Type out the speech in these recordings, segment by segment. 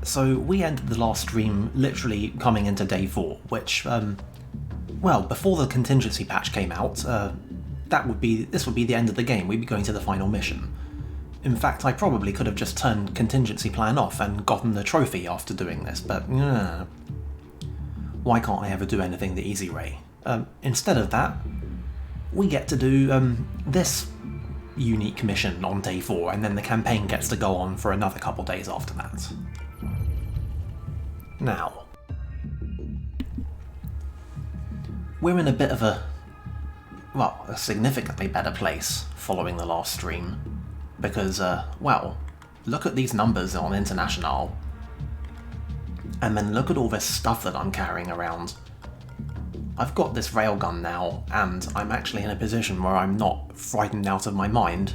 So we ended the last stream literally coming into day 4, which, well, before the contingency patch came out, this would be the end of the game. We'd be going to the final mission. In fact, I probably could have just turned contingency plan off and gotten the trophy after doing this, but why can't I ever do anything the easy way? Instead of that, we get to do this unique mission on day 4, and then the campaign gets to go on for another couple days after that. Now, we're in a bit of a significantly better place following the last stream, because, well, look at these numbers on International, and then look at all this stuff that I'm carrying around. I've got this railgun now, and I'm actually in a position where I'm not frightened out of my mind.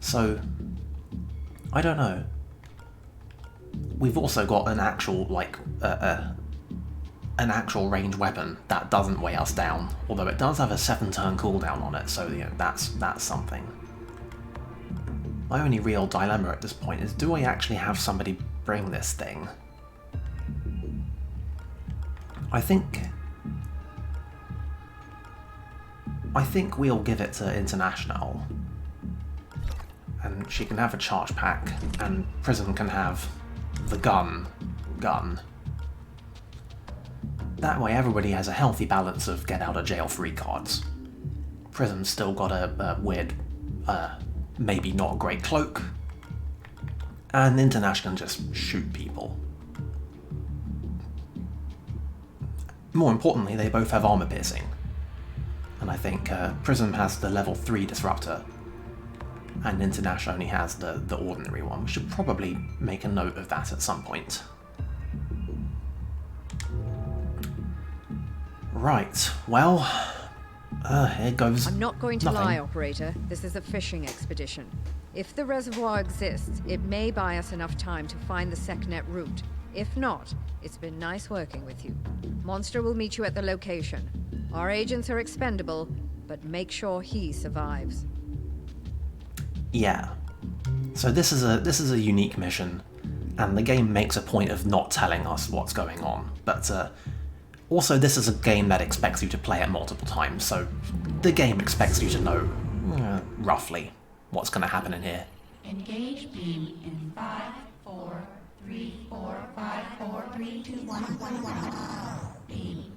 So, I don't know. We've also got an actual, an actual ranged weapon that doesn't weigh us down, although it does have a 7-turn cooldown on it, so that's something. My only real dilemma at this point is, do I actually have somebody bring this thing? I think we'll give it to International, and she can have a charge pack, and Prism can have the gun. That way everybody has a healthy balance of get-out-of-jail-free cards. Prism's still got a weird, maybe not great cloak, and International can just shoot people. More importantly, they both have armor piercing, and I think Prism has the level 3 disruptor, and International only has the ordinary one. We should probably make a note of that at some point. Right, well, here goes I'm not going to nothing. lie, Operator. This is a fishing expedition. If the reservoir exists, it may buy us enough time to find the SecNet route. If not, it's been nice working with you. Monster will meet you at the location. Our agents are expendable, but make sure he survives. Yeah. So this is a unique mission, and the game makes a point of not telling us what's going on. But also, this is a game that expects you to play it multiple times, so the game expects you to know roughly what's going to happen in here. Engage beam in 5, 4, 3, 4, 5, 4, 3, 2, 1, 1. Beam.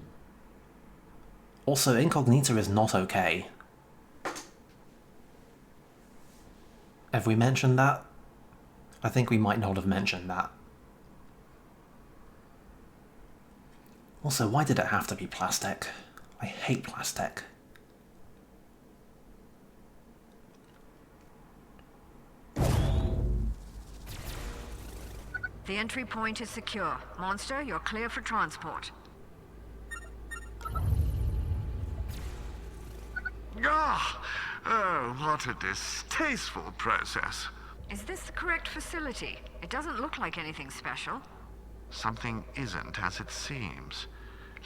Also, Incognita is not okay. Have we mentioned that? I think we might not have mentioned that. Also, why did it have to be plastic? I hate plastic. The entry point is secure. Monster, you're clear for transport. Oh, what a distasteful process. Is this the correct facility? It doesn't look like anything special. Something isn't as it seems.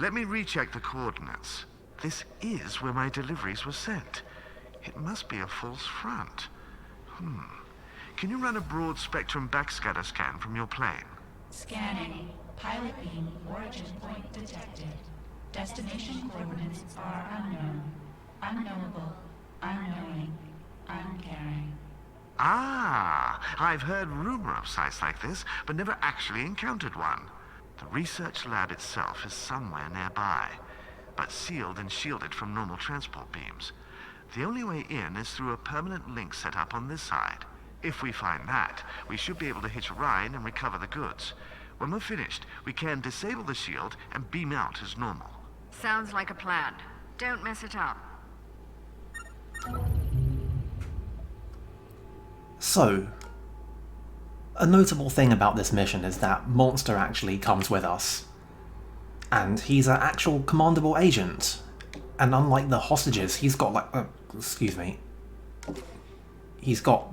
Let me recheck the coordinates. This is where my deliveries were sent. It must be a false front. Can you run a broad spectrum backscatter scan from your plane? Scanning. Pilot beam origin point detected. Destination coordinates are unknown. Unknowable. Unknowing. Uncaring. Ah, I've heard rumor of sites like this, but never actually encountered one. The research lab itself is somewhere nearby, but sealed and shielded from normal transport beams. The only way in is through a permanent link set up on this side. If we find that, we should be able to hitch a ride and recover the goods. When we're finished, we can disable the shield and beam out as normal. Sounds like a plan. Don't mess it up. So, a notable thing about this mission is that Monster actually comes with us. And he's an actual commandable agent. And unlike the hostages, he's got he's got,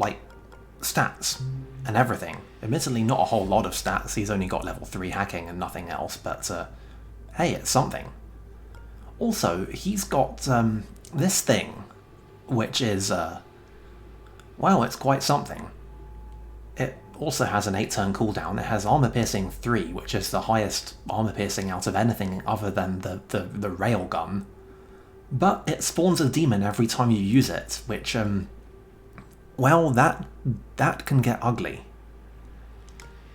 stats and everything. Admittedly, not a whole lot of stats. He's only got level 3 hacking and nothing else, but, hey, it's something. Also, he's got, this thing, which is, well, it's quite something. also has an 8-turn cooldown. It has armor piercing 3, which is the highest armor piercing out of anything other than the railgun. But it spawns a demon every time you use it, which, well, that can get ugly.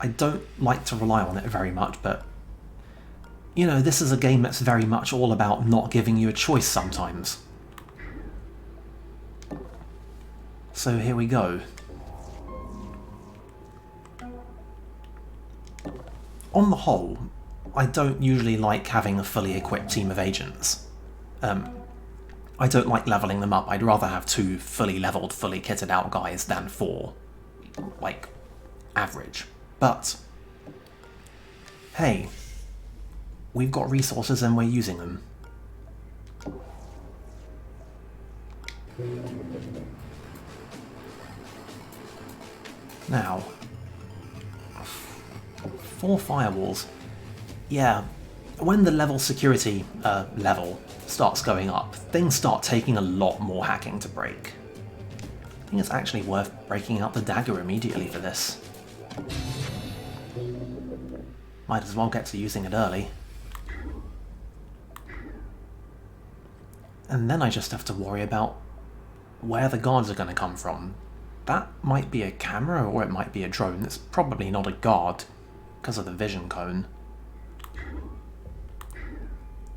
I don't like to rely on it very much, but, you know, this is a game that's very much all about not giving you a choice sometimes. So here we go. On the whole, I don't usually like having a fully equipped team of agents. I don't like leveling them up. I'd rather have 2 fully leveled, fully kitted out guys than 4, like, average. But, hey, we've got resources and we're using them. Now, 4 firewalls. Yeah, when the level security level starts going up, things start taking a lot more hacking to break. I think it's actually worth breaking out the dagger immediately for this. Might as well get to using it early. And then I just have to worry about where the guards are going to come from. That might be a camera or it might be a drone. It's probably not a guard because of the vision cone.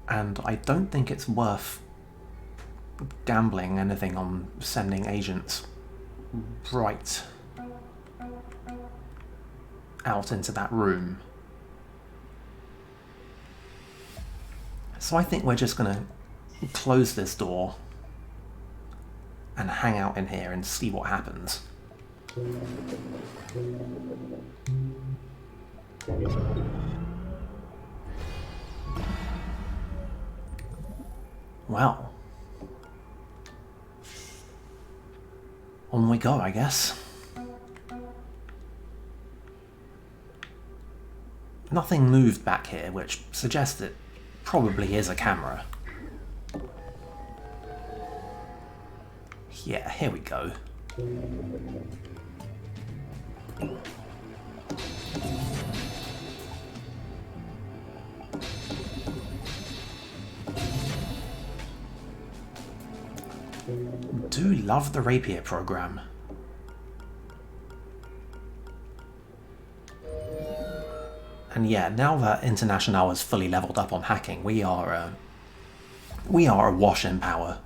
And I don't think it's worth gambling anything on sending agents right out into that room. So I think we're just going to close this door and hang out in here and see what happens. Well, on we go, I guess. Nothing moved back here, which suggests it probably is a camera. Yeah, here we go. Do love the rapier program. And yeah, now that International is fully leveled up on hacking, we are awash in power.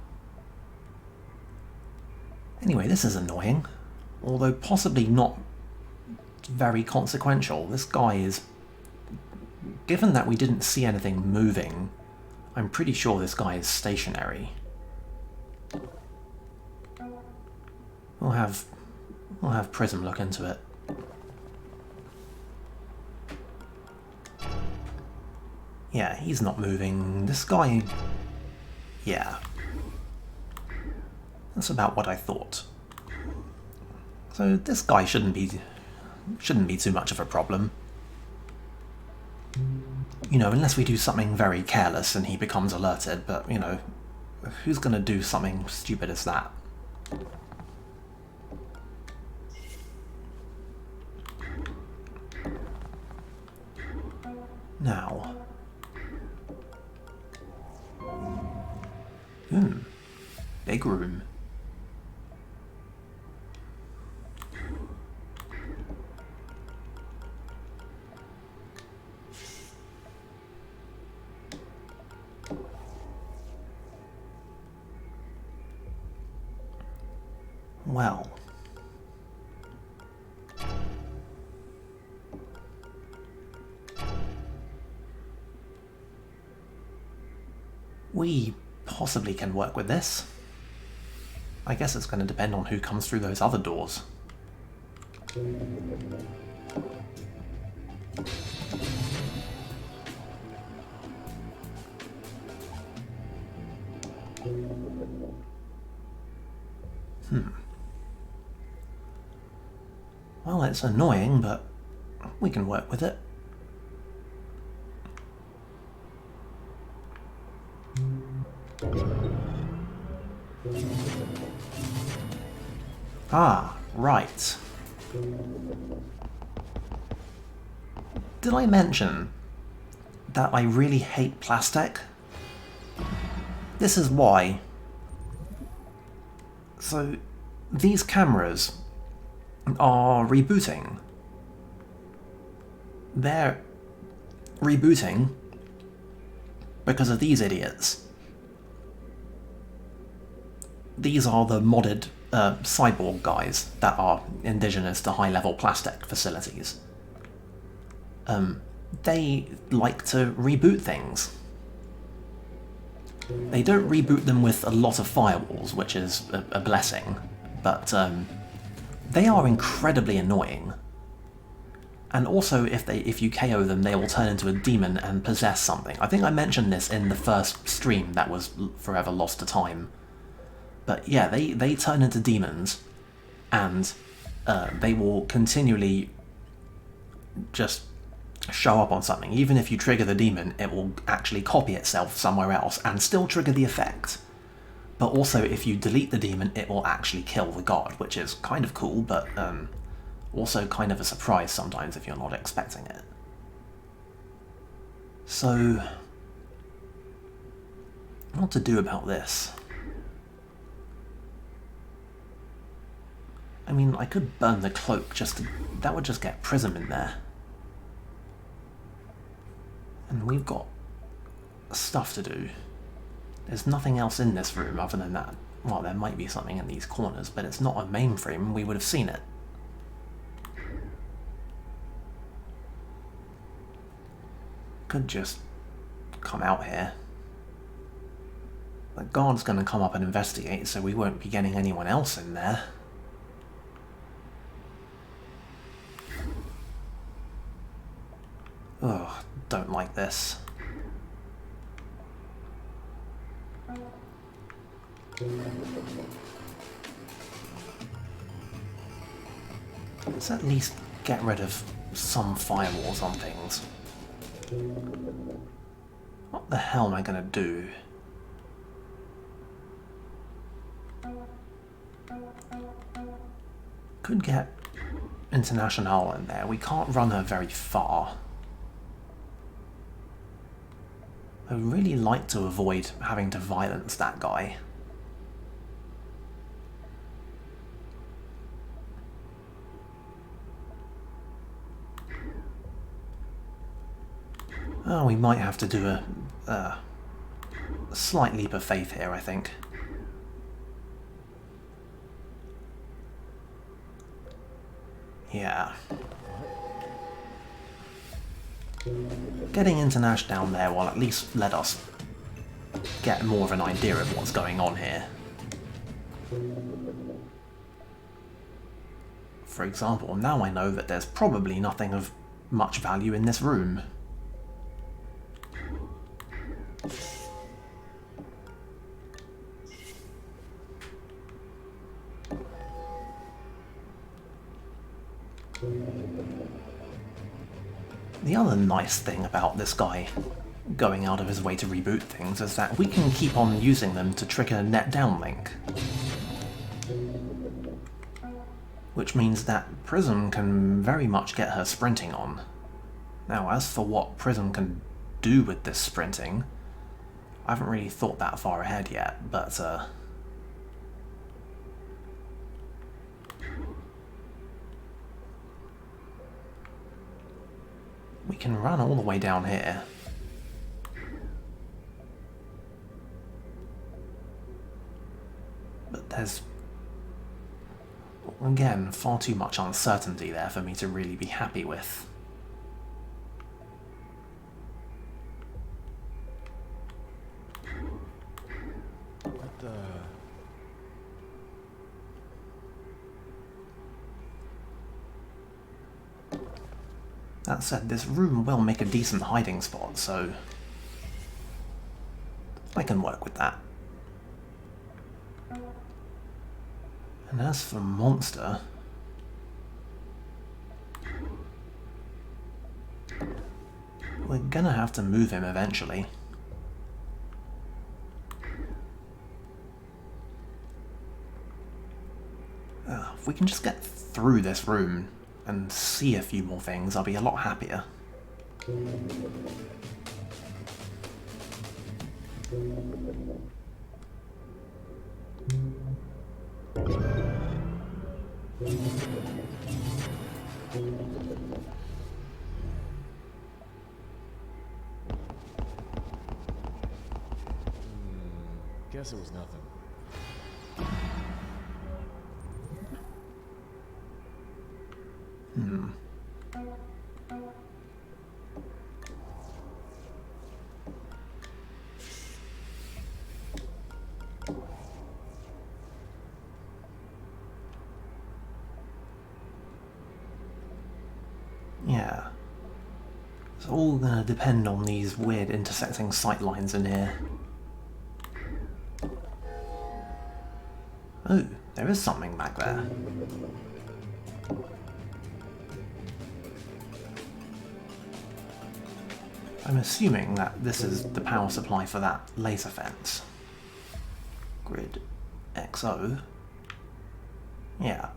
Anyway, this is annoying, although possibly not very consequential. This guy is... Given that we didn't see anything moving, I'm pretty sure this guy is stationary. We'll have Prism look into it. Yeah, he's not moving. This guy... Yeah. That's about what I thought. So this guy shouldn't be too much of a problem. You know, unless we do something very careless and he becomes alerted, but, you know, who's gonna do something stupid as that? Now... Big room. Well... We possibly can work with this. I guess it's going to depend on who comes through those other doors. Well, it's annoying, but we can work with it. Ah, right. Did I mention that I really hate plastic? This is why. So, these cameras are rebooting. They're rebooting because of these idiots. These are the modded cyborg guys that are indigenous to high-level plastic facilities. They like to reboot things. They don't reboot them with a lot of firewalls, which is a blessing, but they are incredibly annoying. And also, if you KO them, they will turn into a demon and possess something. I think I mentioned this in the first stream that was forever lost to time. But yeah, they turn into demons, and they will continually just show up on something. Even if you trigger the demon, it will actually copy itself somewhere else and still trigger the effect. But also, if you delete the demon, it will actually kill the god, which is kind of cool, but also kind of a surprise sometimes if you're not expecting it. So, what to do about this? I mean, I could burn the cloak that would just get Prism in there. And we've got stuff to do. There's nothing else in this room other than that. Well, there might be something in these corners, but it's not a mainframe. We would have seen it. Could just come out here. The guard's going to come up and investigate, so we won't be getting anyone else in there. Ugh, don't like this. Let's at least get rid of some firewalls on things. What the hell am I gonna do? Could get International in there. We can't run her very far. I would really like to avoid having to violence that guy. Oh, we might have to do a slight leap of faith here, I think. Yeah. Getting Internash down there will at least let us get more of an idea of what's going on here. For example, now I know that there's probably nothing of much value in this room. The other nice thing about this guy going out of his way to reboot things is that we can keep on using them to trigger net downlink. Which means that Prism can very much get her sprinting on. Now, as for what Prism can do with this sprinting, I haven't really thought that far ahead yet, but we can run all the way down here. But there's, again, far too much uncertainty there for me to really be happy with. That said, this room will make a decent hiding spot, so I can work with that. And as for Monster, we're gonna have to move him eventually. If we can just get through this room and see a few more things, I'll be a lot happier. Guess it was nothing. Yeah. It's all gonna depend on these weird intersecting sight lines in here. Oh, there is something back there. I'm assuming that this is the power supply for that laser fence. Grid XO. Yeah.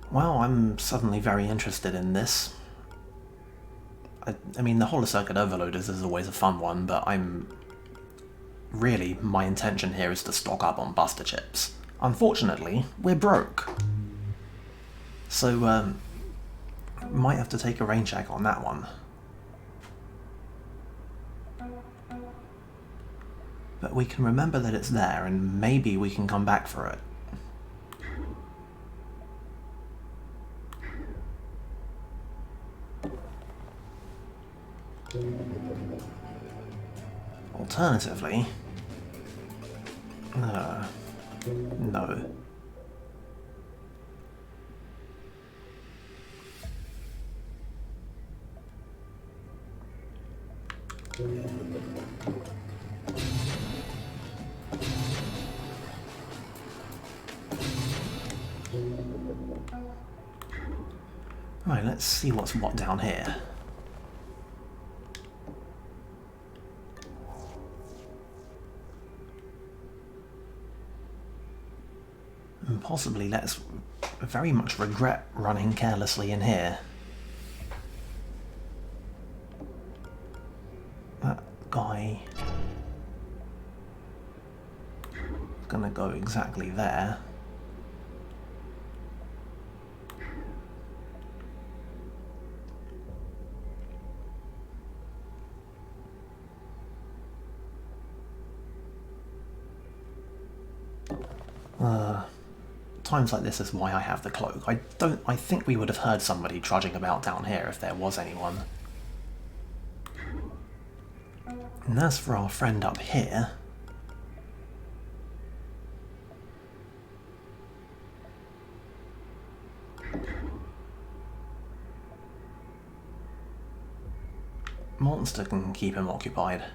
Well, I'm suddenly very interested in this. I mean, the holocircuit overloaders is always a fun one, but really, my intention here is to stock up on Buster chips. Unfortunately, we're broke. So, might have to take a rain check on that one. But we can remember that it's there, and maybe we can come back for it. Alternatively... no. Right, let's see what's what down here. And possibly let's very much regret running carelessly in here. That guy is gonna go exactly there. Times like this is why I have the cloak. I think we would have heard somebody trudging about down here if there was anyone. And as for our friend up here... Monster can keep him occupied.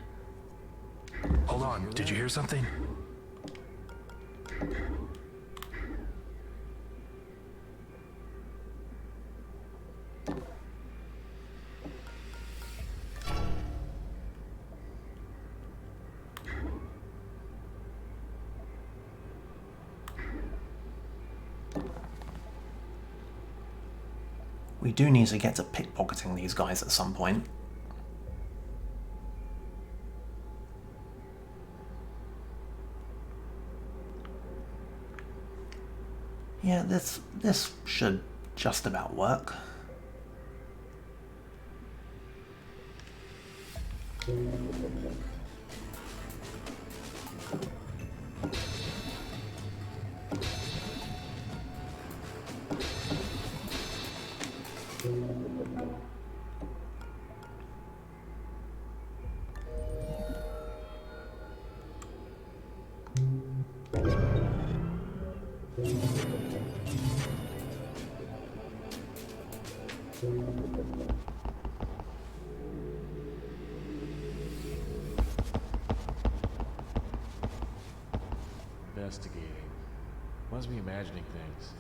Hold on, did you hear something? We do need to get to pickpocketing these guys at some point. Yeah, this should just about work. Investigating. Must be imagining things.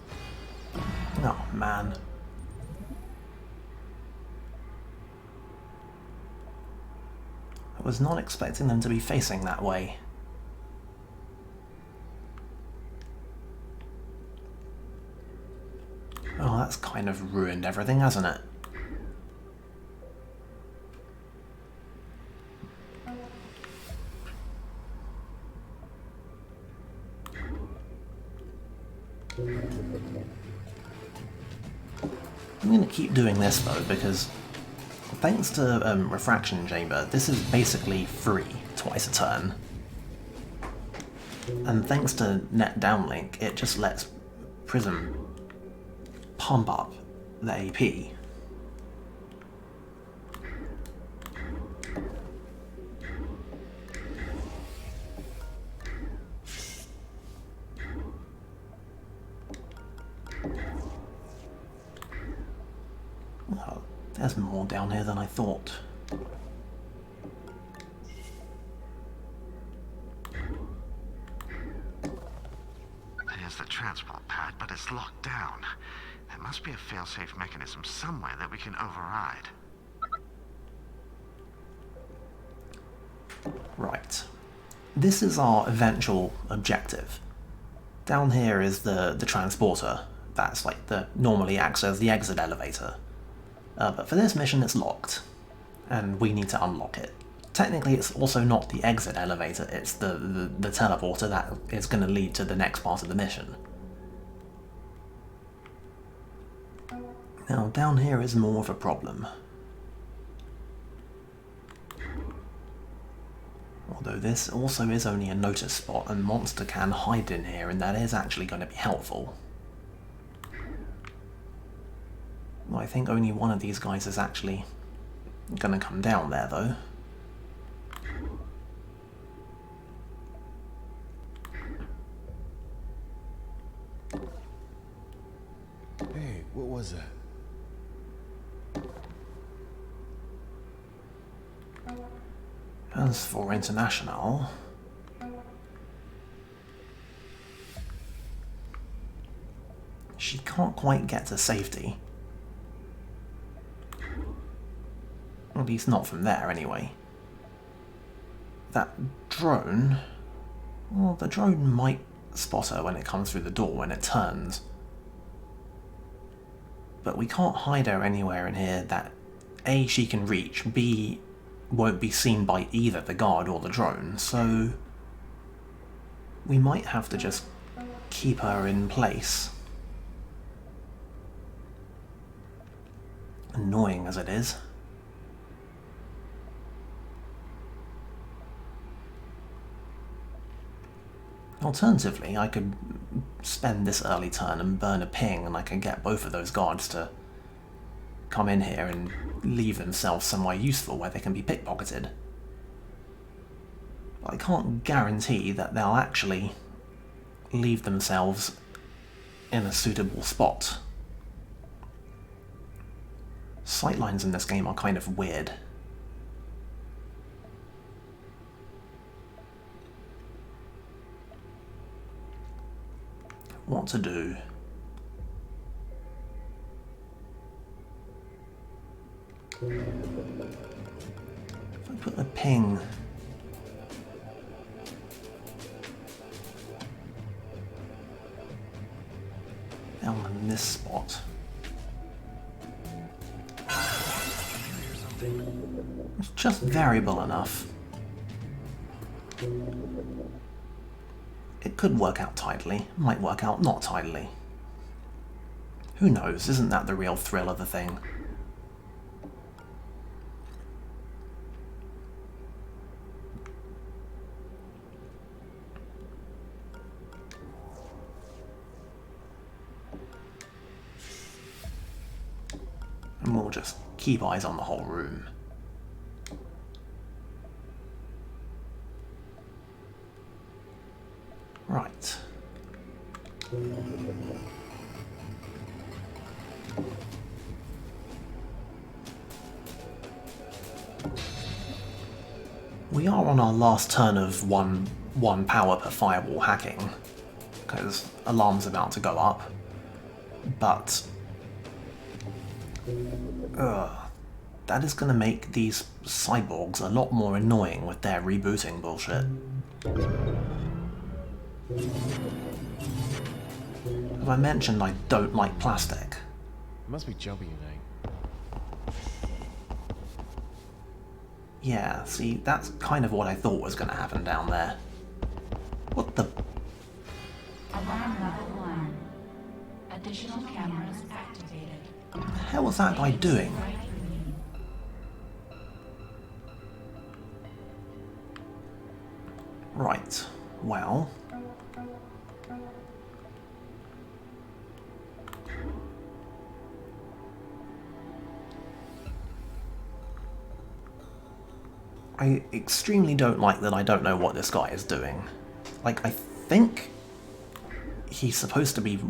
Oh, man. I was not expecting them to be facing that way. that's kind of ruined everything, hasn't it? I'm going to keep doing this though, because thanks to Refraction Chamber, this is basically free twice a turn. And thanks to Net Downlink, it just lets Prism pump up the AP. Well, there's more down here than I thought. Here's the transport pad, but it's locked down. There must be a fail-safe mechanism somewhere that we can override. Right. This is our eventual objective. Down here is the transporter. That's like normally acts as the exit elevator. But for this mission it's locked, and we need to unlock it. Technically it's also not the exit elevator, it's the teleporter that is going to lead to the next part of the mission. Now down here is more of a problem. Although this also is only a notice spot, and Monster can hide in here, and that is actually going to be helpful. Well, I think only one of these guys is actually going to come down there, though. Hey, what was that? As for International, she can't quite get to safety. At least not from there, anyway. That drone... Well, the drone might spot her when it comes through the door when it turns. But we can't hide her anywhere in here that A, she can reach, B, won't be seen by either the guard or the drone, so we might have to just keep her in place. Annoying as it is. Alternatively, I could spend this early turn and burn a ping, and I can get both of those guards to come in here and leave themselves somewhere useful where they can be pickpocketed. But I can't guarantee that they'll actually leave themselves in a suitable spot. Sightlines in this game are kind of weird. What to do? If I put a ping down in this spot, it's just variable enough. It could work out tidily, might work out not tidily. Who knows, isn't that the real thrill of the thing? And we'll just keep eyes on the whole room. Right. We are on our last turn of one power per fireball hacking, because alarm's about to go up, but that is going to make these cyborgs a lot more annoying with their rebooting bullshit. As I mentioned, I don't like plastic, must be jumping night. Yeah, see, that's kind of what I thought was going to happen down there. What the... Alarm level 1. Additional cameras activated. What the hell was that guy doing? Right reading. Right, well... I extremely don't like that I don't know what this guy is doing. Like, I think he's supposed to be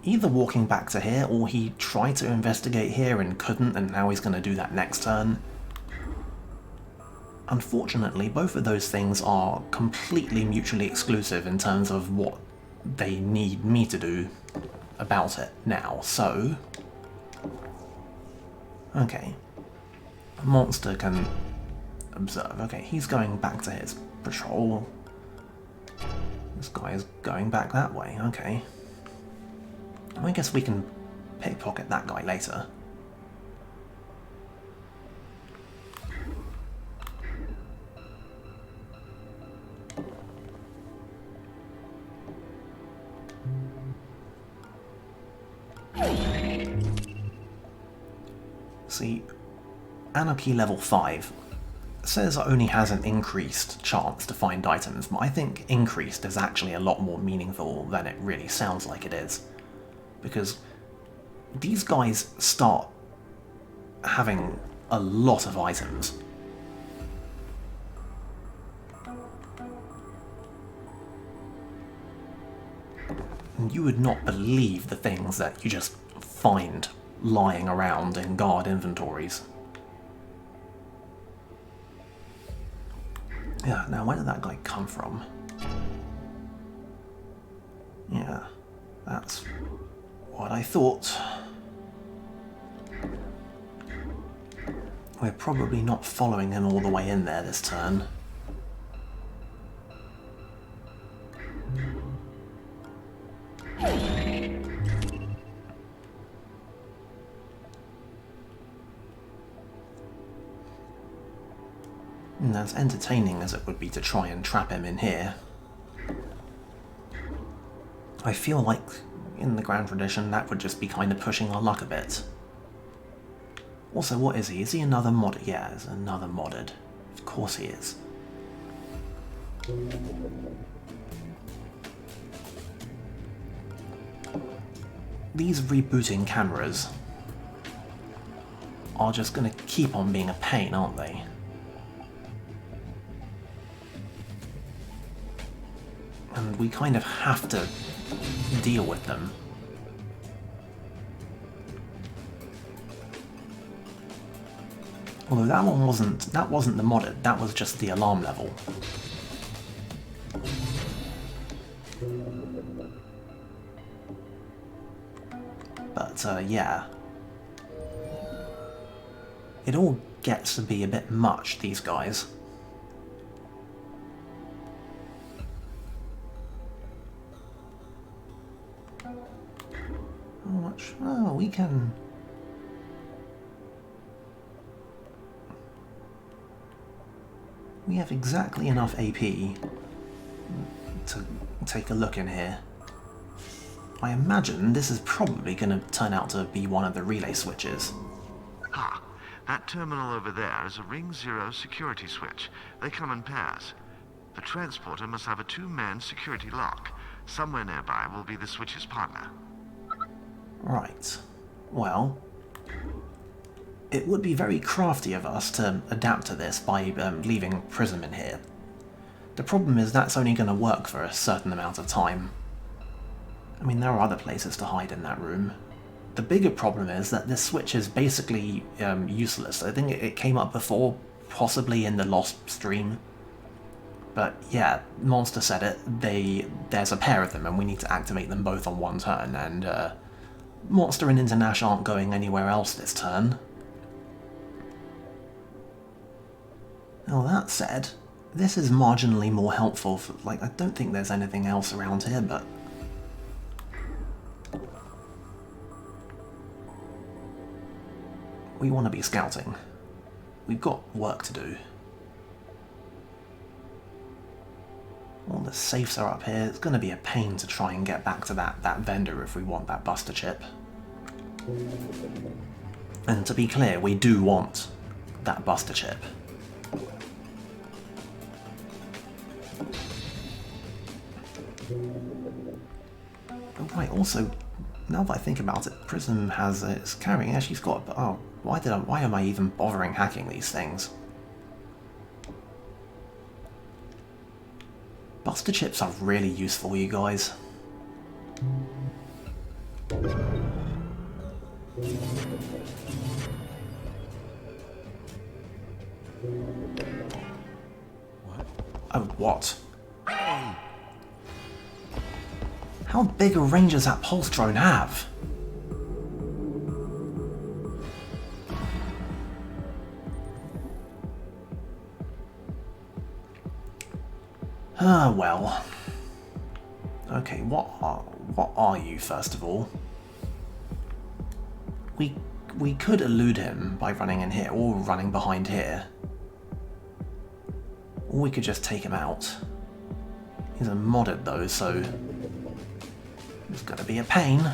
either walking back to here, or he tried to investigate here and couldn't, and now he's going to do that next turn. Unfortunately, both of those things are completely mutually exclusive in terms of what they need me to do about it now, so... Okay. Monster can observe. Okay, he's going back to his patrol. This guy is going back that way, okay. I guess we can pickpocket that guy later. See, Anarchy level 5 says it only has an increased chance to find items, but I think increased is actually a lot more meaningful than it really sounds like it is. Because these guys start having a lot of items. And you would not believe the things that you just find lying around in guard inventories. Yeah, now where did that guy come from? Yeah, that's what I thought. We're probably not following him all the way in there this turn. And as entertaining as it would be to try and trap him in here, I feel like, in the grand tradition, that would just be kind of pushing our luck a bit. Also, what is he? Is he another mod? Yeah, he's another modded. Of course he is. These rebooting cameras are just going to keep on being a pain, aren't they? And we kind of have to deal with them. Although that one wasn't the modded, that was just the alarm level. But yeah. It all gets to be a bit much, these guys. Oh, we can... We have exactly enough AP to take a look in here. I imagine this is probably going to turn out to be one of the relay switches. Ah, that terminal over there is a Ring 0 security switch. They come in pairs. The transporter must have a 2-man security lock. Somewhere nearby will be the switch's partner. Right. Well, it would be very crafty of us to adapt to this by leaving Prism in here. The problem is that's only going to work for a certain amount of time. I mean, there are other places to hide in that room. The bigger problem is that this switch is basically useless. I think it came up before, possibly in the Lost stream. But yeah, Monster said it, there's a pair of them and we need to activate them both on one turn, and Monster and Internash aren't going anywhere else this turn. Now that said, this is marginally more helpful for, like, I don't think there's anything else around here, but... we want to be scouting. We've got work to do. All the safes are up here. It's going to be a pain to try and get back to that vendor if we want that buster chip. And to be clear, we do want that buster chip. Oh, right, also, now that I think about it, Prism has it's carrying. Yeah, she's got. Oh, why am I even bothering hacking these things? Buster chips are really useful, you guys. What? Oh, what? How big a range does that pulse drone have? Ah, well. Okay, what are you, first of all? We could elude him by running in here, or running behind here. Or we could just take him out. He's a modded though, so it's gonna be a pain.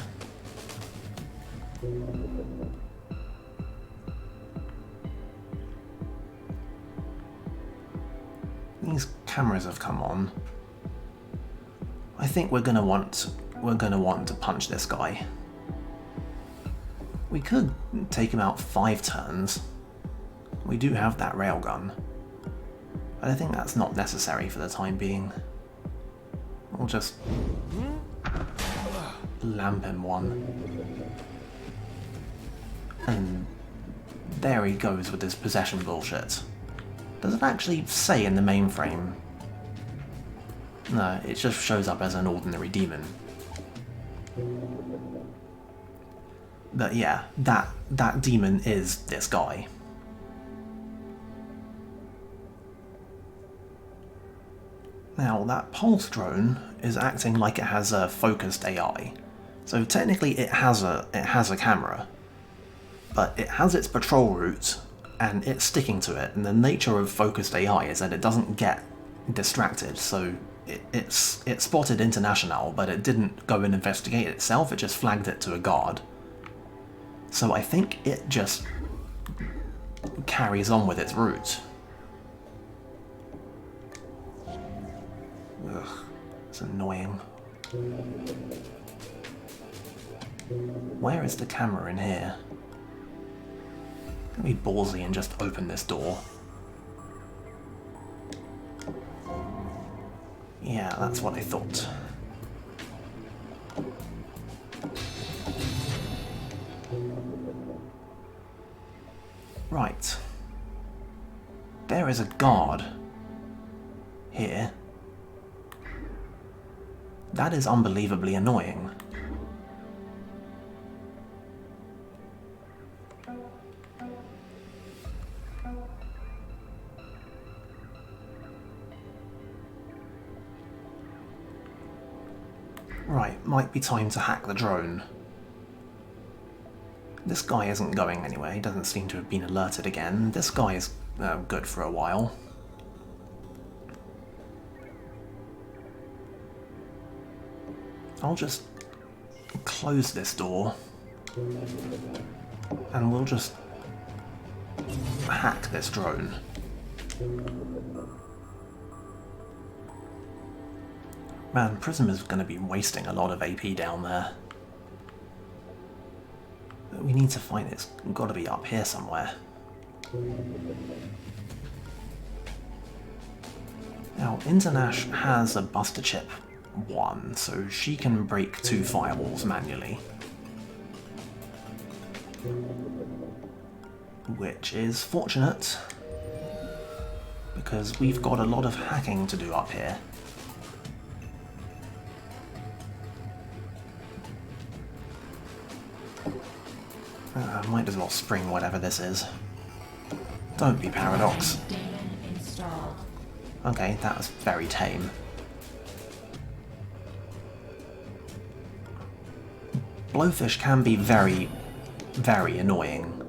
These cameras have come on. I think we're gonna want to punch this guy. We could take him out 5 turns. We do have that railgun. But I think that's not necessary for the time being. We'll just lamp him one. And there he goes with his possession bullshit. Does it actually say in the mainframe? No, it just shows up as an ordinary demon. But yeah, that demon is this guy. Now, that pulse drone is acting like it has a focused AI. So technically it has a camera, but it has its patrol route and it's sticking to it, and the nature of focused AI is that it doesn't get distracted, so it spotted International, but it didn't go and investigate it itself, it just flagged it to a guard. So I think it just carries on with its route. Ugh, it's annoying. Where is the camera in here? Let me be ballsy and just open this door. Yeah, that's what I thought. Right. There is a guard here. That is unbelievably annoying. Right, might be time to hack the drone. This guy isn't going anywhere, he doesn't seem to have been alerted again. This guy is good for a while. I'll just close this door and we'll just hack this drone. Man, Prism is going to be wasting a lot of AP down there. But we need to find it. It's got to be up here somewhere. Now, Internash has a Buster Chip 1, so she can break 2 firewalls manually. Which is fortunate, because we've got a lot of hacking to do up here. Might as well spring whatever this is. Don't be Paradox. Okay, that was very tame. Blowfish can be very, very annoying.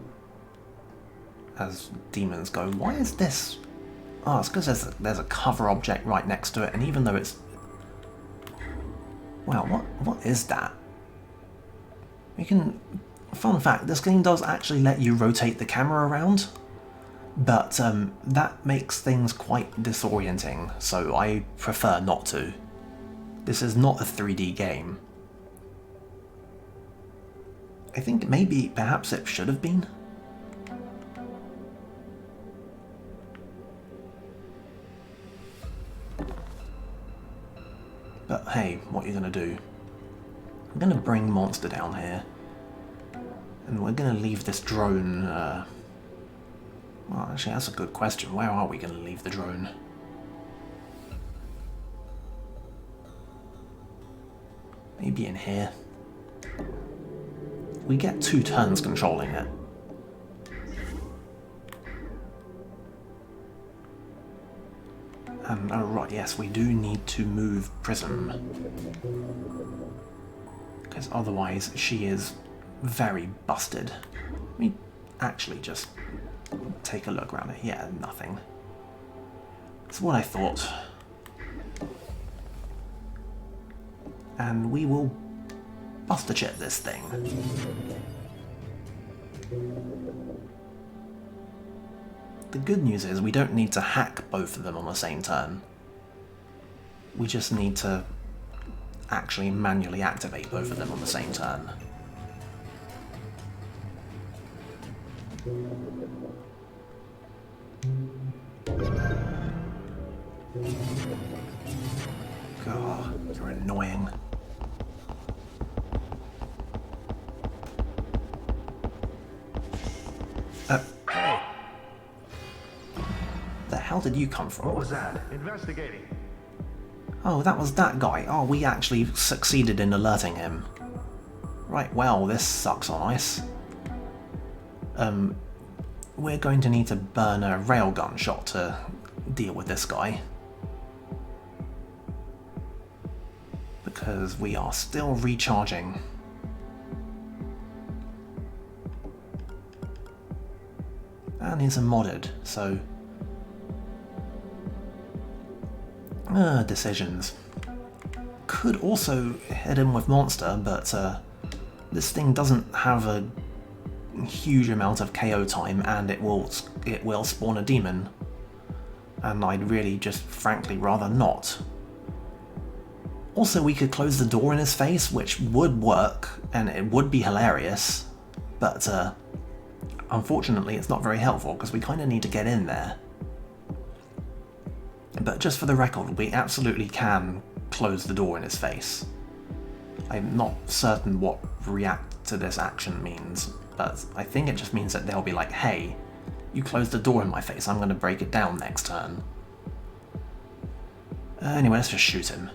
as demons go. Why is this? Oh, it's because there's a cover object right next to it, and even though it's... Wow, what is that? You can... Fun fact, this game does actually let you rotate the camera around, but that makes things quite disorienting, so I prefer not to. This is not a 3D game. I think maybe, perhaps it should have been. But hey, what are you going to do? I'm going to bring Monster down here. And we're going to leave this drone... Well, actually, that's a good question. Where are we going to leave the drone? Maybe in here. We get 2 turns controlling it. And, oh right, yes, we do need to move Prism. Because otherwise she is very busted. Let me actually just take a look around it. Yeah, nothing. That's what I thought. And we will buster chip this thing. The good news is we don't need to hack both of them on the same turn. We just need to actually manually activate both of them on the same turn. God, you're annoying. The hell did you come from? What was that? Investigating. Oh, that was that guy. Oh, we actually succeeded in alerting him. Right, well, this sucks on ice. We're going to need to burn a railgun shot to deal with this guy. Because we are still recharging. And he's a modded, so... decisions. Could also hit him with Monster, but this thing doesn't have a huge amount of KO time, and it will spawn a demon. And I'd really just frankly rather not. Also, we could close the door in his face, which would work, and it would be hilarious, but unfortunately it's not very helpful, because we kind of need to get in there. But just for the record, we absolutely can close the door in his face. I'm not certain what react to this action means, but I think it just means that they'll be like, hey, you closed the door in my face, I'm going to break it down next turn. Anyway, let's just shoot him.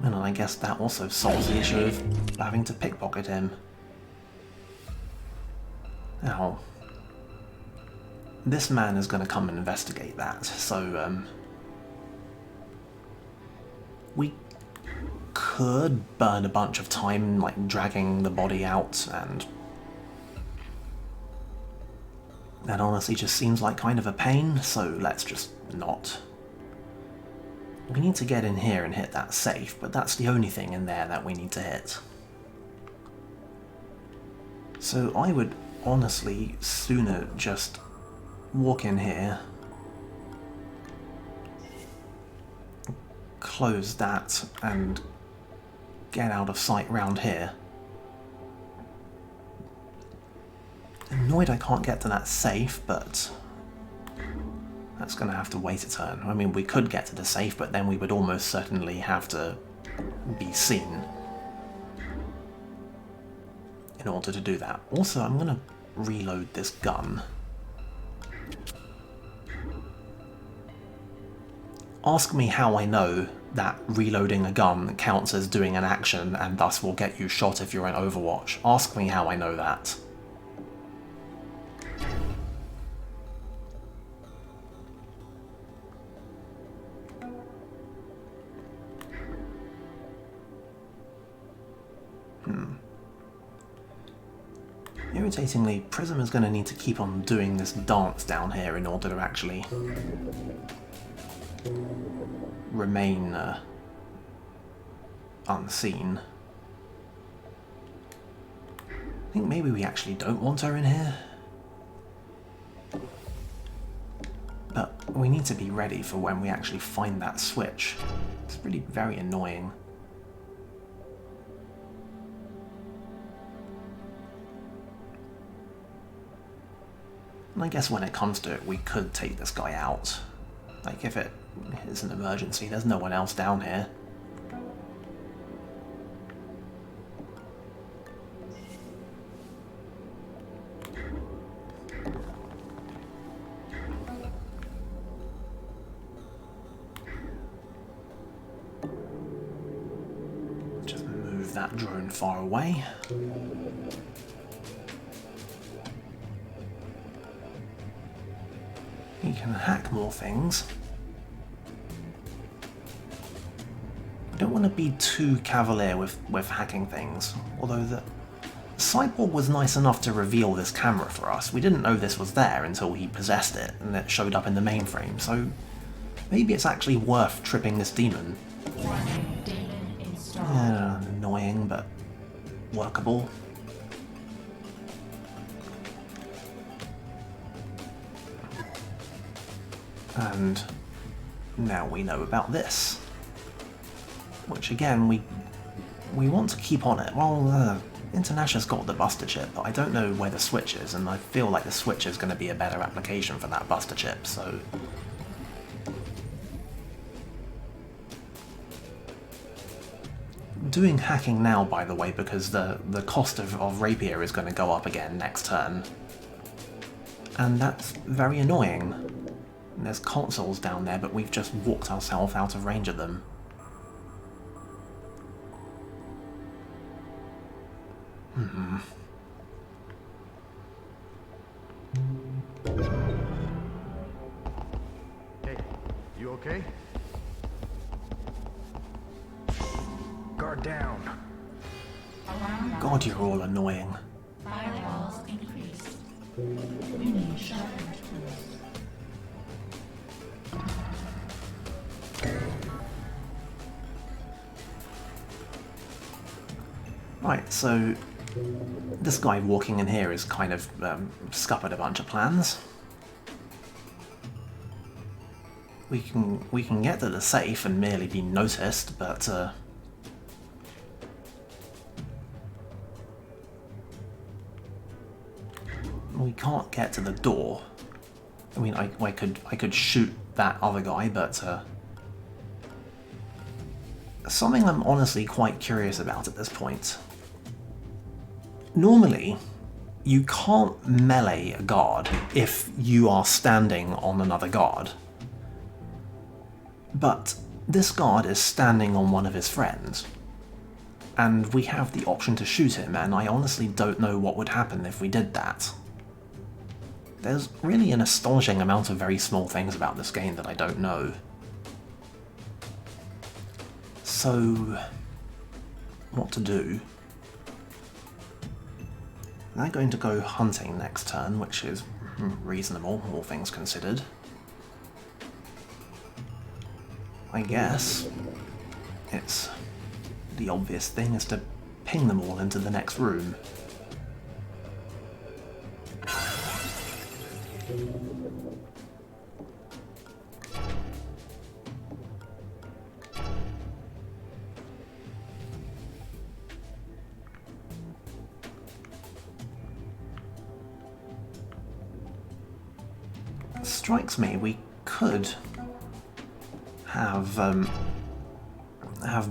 And I guess that also solves the issue of having to pickpocket him. Now, this man is going to come and investigate that, so we could burn a bunch of time, like dragging the body out, and that honestly just seems like kind of a pain, so let's just not. We need to get in here and hit that safe, but that's the only thing in there that we need to hit. So I would honestly sooner just walk in here, close that, and get out of sight round here. Annoyed I can't get to that safe, but that's going to have to wait a turn. I mean, we could get to the safe, but then we would almost certainly have to be seen in order to do that. Also, I'm going to reload this gun. Ask me how I know that reloading a gun counts as doing an action and thus will get you shot if you're in Overwatch. Ask me how I know that. Irritatingly, Prism is going to need to keep on doing this dance down here in order to actually remain unseen. I think maybe we actually don't want her in here. But we need to be ready for when we actually find that switch. It's really very annoying. And I guess when it comes to it, we could take this guy out. Like, if it is an emergency, there's no one else down here. Just move that drone far away. You can hack more things. I don't want to be too cavalier with hacking things, although the Cyborg was nice enough to reveal this camera for us. We didn't know this was there until he possessed it and it showed up in the mainframe, so maybe it's actually worth tripping this demon. Yeah, annoying, but workable. And now we know about this, which again we want to keep on it. Well, International's got the Buster chip, but I don't know where the switch is, and I feel like the switch is going to be a better application for that Buster chip, so... Doing hacking now, by the way, because the cost of Rapier is going to go up again next turn, and that's very annoying. There's consoles down there, but we've just walked ourselves out of range of them. Hey, you okay? Guard down. God, you're all annoying. Firewalls increased. We need shelter tools. Right, so this guy walking in here is kind of scuppered a bunch of plans. We can get to the safe and merely be noticed, but we can't get to the door. I mean, I could shoot that other guy, but something I'm honestly quite curious about at this point. Normally, you can't melee a guard if you are standing on another guard. But this guard is standing on one of his friends, and we have the option to shoot him, and I honestly don't know what would happen if we did that. There's really an astonishing amount of very small things about this game that I don't know. So, what to do? They're going to go hunting next turn, which is reasonable, all things considered. I guess it's the obvious thing is to ping them all into the next room. Strikes me we could have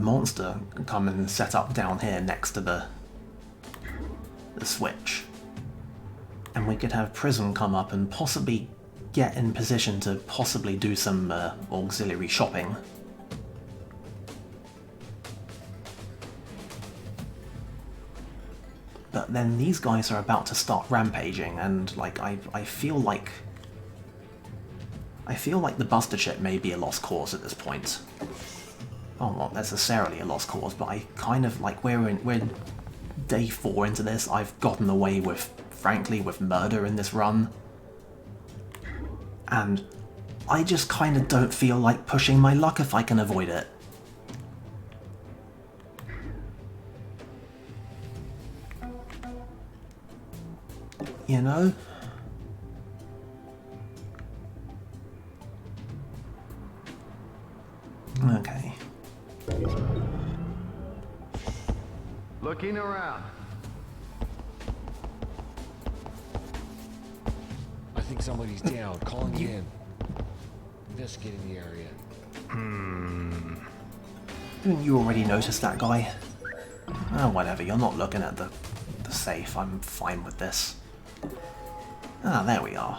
Monster come and set up down here next to the switch, and we could have Prism come up and possibly get in position to possibly do some auxiliary shopping. But then these guys are about to start rampaging, and like I feel like the Buster chip may be a lost cause at this point. Well, not necessarily a lost cause, but I kind of like we're day 4 into this, I've gotten away with, frankly, with murder in this run. And I just kind of don't feel like pushing my luck if I can avoid it. You know? Okay. Looking around. I think somebody's down. Calling in. Investigating the area. Didn't you already notice that guy? Oh, whatever, you're not looking at the safe. I'm fine with this. Ah, there we are.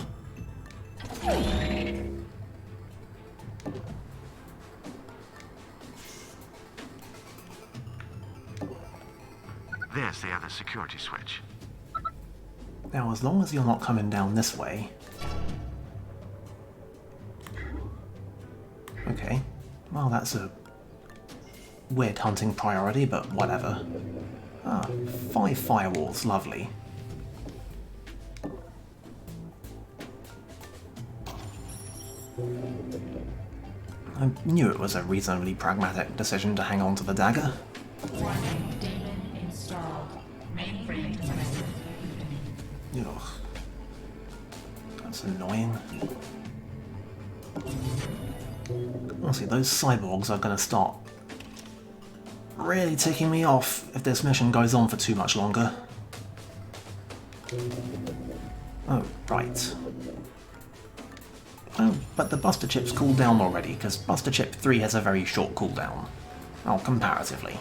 There's the other security switch. Now, as long as you're not coming down this way... Okay. Well, that's a weird hunting priority, but whatever. Ah, 5 firewalls, lovely. I knew it was a reasonably pragmatic decision to hang on to the dagger. Warning, daemon installed. Mainframe domestic. Ugh. That's annoying. Honestly, those cyborgs are going to start really ticking me off if this mission goes on for too much longer. Oh, right. Oh, but the Buster Chip's cooled down already, because Buster Chip 3 has a very short cooldown. Oh, comparatively.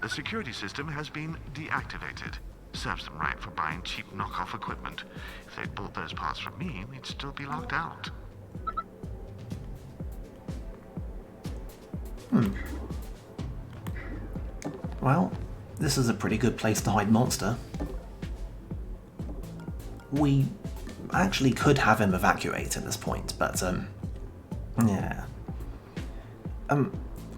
The security system has been deactivated. Serves them right for buying cheap knockoff equipment. If they'd bought those parts from me, we'd still be locked out. Well, this is a pretty good place to hide Monster. We actually could have him evacuate at this point, but, yeah.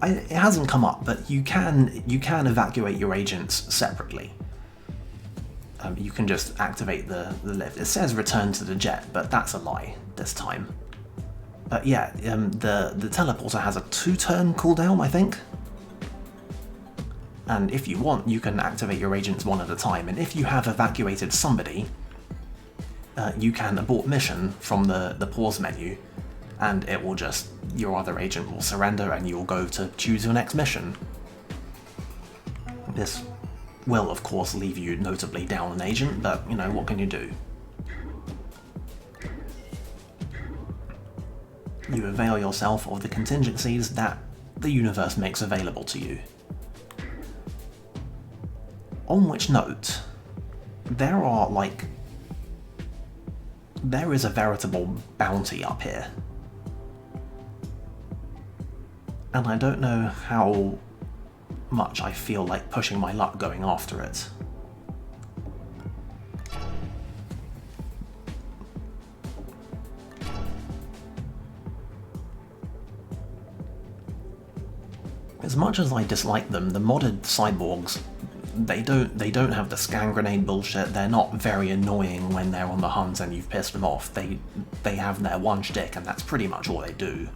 It hasn't come up, but you can evacuate your agents separately. You can just activate the lift. It says return to the jet, but that's a lie this time. But yeah, the teleporter has a 2-turn cooldown, I think. And if you want, you can activate your agents one at a time. And if you have evacuated somebody, you can abort mission from the pause menu, and it will just, your other agent will surrender and you'll go to choose your next mission. This will, of course, leave you notably down an agent, but, you know, what can you do? You avail yourself of the contingencies that the universe makes available to you. On which note, there is a veritable bounty up here. And I don't know how much I feel like pushing my luck going after it. As much as I dislike them, the modded cyborgs, they don't have the scan grenade bullshit. They're not very annoying when they're on the hunt and you've pissed them off. They have their one shtick, and that's pretty much all they do.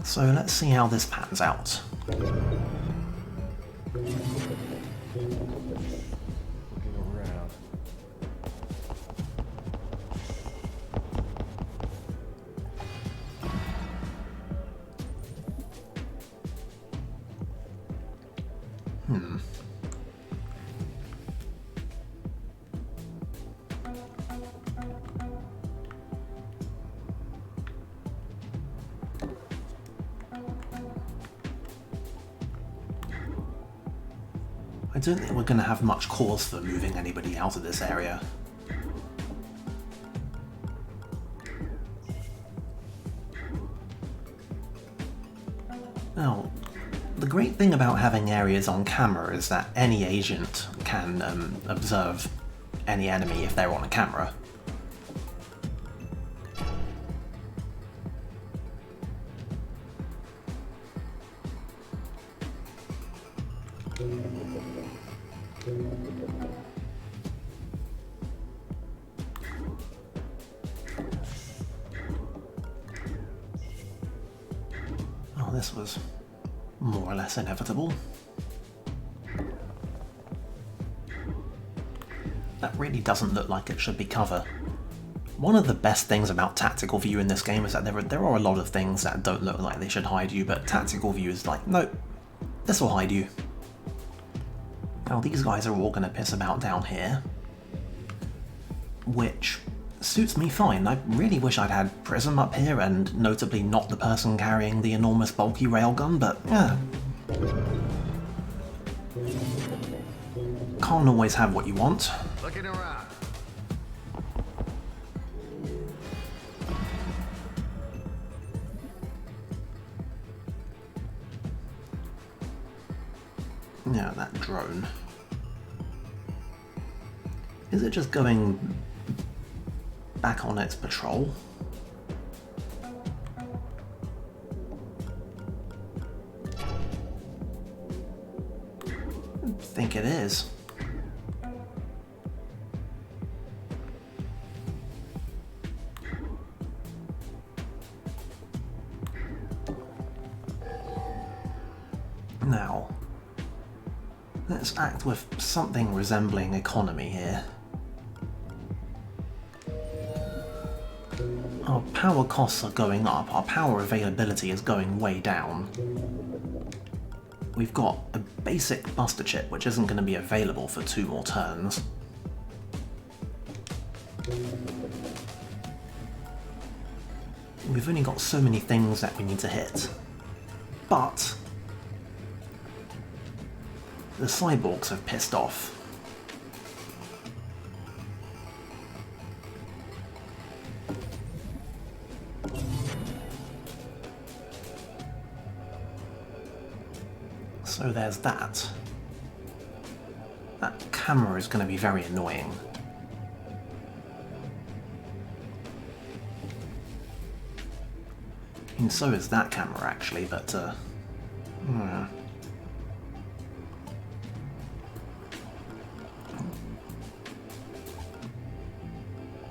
So let's see how this pans out. Looking around. I don't think we're going to have much cause for moving anybody out of this area. Now, the great thing about having areas on camera is that any agent can observe any enemy if they're on a camera. Oh, this was more or less inevitable. That really doesn't look like it should be cover. One of the best things about tactical view in this game is that there are a lot of things that don't look like they should hide you, but tactical view is like, nope, this will hide you. Now these guys are all going to piss about down here, which suits me fine. I really wish I'd had Prism up here, and notably not the person carrying the enormous bulky railgun, but yeah. Can't always have what you want. Looking around. Yeah, that drone. Is it just going back on its patrol? I think it is. Now, let's act with something resembling economy here. Our power costs are going up, our power availability is going way down. We've got a basic buster chip which isn't going to be available for 2 more turns. We've only got so many things that we need to hit. But the cyborgs have pissed off. So there's that. That camera is going to be very annoying. And so is that camera actually, but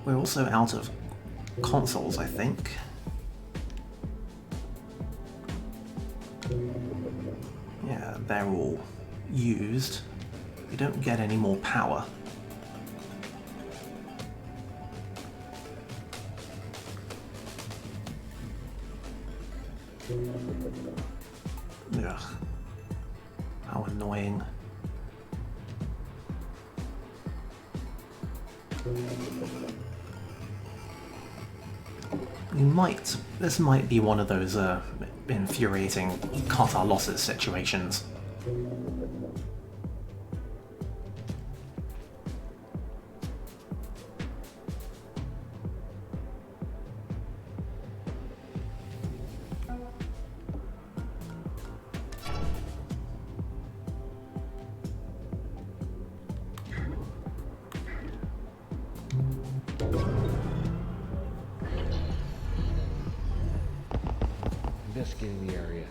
we're also out of consoles, I think. Yeah, they're all used. We don't get any more power. Ugh. How annoying. This might be one of those infuriating cut our losses situations. Investigating the area.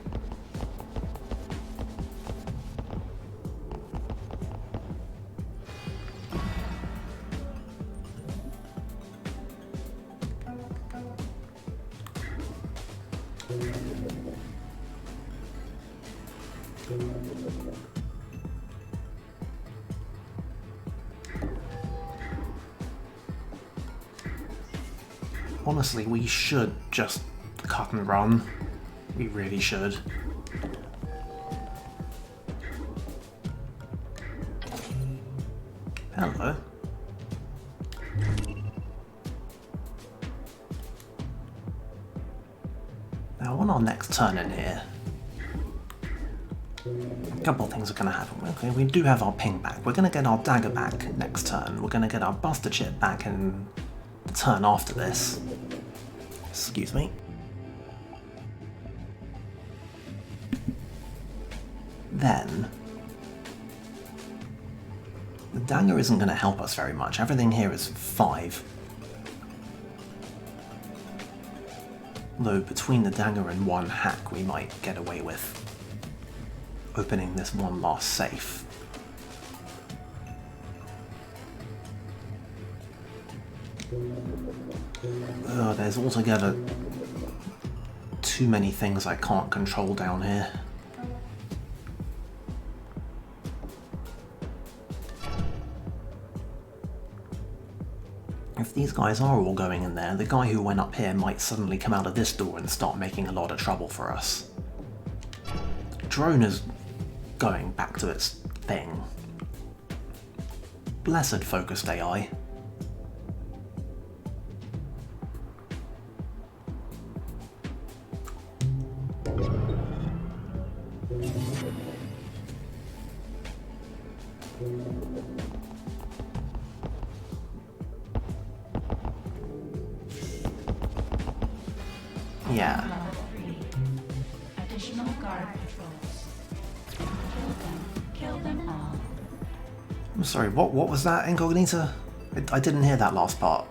Honestly, we should just cut and run. We really should. Hello. Now, on our next turn in here, a couple of things are going to happen. Okay, we do have our ping back. We're going to get our dagger back next turn. We're going to get our buster chip back in the turn after this. Excuse me. Then the dagger isn't going to help us very much. Everything here is 5. Though between the dagger and 1 hack we might get away with. opening this one last safe. Oh, there's altogether too many things I can't control down here. If these guys are all going in there, the guy who went up here might suddenly come out of this door and start making a lot of trouble for us. The drone is going back to its thing. Blessed focused AI. Yeah. Level 3. Additional guard patrols. Kill them all. I'm sorry, what was that, Incognita? I didn't hear that last part.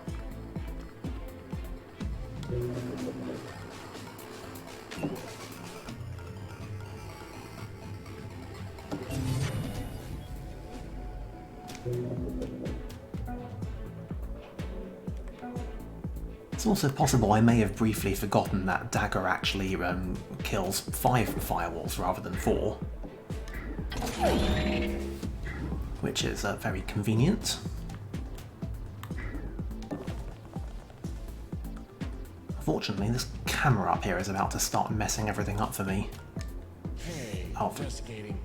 It's also possible I may have briefly forgotten that dagger actually kills 5 firewalls rather than 4. Which is very convenient. Unfortunately, this camera up here is about to start messing everything up for me. Hey, Oh. investigating.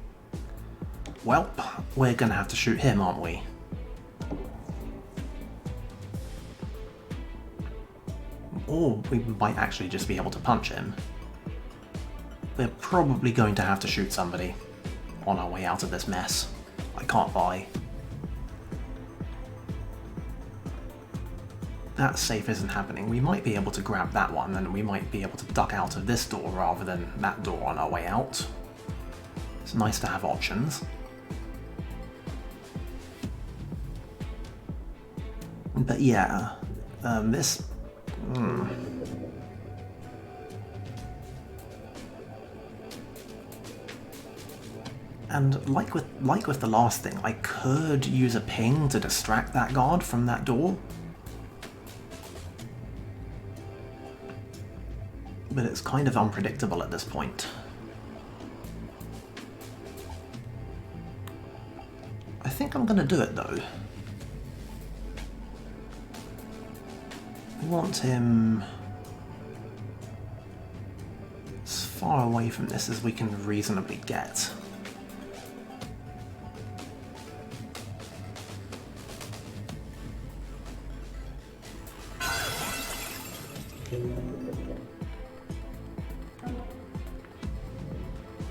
Well, we're gonna have to shoot him, aren't we? Or we might actually just be able to punch him. We're probably going to have to shoot somebody on our way out of this mess. I can't lie. That safe isn't happening. We might be able to grab that one, and we might be able to duck out of this door rather than that door on our way out. It's nice to have options. But yeah, this... And like with the last thing, I could use a ping to distract that guard from that door. But it's kind of unpredictable at this point. I think I'm gonna do it though. We want him as far away from this as we can reasonably get.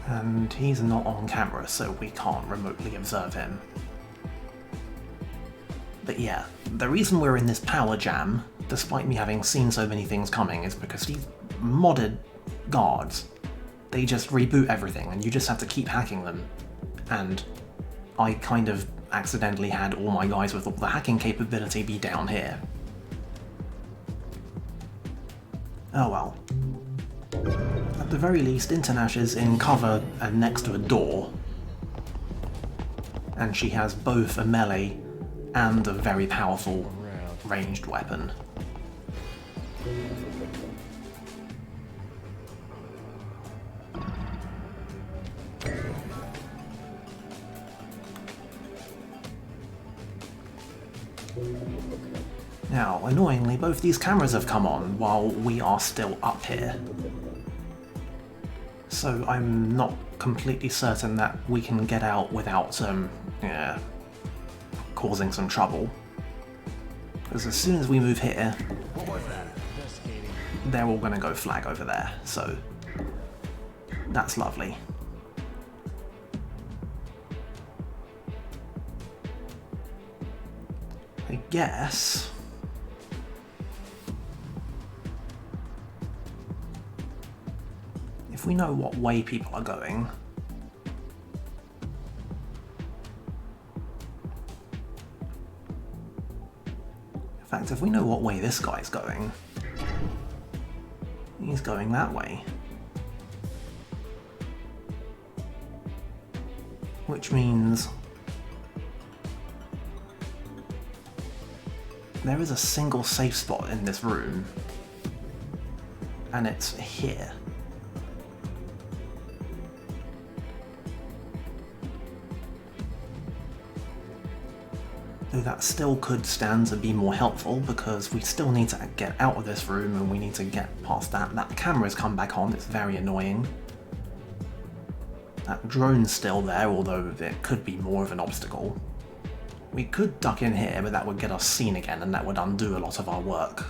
And he's not on camera, so we can't remotely observe him. But yeah, the reason we're in this power jam, despite me having seen so many things coming, is because these modded guards, they just reboot everything and you just have to keep hacking them. And I kind of accidentally had all my guys with all the hacking capability be down here. Oh well. At the very least, Internash is in cover and next to a door. And she has both a melee and a very powerful ranged weapon. Now, annoyingly, both these cameras have come on while we are still up here. So I'm not completely certain that we can get out without, causing some trouble. Because as soon as we move here, What was that? Investigating. they're all gonna go flag over there, so that's lovely. I guess if we know what way people are going, in fact, if we know what way this guy's going, he's going that way. Which means there is a single safe spot in this room, and it's here. Though that still could stand to be more helpful, because we still need to get out of this room and we need to get past that. That camera's come back on, it's very annoying. That drone's still there, although it could be more of an obstacle. We could duck in here, but that would get us seen again, and that would undo a lot of our work.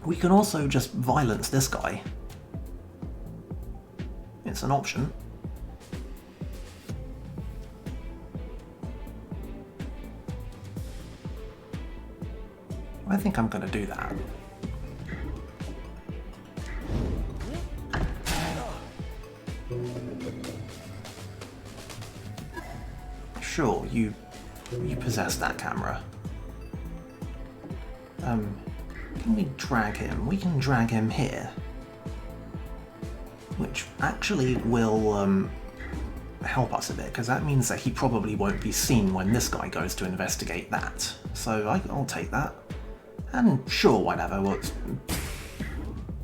We can also just violence this guy. It's an option. I think I'm going to do that. Sure, you possess that camera. Can we drag him? We can drag him here. Which actually will help us a bit, because that means that he probably won't be seen when this guy goes to investigate that. So I'll take that. And sure, whatever, we'll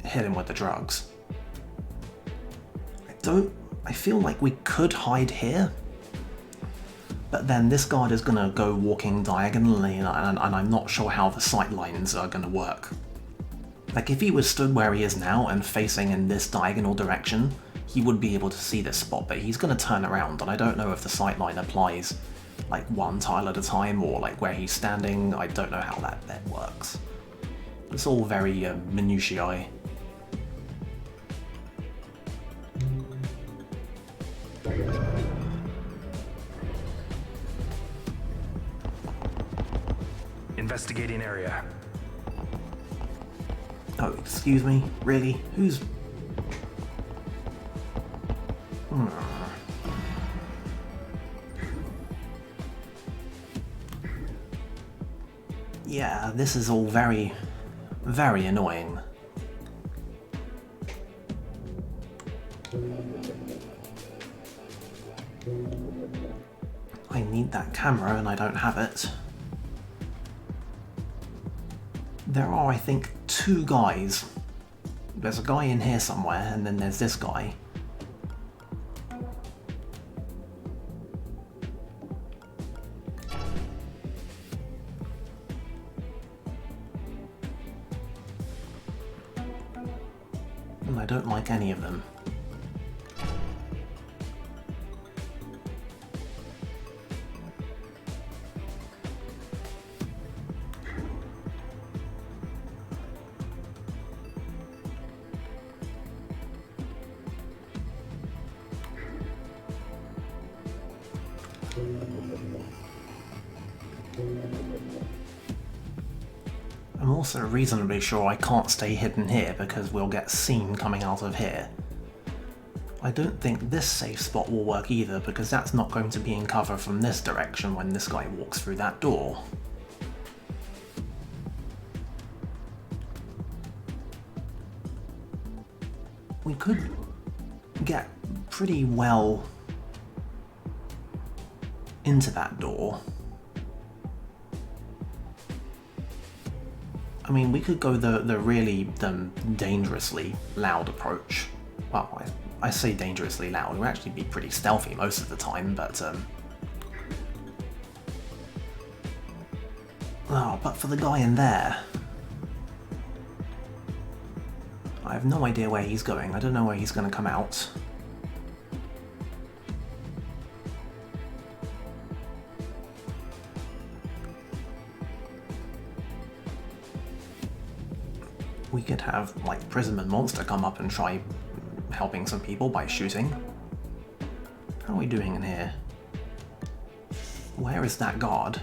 hit him with the drugs. I feel like we could hide here, but then this guard is going to go walking diagonally, and I'm not sure how the sight lines are going to work. Like, if he was stood where he is now and facing in this diagonal direction, he would be able to see this spot, but he's going to turn around, and I don't know if the sight line applies like one tile at a time, or like where he's standing. I don't know how that bit works. It's all very minutiae. Investigating area. Oh, excuse me? Really? Who's... Yeah, this is all very, very annoying. I need that camera and I don't have it. There are, I think, two guys. There's a guy in here somewhere, and then there's this guy. And I don't like any of them. I'm also reasonably sure I can't stay hidden here because we'll get seen coming out of here. I don't think this safe spot will work either, because that's not going to be in cover from this direction when this guy walks through that door. We could get pretty well into that door. I mean, we could go the really dangerously loud approach. Well, I say dangerously loud, we'll actually be pretty stealthy most of the time, but oh, but for the guy in there, I have no idea where he's going. I don't know where he's going to come out. We could have, like, Prism and Monster come up and try helping some people by shooting. How are we doing in here? Where is that guard?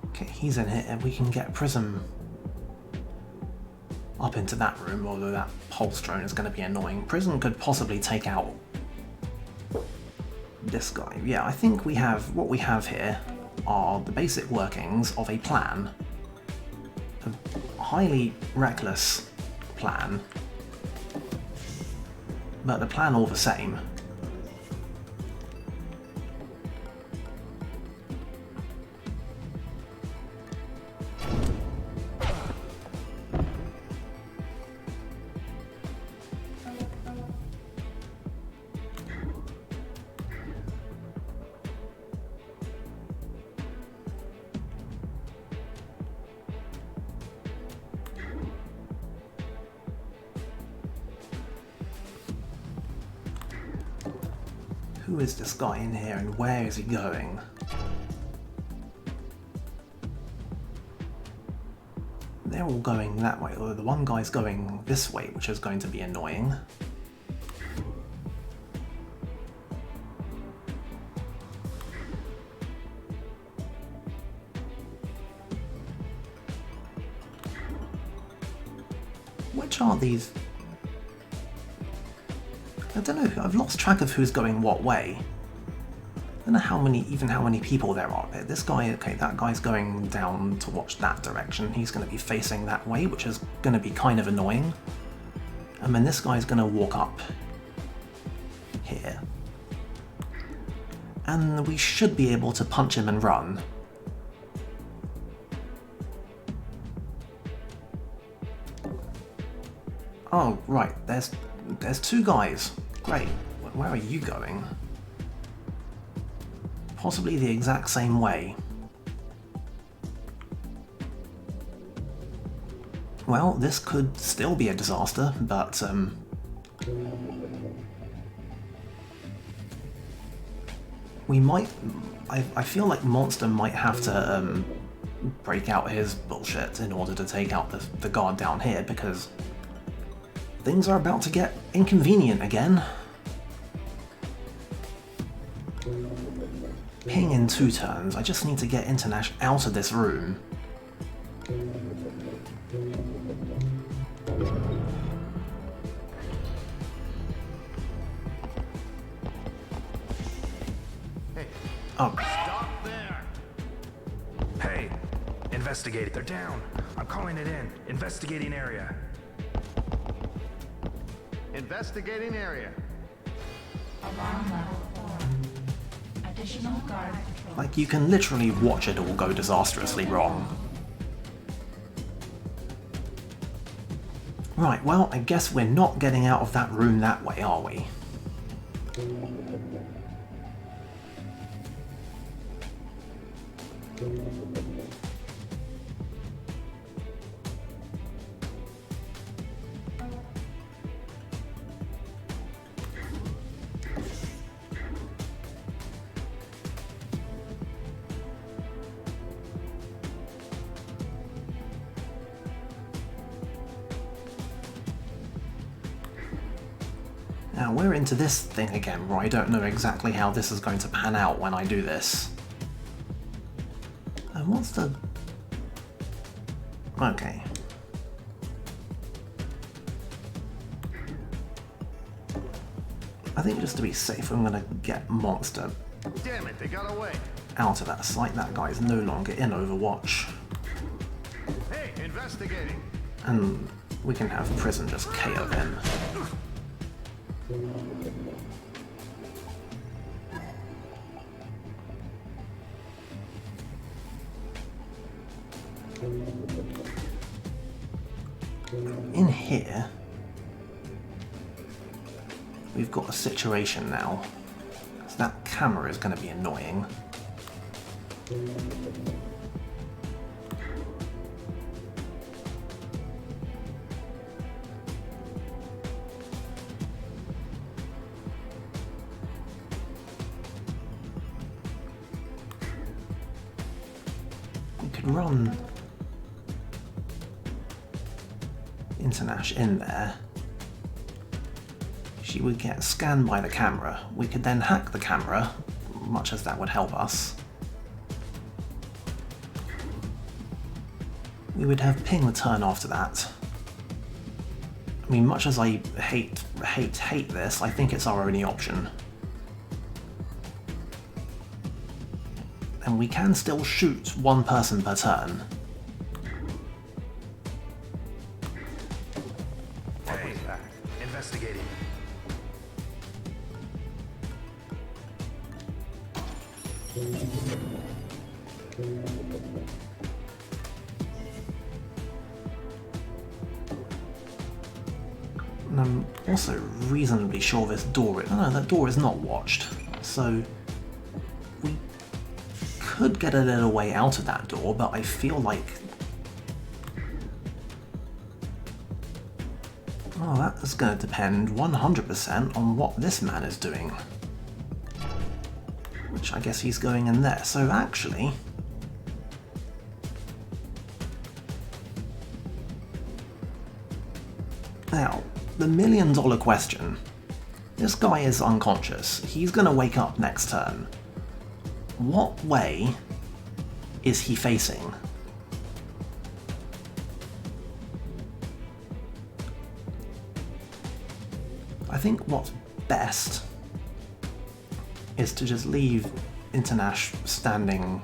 Okay, he's in here. We can get Prism up into that room, although that pulse drone is going to be annoying. Prison could possibly take out this guy. Yeah, I think what we have here are the basic workings of a plan. A highly reckless plan, but the plan all the same. Who is this guy in here and where is he going? They're all going that way, although the one guy's going this way, which is going to be annoying. Which are these? I don't know, I've lost track of who's going what way. I don't know how many people there are. This guy, okay, that guy's going down to watch that direction. He's going to be facing that way, which is going to be kind of annoying. And then this guy's going to walk up here. And we should be able to punch him and run. Oh, right, there's two guys. Great. Where are you going? Possibly the exact same way. Well, this could still be a disaster, but we might... I feel like Monster might have to break out his bullshit in order to take out the guard down here, because things are about to get inconvenient again. Ping in 2 turns. I just need to get Internash out of this room. Hey, Oh, stop there! Hey, investigate. They're down. I'm calling it in. Investigating area. Investigating area. Alarm level 4. Additional guard patrol. like you can literally watch it all go disastrously wrong. Right, well, I guess we're not getting out of that room that way, are we? Now we're into this thing again, where I don't know exactly how this is going to pan out when I do this. And what's the... Okay. I think just to be safe, I'm gonna get Monster Damn it, they got away. out of that site. That guy is no longer in Overwatch. Hey, investigating. And we can have Prison just KO him. In here, we've got a situation now. So that camera is going to be annoying. We could run Internash in there. She would get scanned by the camera. We could then hack the camera, much as that would help us. We would have ping the turn after that. I mean, much as I hate this, I think it's our only option. And we can still shoot one person per turn. Hey, investigating. And I'm also reasonably sure this door is... No, that door is not watched. So we could get a little way out of that door, but I feel like... Oh, that is going to depend 100% on what this man is doing. Which I guess he's going in there. So actually... Now, the million-dollar question. This guy is unconscious. He's going to wake up next turn. What way is he facing? I think what's best is to just leave Internash standing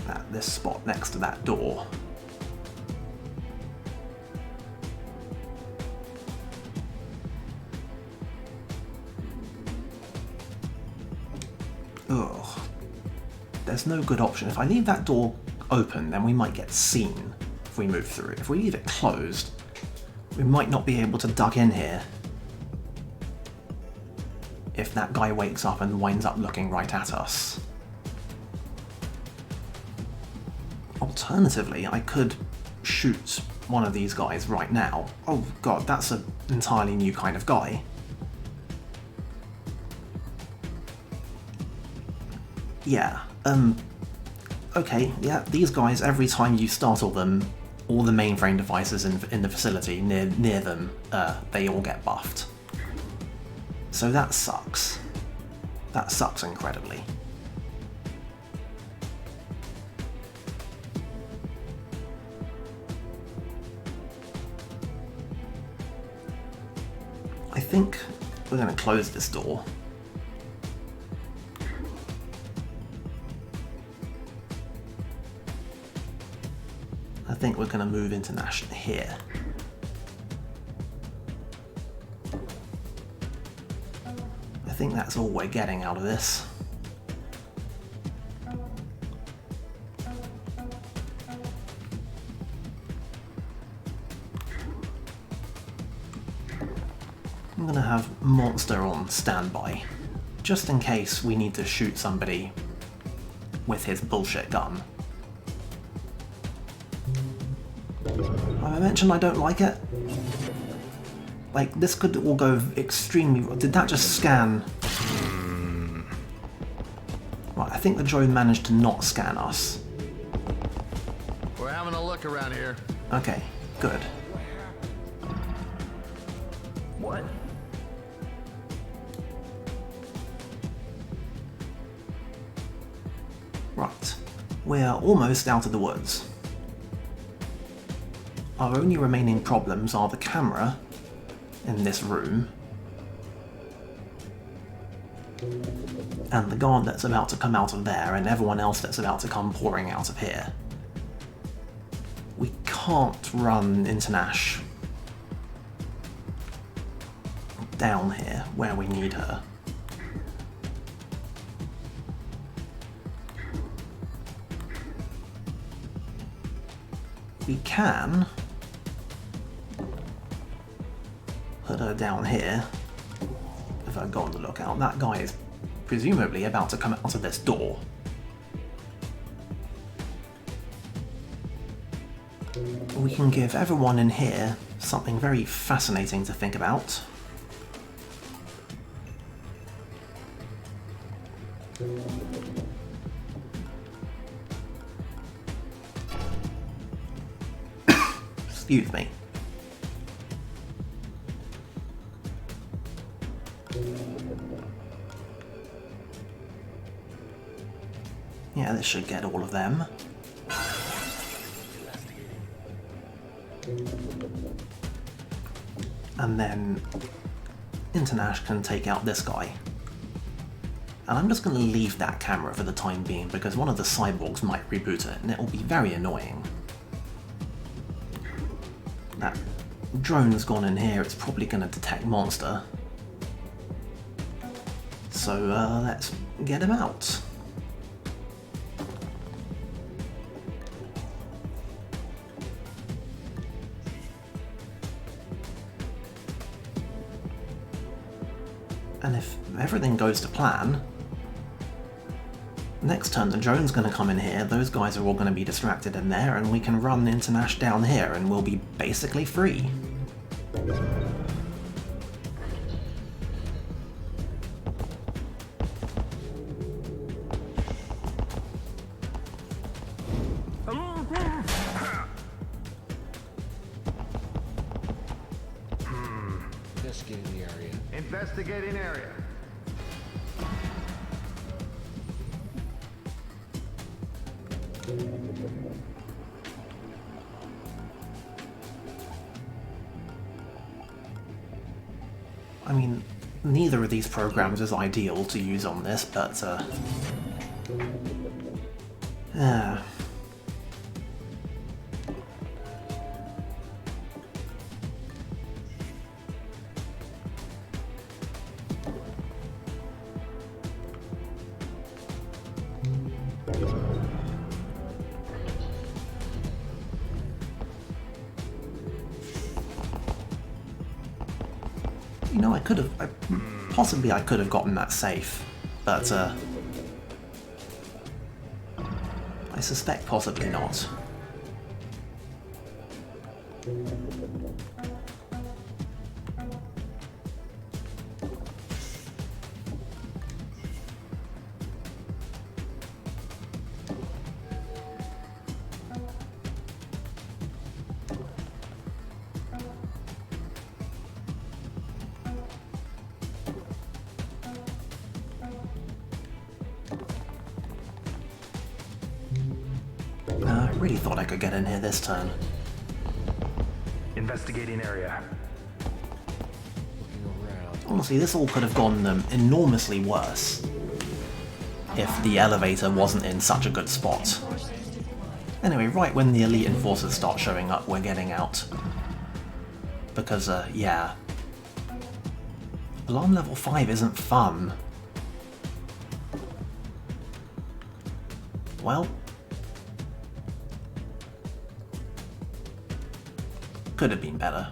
at this spot next to that door. Ugh. There's no good option. If I leave that door open, then we might get seen if we move through it. If we leave it closed, we might not be able to duck in here if that guy wakes up and winds up looking right at us. Alternatively, I could shoot one of these guys right now. Oh god, that's an entirely new kind of guy. Yeah, okay, yeah, these guys, every time you startle them, all the mainframe devices in the facility near them, they all get buffed. So that sucks. That sucks incredibly. I think we're going to close this door. I think we're going to move into Nash here. I think that's all we're getting out of this. I'm going to have Monster on standby, just in case we need to shoot somebody with his bullshit gun. I mentioned I don't like it. Like, this could all go extremely... Did that just scan? Right, I think the drone managed to not scan us. We're having a look around here. Okay, good. What? Right, we're almost out of the woods. Our only remaining problems are the camera in this room and the guard that's about to come out of there and everyone else that's about to come pouring out of here. We can't run Internash down here where we need her. We can put her down here if I go on the lookout. That guy is presumably about to come out of this door. We can give everyone in here something very fascinating to think about. Excuse me. Yeah, this should get all of them. and then Internash can take out this guy. And I'm just going to leave that camera for the time being because one of the cyborgs might reboot it and it will be very annoying. That drone's gone in here, it's probably going to detect Monster. So let's get him out. And if everything goes to plan, next turn the drone's going to come in here, those guys are all going to be distracted in there, and we can run Internash down here and we'll be basically free. Investigating the area. Investigating area. I mean, neither of these programs is ideal to use on this, but you know, I could have, possibly I could have gotten that safe, but I suspect possibly not. I really thought I could get in here this turn. Investigating area. Looking around. Honestly, this all could have gone enormously worse if the elevator wasn't in such a good spot. Anyway, right when the elite enforcers start showing up, we're getting out. Because, yeah. Alarm level 5 isn't fun. Well, could have been better.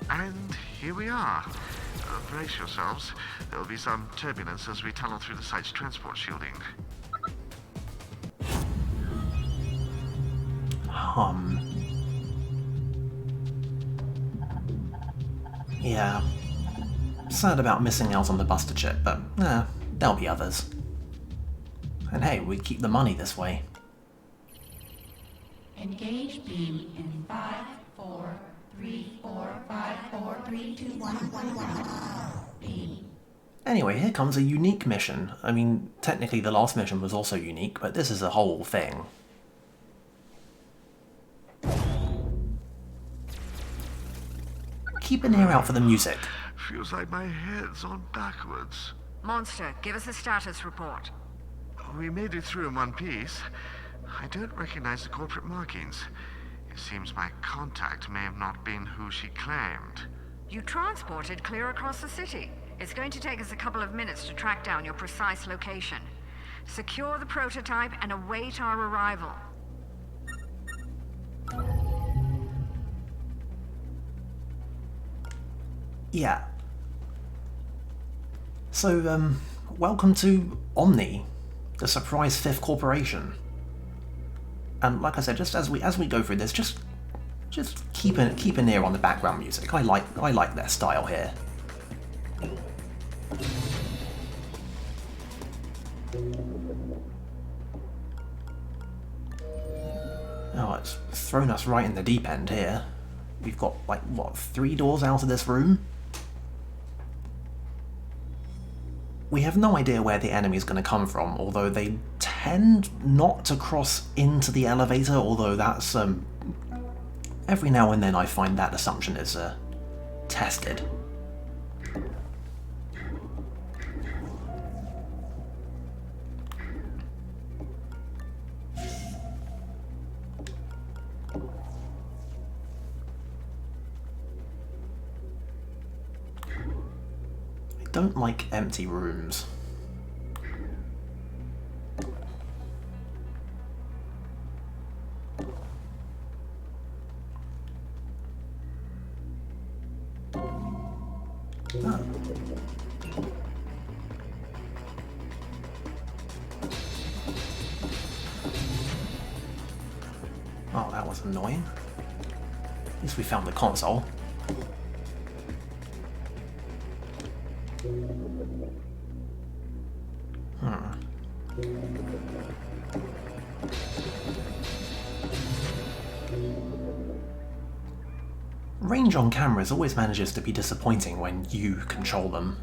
And here we are. Brace yourselves. There'll be some turbulence as we tunnel through the site's transport shielding. Yeah. Sad about missing out on the Buster chip, but there'll be others. And hey, we keep the money this way. Engage beam in 5, 4, 3, 4, 5, 4, 3, 2, 1, 1. Beam. Anyway, here comes a unique mission. I mean, technically the last mission was also unique, but this is a whole thing. Keep an ear out for the music. Feels like my head's on backwards. Monster, give us a status report. We made it through in one piece. I don't recognize the corporate markings. It seems my contact may have not been who she claimed. You transported clear across the city. It's going to take us a couple of minutes to track down your precise location. Secure the prototype and await our arrival. Yeah. So, welcome to Omni, the surprise fifth corporation. And like I said, just as we go through this, just keep an ear on the background music. I like their style here. Oh, it's thrown us right in the deep end here. We've got, like, what, 3 doors out of this room? We have no idea where the enemy is going to come from, although they tend not to cross into the elevator, although that's Every now and then I find that assumption is tested. I don't like empty rooms. Oh, that was annoying. At least we found the console. Range on cameras always manages to be disappointing when you control them.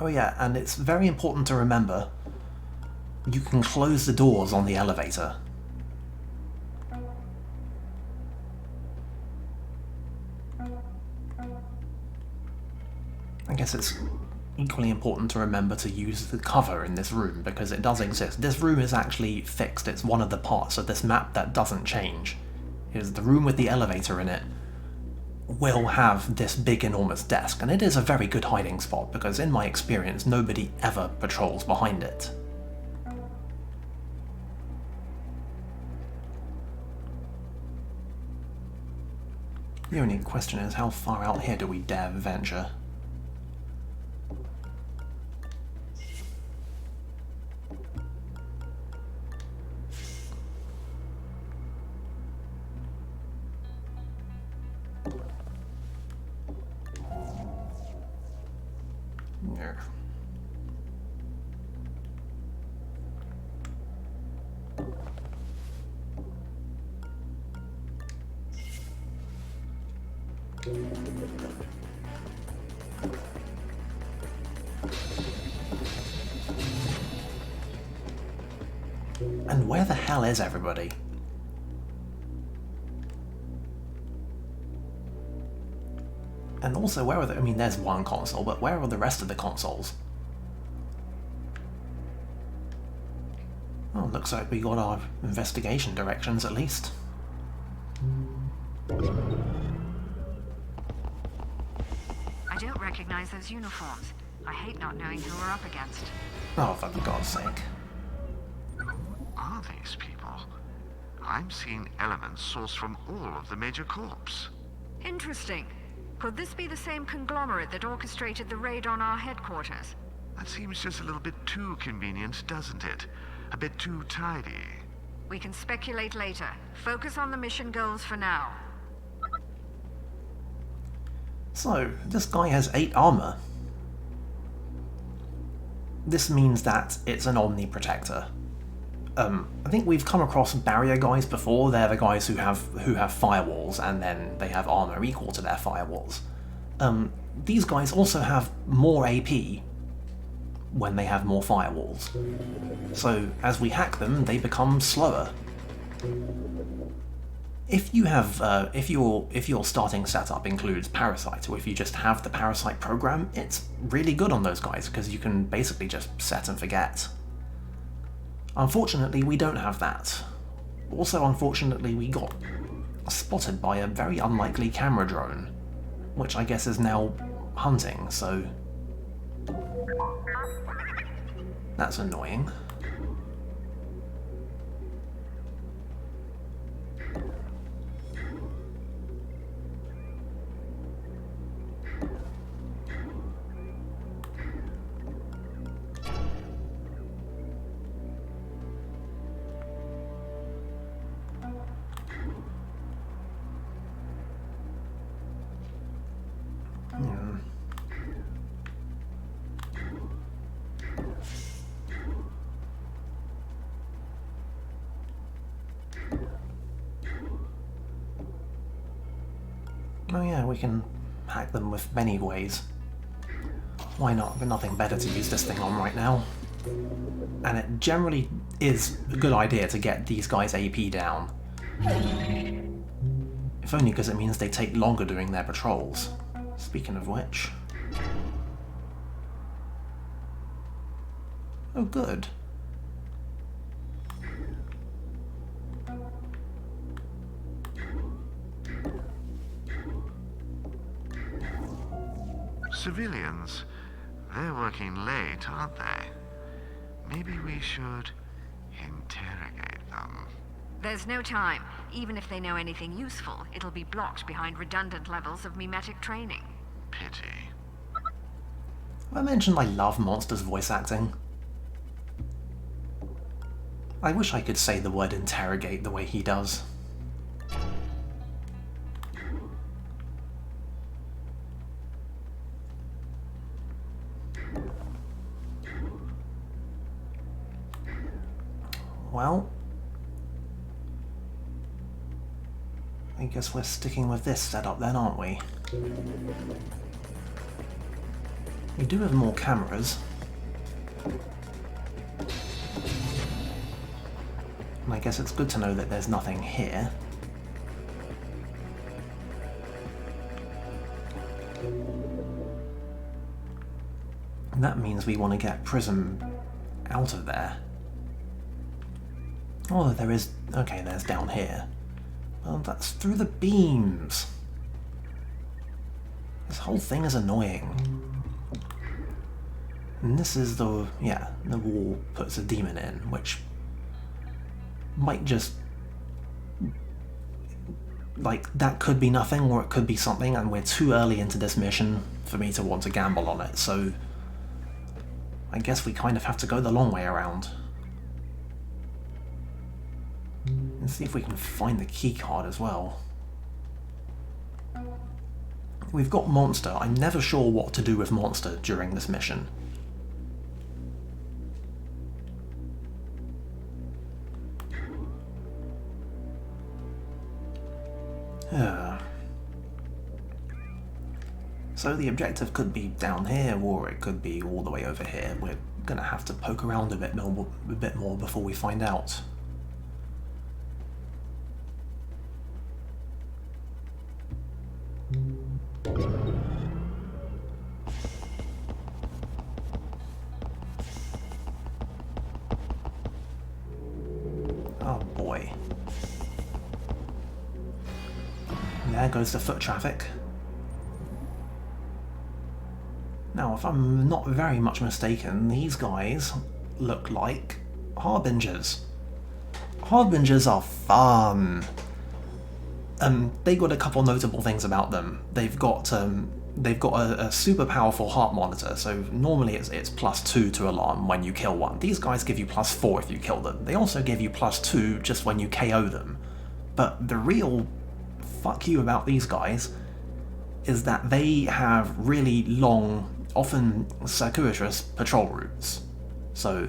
Oh yeah, and it's very important to remember, you can close the doors on the elevator. I guess it's equally important to remember to use the cover in this room, because it does exist. This room is actually fixed, it's one of the parts of this map that doesn't change. Is the room with the elevator in it will have this big enormous desk, and it is a very good hiding spot because in my experience nobody ever patrols behind it. The only question is, how far out here do we dare venture? Yeah. And where the hell is everybody? And also, where are the... I mean, there's one console, but where are the rest of the consoles? Well, looks like we got our investigation directions, at least. I don't recognize those uniforms. I hate not knowing who we're up against. Oh, for God's sake. Who are these people? I'm seeing elements sourced from all of the major corps. Interesting. Could this be the same conglomerate that orchestrated the raid on our headquarters? That seems just a little bit too convenient, doesn't it? A bit too tidy. We can speculate later. Focus on the mission goals for now. So, this guy has 8 armor. This means that it's an Omni Protector. I think we've come across barrier guys before. They're the guys who have firewalls, and then they have armor equal to their firewalls. These guys also have more AP when they have more firewalls. So as we hack them, they become slower. If you have, if your starting setup includes Parasite, or if you just have the Parasite program, it's really good on those guys because you can basically just set and forget. Unfortunately, we don't have that. Also, unfortunately, we got spotted by a very unlikely camera drone, which I guess is now hunting, so that's annoying. Oh yeah, we can hack them with many ways. Why not? We've nothing better to use this thing on right now. And it generally is a good idea to get these guys' AP down. If only because it means they take longer doing their patrols. Speaking of which... Oh, good. Civilians, they're working late, aren't they? Maybe we should interrogate them. There's no time. Even if they know anything useful, it'll be blocked behind redundant levels of mimetic training. Pity. I mentioned I love Monster's voice acting. I wish I could say the word interrogate the way he does. Well, I guess we're sticking with this setup then, aren't we? We do have more cameras. And I guess it's good to know that there's nothing here. And that means we want to get Prism out of there. Oh, there is... Okay, there's down here. Well, that's through the beams. This whole thing is annoying. And this is the... yeah, the wall puts a demon in, which might just... like, that could be nothing, or it could be something, and we're too early into this mission for me to want to gamble on it, so... I guess we kind of have to go the long way around. And see if we can find the key card as well. We've got Monster. I'm never sure what to do with Monster during this mission. So the objective could be down here, or it could be all the way over here. We're gonna have to poke around a bit more before we find out. Oh boy. There goes the foot traffic. Now, if I'm not very much mistaken, these guys look like Harbingers. Harbingers are fun. They got a couple notable things about them. They've got a super powerful heart monitor, so normally it's +2 to alarm when you kill one. These guys give you +4 if you kill them. They also give you +2 just when you KO them. But the real fuck you about these guys is that they have really long, often circuitous patrol routes. So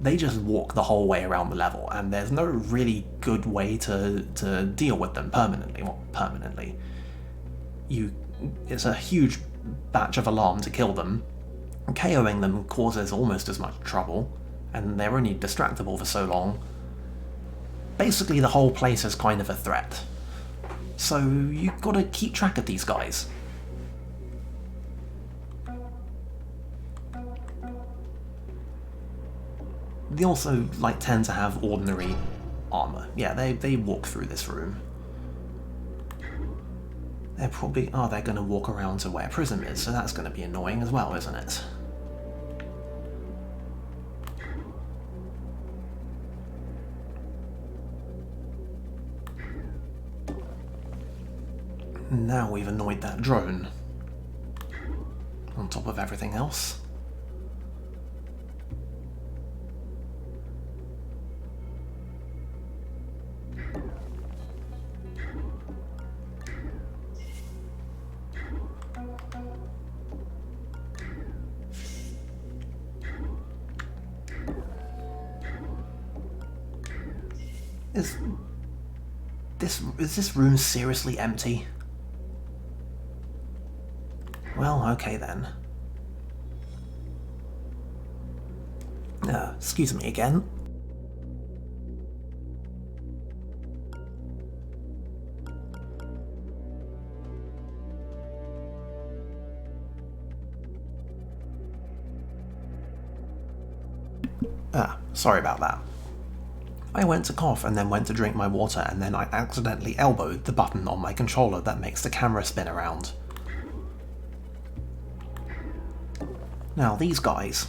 they just walk the whole way around the level, and there's no really good way to deal with them permanently. Well, permanently. It's a huge batch of alarm to kill them. KOing them causes almost as much trouble, and they're only distractible for so long. Basically, the whole place is kind of a threat. So you've got to keep track of these guys. They also tend to have ordinary armor. Yeah, they walk through this room. They're probably... oh, they're going to walk around to where Prism is, so that's going to be annoying as well, isn't it? Now we've annoyed that drone. On top of everything else. Is this room seriously empty? Well, okay then. Excuse me again. Sorry about that. I went to cough and then went to drink my water, and then I accidentally elbowed the button on my controller that makes the camera spin around. Now these guys...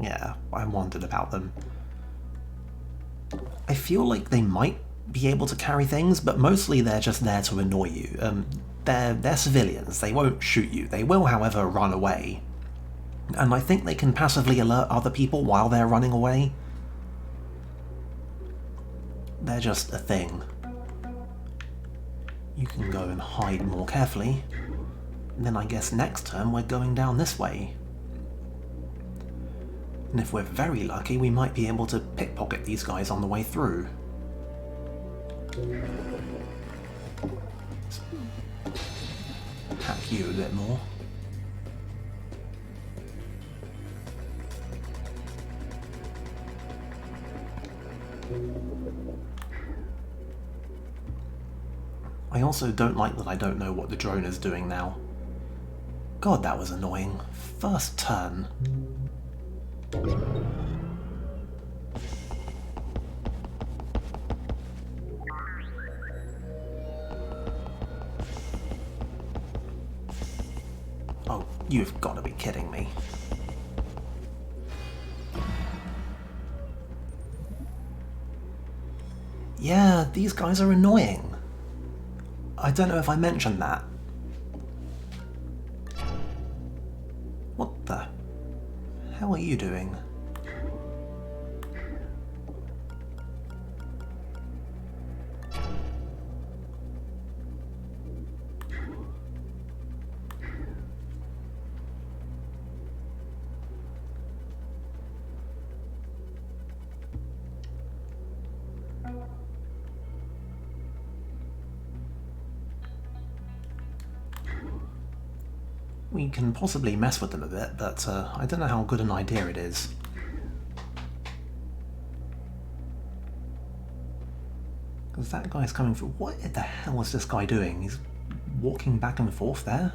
yeah, I wondered about them. I feel like they might be able to carry things, but mostly they're just there to annoy you. They're civilians, they won't shoot you. They will, however, run away. And I think they can passively alert other people while they're running away. They're just a thing. You can go and hide more carefully. And then I guess next turn we're going down this way. And if we're very lucky, we might be able to pickpocket these guys on the way through. Hack you a bit more. I also don't like that I don't know what the drone is doing now. God, that was annoying. First turn. Oh, you've got to be kidding me. Yeah, these guys are annoying. I don't know if I mentioned that. What the hell are you doing? We can possibly mess with them a bit, but I don't know how good an idea it is. Because that guy's coming through. What the hell is this guy doing? He's walking back and forth there?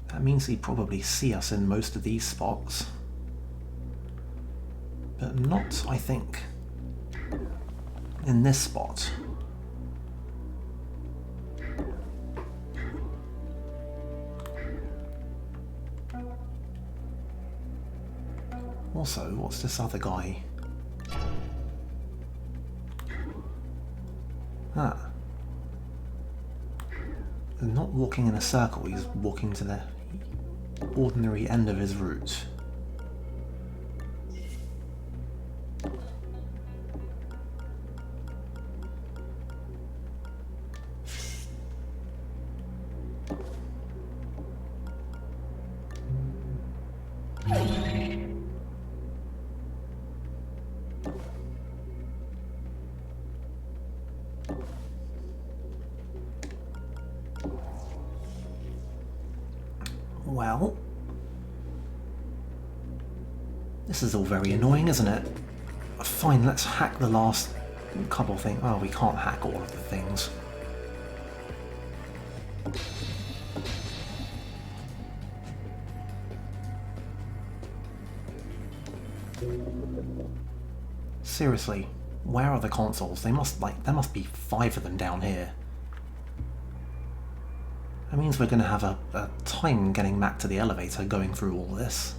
That means he'd probably see us in most of these spots. But not, I think, in this spot. Also, what's this other guy? Ah. He's not walking in a circle, he's walking to the ordinary end of his route. Well, this is all very annoying, isn't it? Fine, let's hack the last couple of things. Oh, we can't hack all of the things. Seriously, where are the consoles? There must be 5 of them down here. That means we're going to have a time getting back to the elevator going through all this.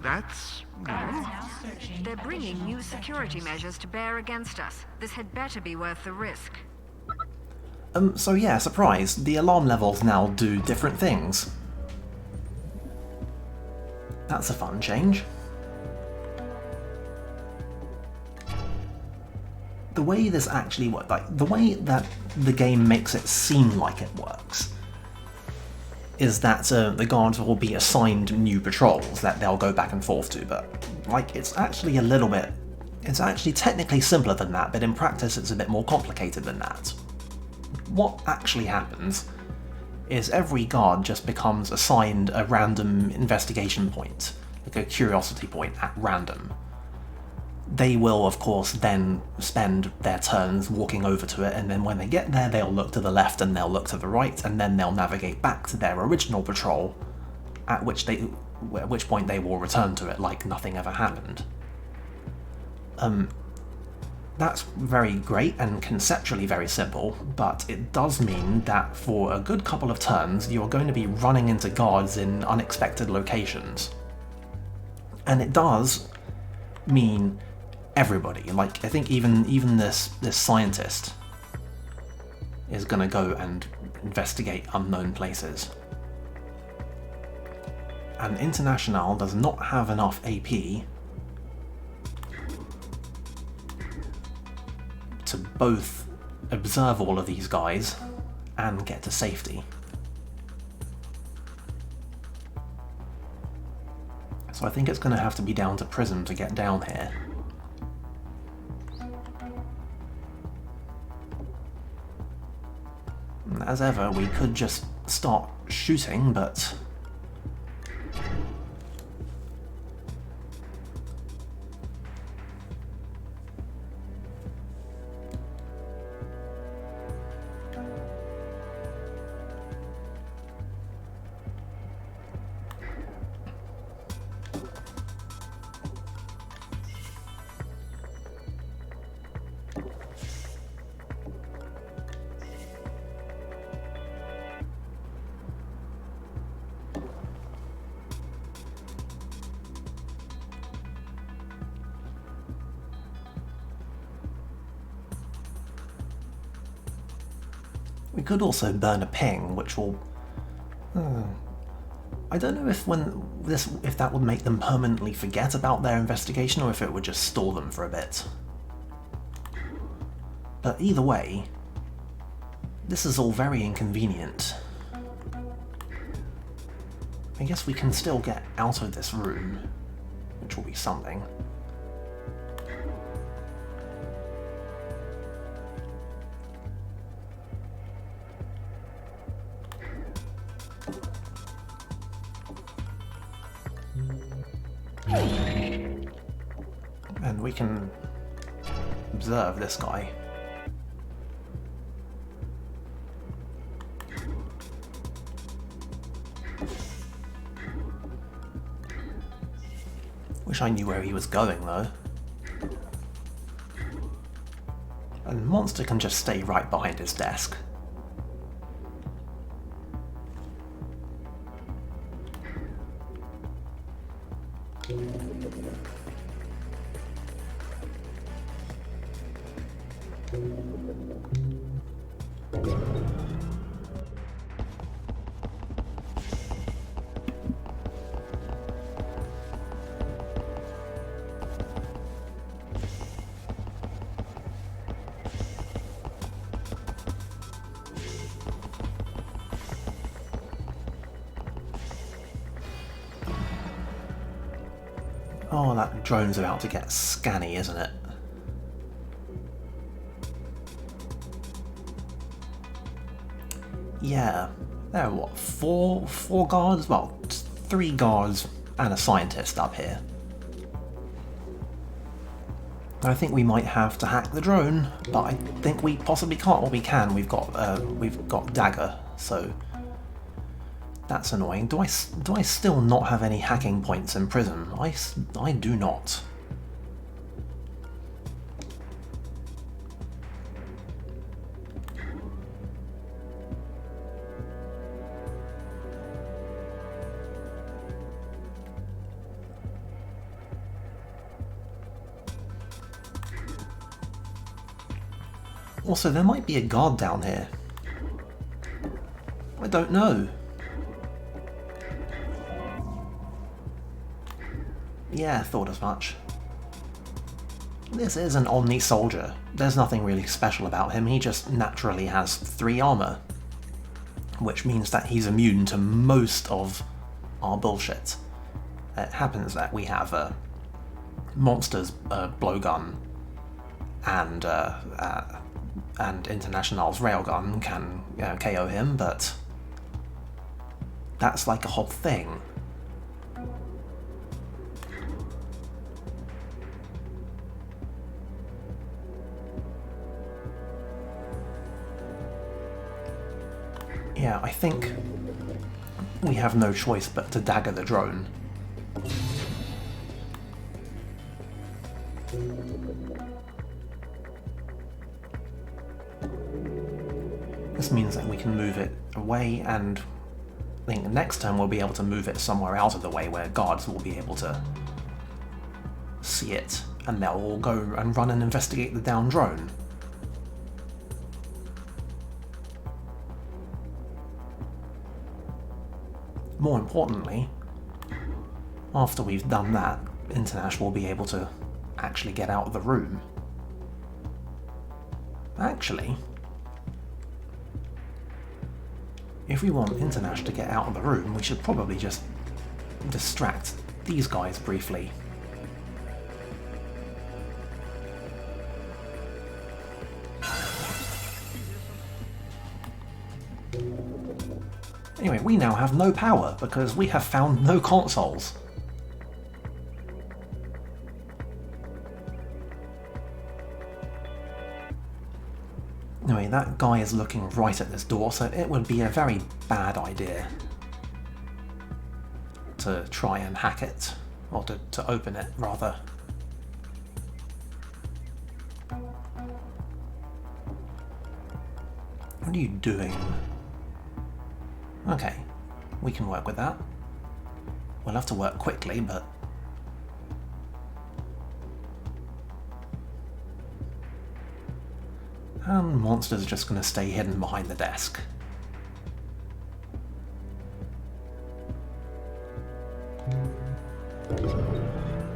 That's... They're bringing new security measures to bear against us. This had better be worth the risk. So yeah, surprise, the alarm levels now do different things. That's a fun change. the way this actually works, like the way that the game makes it seem like it works, is that the guards will be assigned new patrols that they'll go back and forth to, but like it's actually technically simpler than that, but in practice it's a bit more complicated than that. What actually happens is every guard just becomes assigned a random investigation point, like a curiosity point at random. They will, of course, then spend their turns walking over to it, and then when they get there, they'll look to the left and they'll look to the right, and then they'll navigate back to their original patrol, at which point they will return to it like nothing ever happened. That's very great and conceptually very simple, but it does mean that for a good couple of turns, you're going to be running into guards in unexpected locations. And it does mean everybody. Like, I think even this scientist is gonna go and investigate unknown places. And International does not have enough AP to both observe all of these guys and get to safety. So I think it's going to have to be down to Prism to get down here. And as ever, we could just start shooting, but we could also burn a ping, which will... I don't know if that would make them permanently forget about their investigation or if it would just stall them for a bit. But either way, this is all very inconvenient. I guess we can still get out of this room, which will be something. And we can observe this guy. Wish I knew where he was going though. And Monster can just stay right behind his desk. Oh, that drone's about to get scanny, isn't it? Yeah, there are what, four guards? Well, 3 guards and a scientist up here. I think we might have to hack the drone, but I think we possibly can't. Well, we can. We've got Dagger, so that's annoying. Do I still not have any hacking points in Prism? I do not. Also, there might be a guard down here. I don't know. Yeah, thought as much. This is an Omni soldier. There's nothing really special about him, he just naturally has 3 armor. Which means that he's immune to most of our bullshit. It happens that we have Monster's blowgun and International's railgun can KO him, but that's like a whole thing. Yeah, I think we have no choice but to dagger the drone. This means that we can move it away, and I think next turn we'll be able to move it somewhere out of the way where guards will be able to see it, and they'll all go and run and investigate the down drone. More importantly, after we've done that, International will be able to actually get out of the room. Actually, if we want International to get out of the room, we should probably just distract these guys briefly. Anyway, we now have no power because we have found no consoles. Anyway, that guy is looking right at this door, so it would be a very bad idea to try and hack it, or to open it, rather. What are you doing? Okay, we can work with that. We'll have to work quickly, but... And Monster's just going to stay hidden behind the desk.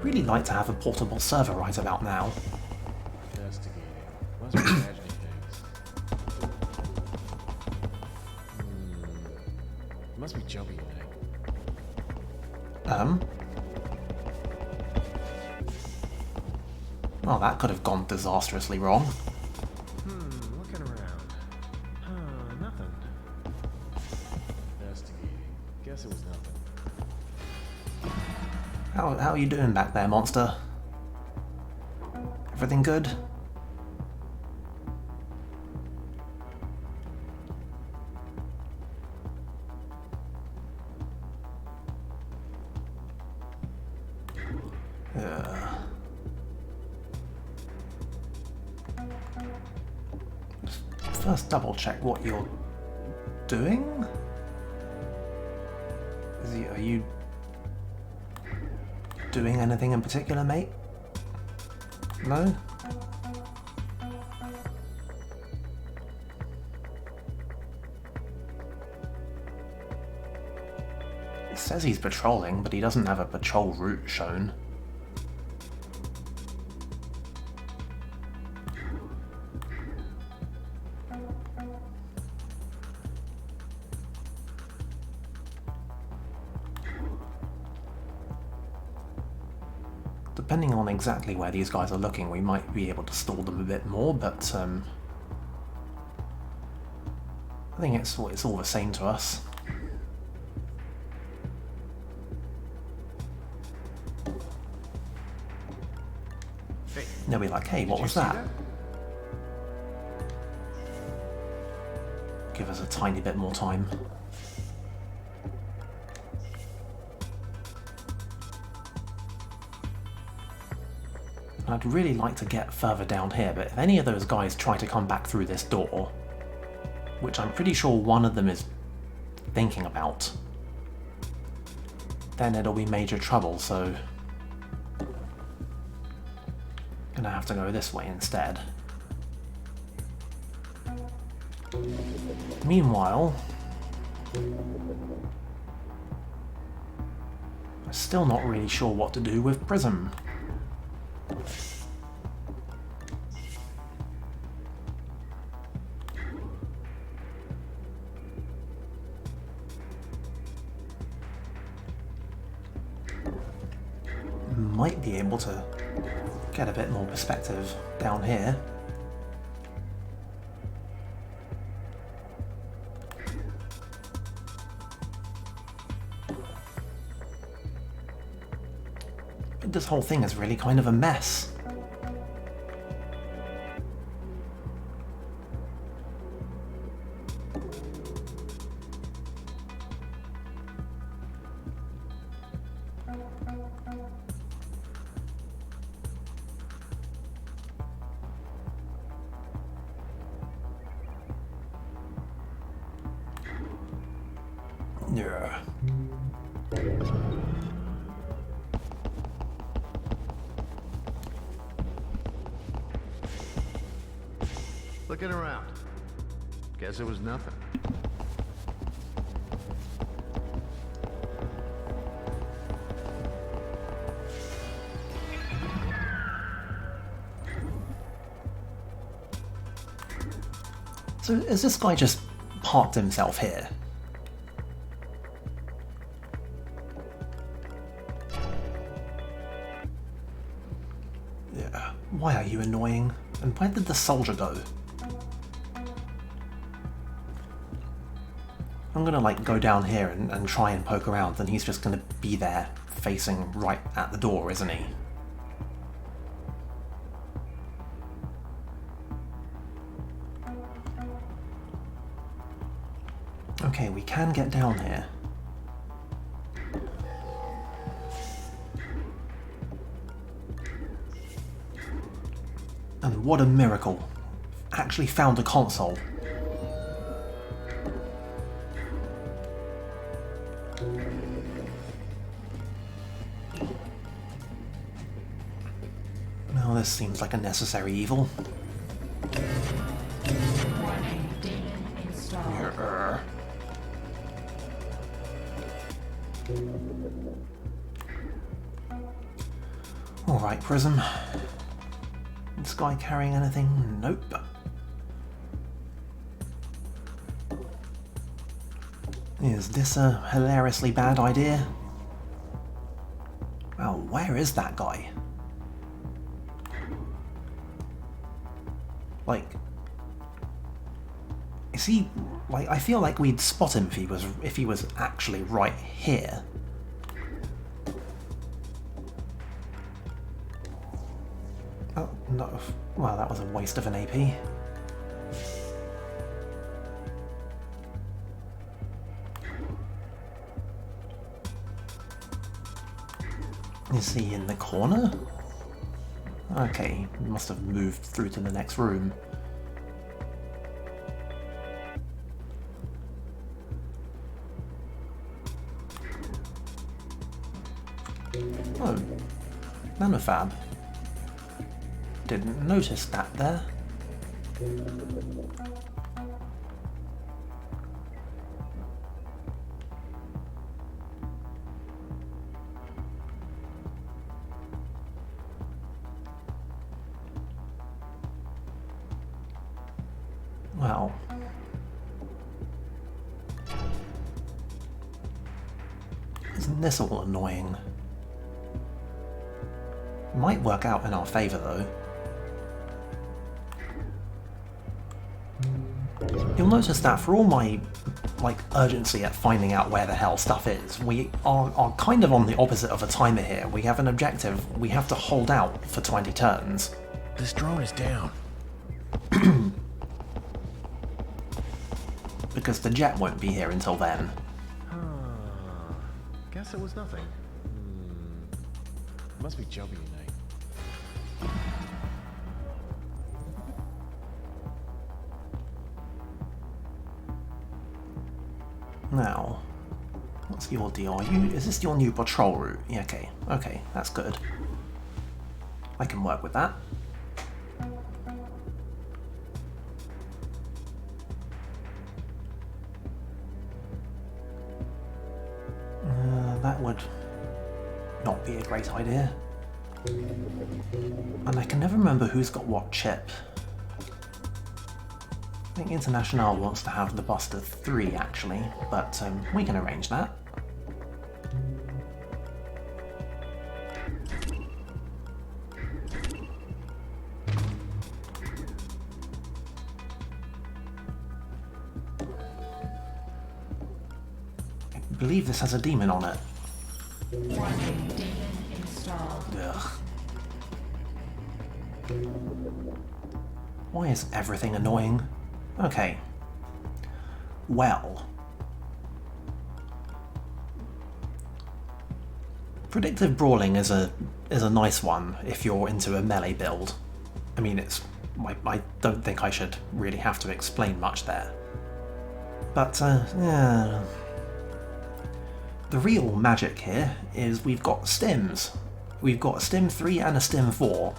Really like to have a portable server right about now. Investigating. Must be imagining things. Must be jumpy tonight. Well, that could have gone disastrously wrong. Looking around. Nothing. Investigating. Guess it was nothing. How are you doing back there, Monster? Everything good? First double check what you're doing? Are you doing anything in particular, mate? No? It says he's patrolling, but he doesn't have a patrol route shown. Depending on exactly where these guys are looking, we might be able to stall them a bit more, but I think it's all the same to us. Hey, They'll be like, hey, what did you was see that? Give us a tiny bit more time. I'd really like to get further down here, but if any of those guys try to come back through this door, which I'm pretty sure one of them is thinking about, then it'll be major trouble, so... gonna have to go this way instead. Meanwhile... I'm still not really sure what to do with Prism. might be able to get a bit more perspective down here. But this whole thing is really kind of a mess. Yeah. Looking around. Guess it was nothing. So is this guy just parked himself here? Yeah. Why are you annoying? And where did the soldier go? I'm gonna like go down here and try and poke around, and he's just gonna be there facing right at the door, isn't he? Okay, we can get down here. And what a miracle. Actually found a console. Now this seems like a necessary evil. Warning, demon installed. Alright, Prism. This guy carrying anything? Nope. Is this a hilariously bad idea? Well, where is that guy? Like, is he, like, I feel like we'd spot him if he was actually right here. Oh, no. Well, that was a waste of an AP. Is he in the corner? Okay, must have moved through to the next room. Oh, nanofab. Didn't notice that there. Well, isn't this all annoying? Might work out in our favour though. You'll notice that for all my urgency at finding out where the hell stuff is, we are kind of on the opposite of a timer here. We have an objective, we have to hold out for 20 turns. This drone is down. Because the jet won't be here until then. Guess it was nothing. Must be jumping tonight. Now, what's your deal? Is this your new patrol route? Yeah, okay, that's good. I can work with that. That would not be a great idea. And I can never remember who's got what chip. I think International wants to have the Buster 3 actually, but we can arrange that. believe this has a demon on it. Warning, demon installed. Ugh. Why is everything annoying? Okay. Well. Predictive brawling is a nice one if you're into a melee build. I mean, I don't think I should really have to explain much there. But, yeah. The real magic here is we've got stims. We've got a stim 3 and a stim 4.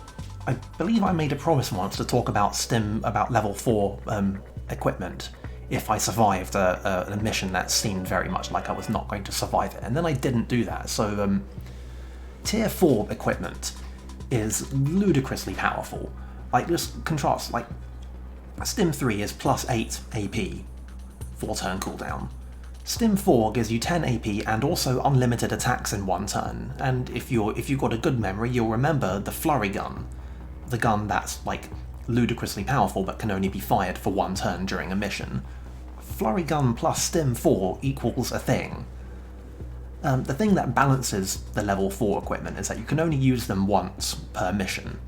I believe I made a promise once to talk about level 4 equipment if I survived a mission that seemed very much like I was not going to survive it, and then I didn't do that, so tier 4 equipment is ludicrously powerful. Like, just contrast, like, Stim 3 is plus 8 AP, 4 turn cooldown. Stim 4 gives you 10 AP and also unlimited attacks in 1 turn, and if you've got a good memory, you'll remember the flurry gun. The gun that's, like, ludicrously powerful but can only be fired for 1 turn during a mission. Flurry gun plus Stim 4 equals a thing. The thing that balances the level 4 equipment is that you can only use them once per mission.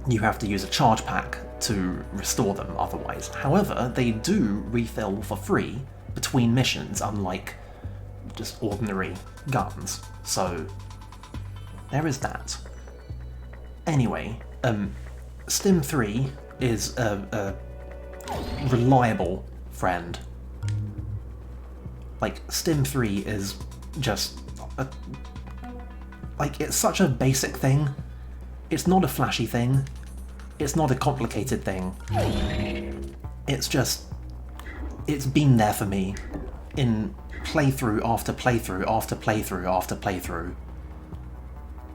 You have to use a charge pack to restore them otherwise. However, they do refill for free between missions, unlike just ordinary guns. So, there is that. Anyway, Stim 3 is a reliable friend. Like, Stim 3 is just like, it's such a basic thing. It's not a flashy thing. It's not a complicated thing. It's just, it's been there for me in playthrough after playthrough after playthrough after playthrough.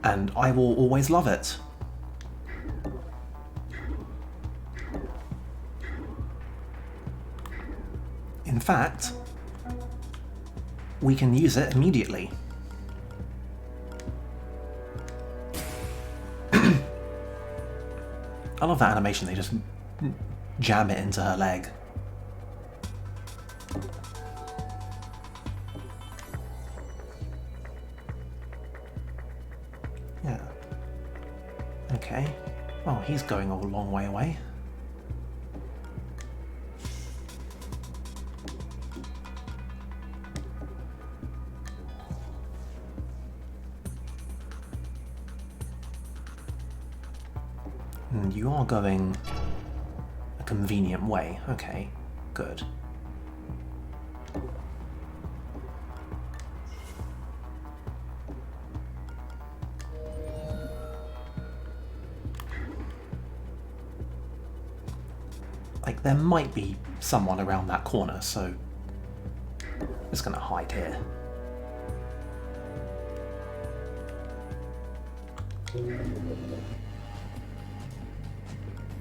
And I will always love it. In fact, we can use it immediately. I love that animation, they just jam it into her leg. Yeah. Okay. Oh, he's going a long way away. You are going a convenient way. Okay, good. Like, there might be someone around that corner, so I'm just gonna hide here.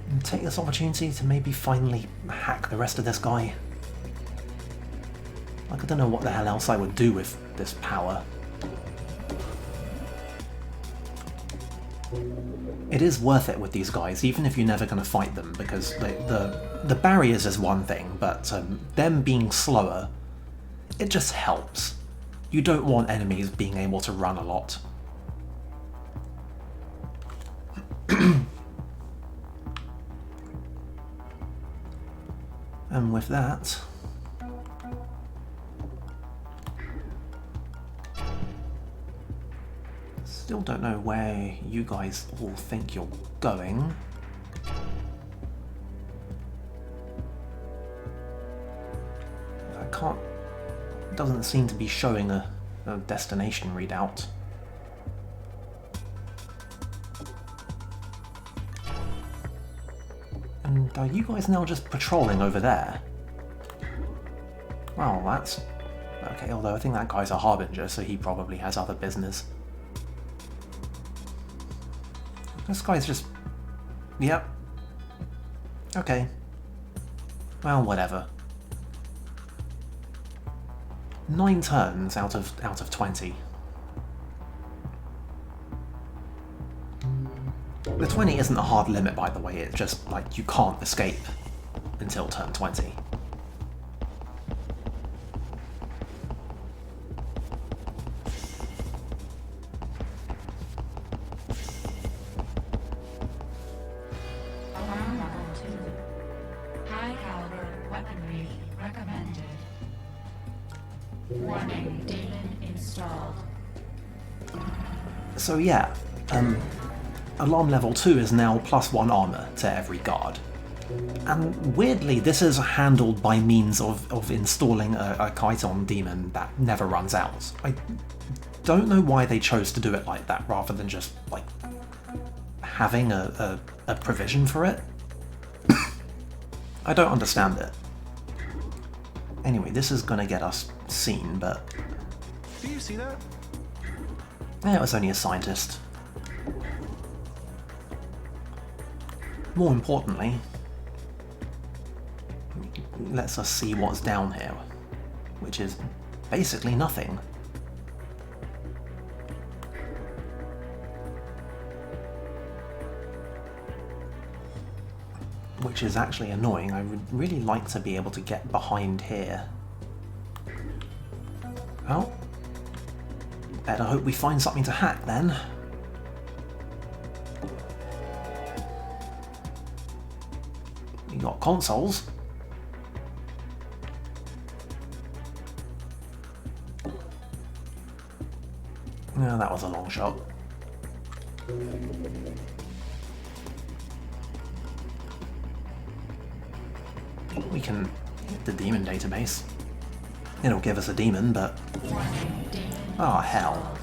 And take this opportunity to maybe finally hack the rest of this guy. Like, I don't know what the hell else I would do with this power. It is worth it with these guys, even if you're never going to fight them, because the barriers is one thing, but them being slower, it just helps. You don't want enemies being able to run a lot. And with that, still don't know where you guys all think you're going. I can't, doesn't seem to be showing a destination readout. And are you guys now just patrolling over there? Well, that's okay, although I think that guy's a harbinger, so he probably has other business. This guy's just... Yep. Okay. Well, whatever. 9 turns out of 20. The 20 isn't a hard limit, by the way, it's just, like, you can't escape until turn 20. weaponry recommended. Warning, demon installed. So yeah, alarm level 2 is now +1 armor to every guard. And weirdly, this is handled by means of installing a chiton demon that never runs out. I don't know why they chose to do it like that rather than just, like, having a provision for it. I don't understand it. Anyway, this is gonna get us seen, but... Do you see that? it was only a scientist. More importantly, lets us see what's down here, which is basically nothing. Which is actually annoying. I would really like to be able to get behind here. Well, better hope we find something to hack then. We got consoles. No, that was a long shot. We can hit the demon database. It'll give us a demon, but... oh, hell.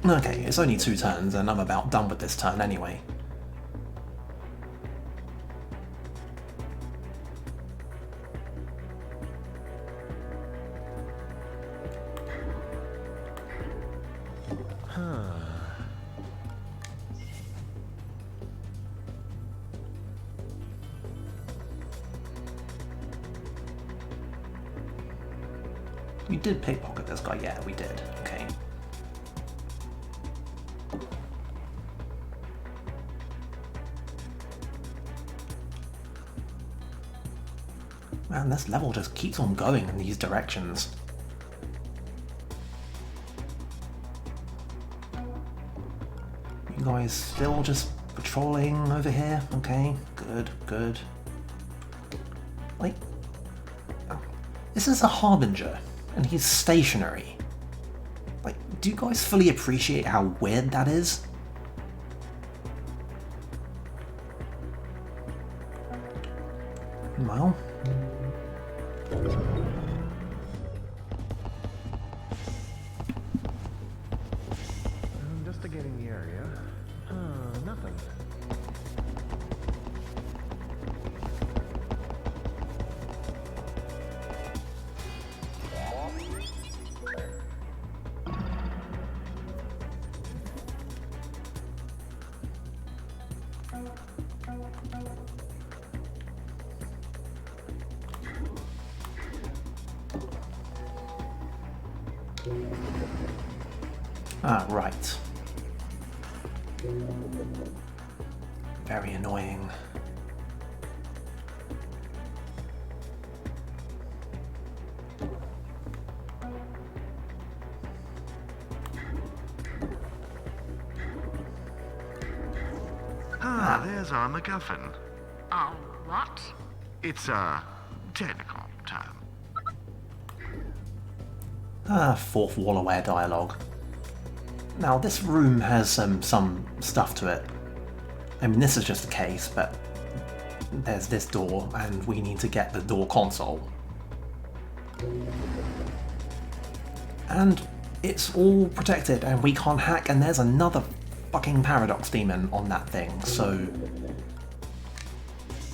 Okay, it's only 2 turns, and I'm about done with this turn anyway. We did pickpocket this guy, yeah, we did. Okay. Man, this level just keeps on going in these directions. You guys still just patrolling over here? Okay, good, good. Like, this is a harbinger, and he's stationary. Like, do you guys fully appreciate how weird that is? Well... Investigating the area. Nothing. Ah, right. Very annoying. There's our MacGuffin. Oh, what? It's a technical term. Ah, fourth wall-aware dialogue. Now, this room has some stuff to it. I mean, this is just a case, but there's this door, and we need to get the door console. And it's all protected, and we can't hack, and there's another fucking paradox demon on that thing, so...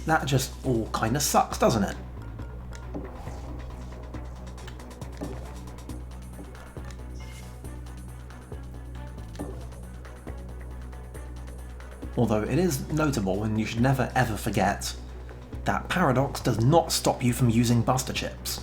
that just all kind of sucks, doesn't it? Although it is notable, and you should never ever forget, that paradox does not stop you from using buster chips.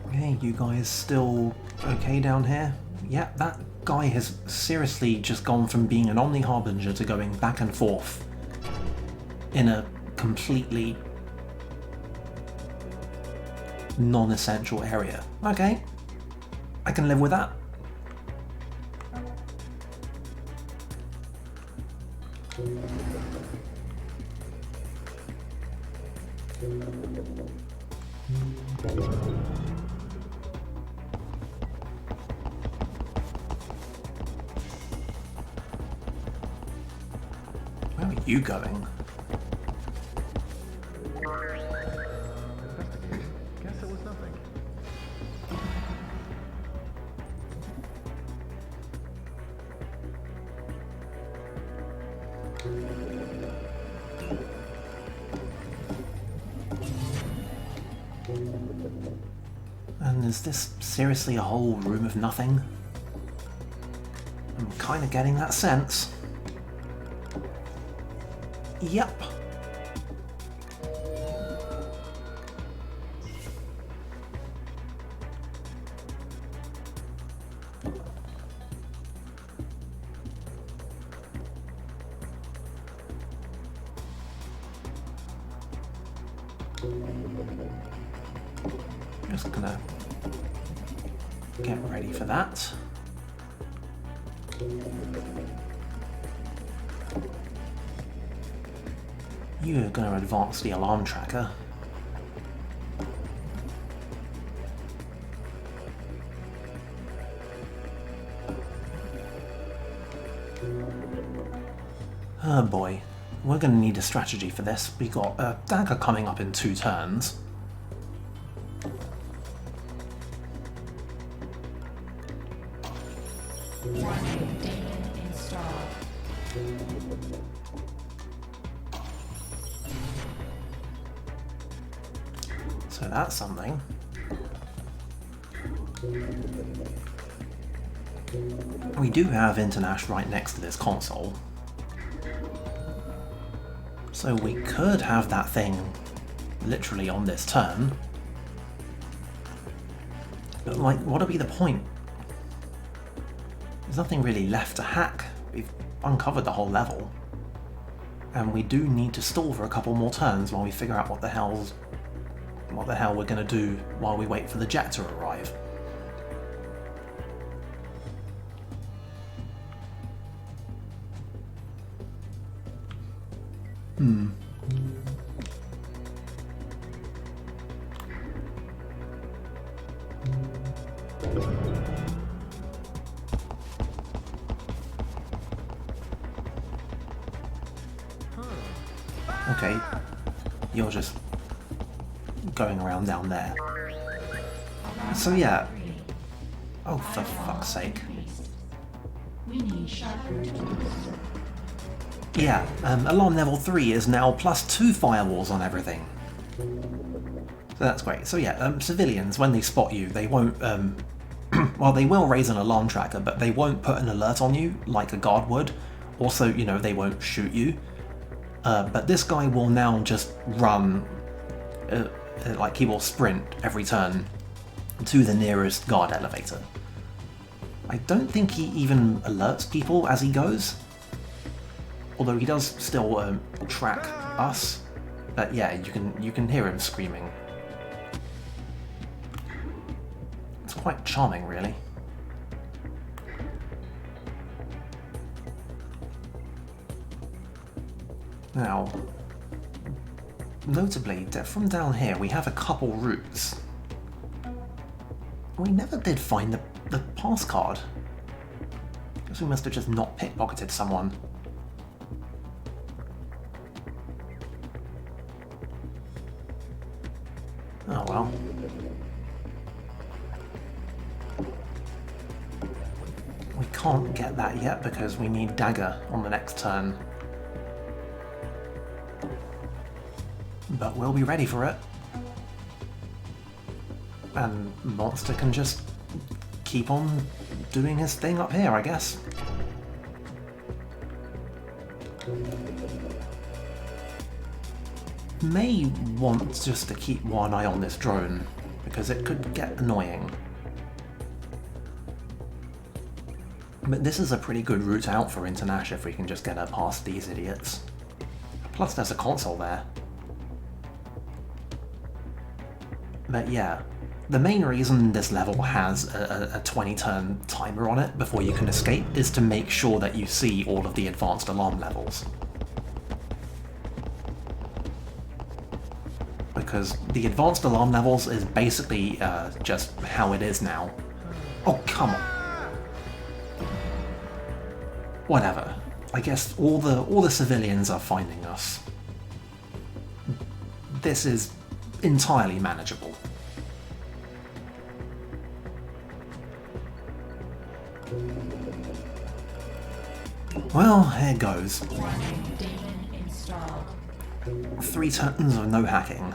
Okay, you guys still okay down here? Yeah, that guy has seriously just gone from being an Omni Harbinger to going back and forth in a completely non-essential area. Okay, I can live with that. Where are you going? Investigating. Guess it was nothing. And is this seriously a whole room of nothing? I'm kind of getting that sense. Yep. Just gonna get ready for that. You're gonna advance the alarm tracker. Oh boy, we're gonna need a strategy for this. We got a dagger coming up in 2 turns. Warning, data installed. So that's something. We do have Internash right next to this console. So we could have that thing literally on this turn. But like, what'll be the point? There's nothing really left to hack. We've uncovered the whole level. And we do need to stall for a couple more turns while we figure out what the hell we're gonna do while we wait for the jet to arrive. Okay, you're just going around down there. So yeah. Oh, for fuck's sake. We need sharper tools. Yeah, alarm level 3 is now +2 firewalls on everything. So that's great. So yeah, civilians, when they spot you, they won't, well, they will raise an alarm tracker, but they won't put an alert on you like a guard would. Also, you know, they won't shoot you. But this guy will now just run, like he will sprint every turn to the nearest guard elevator. I don't think he even alerts people as he goes. Although he does still track us. But yeah, you can hear him screaming. It's quite charming, really. Now, notably, from down here we have a couple routes. We never did find the pass card. Guess we must have just not pickpocketed someone. Oh well. We can't get that yet because we need dagger on the next turn. But we'll be ready for it. And Monster can just keep on doing his thing up here, I guess. May want just to keep one eye on this drone, because it could get annoying. But this is a pretty good route out for Internash if we can just get her past these idiots. Plus there's a console there. But yeah, The main reason this level has a 20-turn timer on it before you can escape is to make sure that you see all of the advanced alarm levels. Because the advanced alarm levels is basically just how it is now. Oh, come on. Whatever. I guess all the civilians are finding us. This is entirely manageable. Well, here goes. Warning, demon installed. 3 turns of no hacking.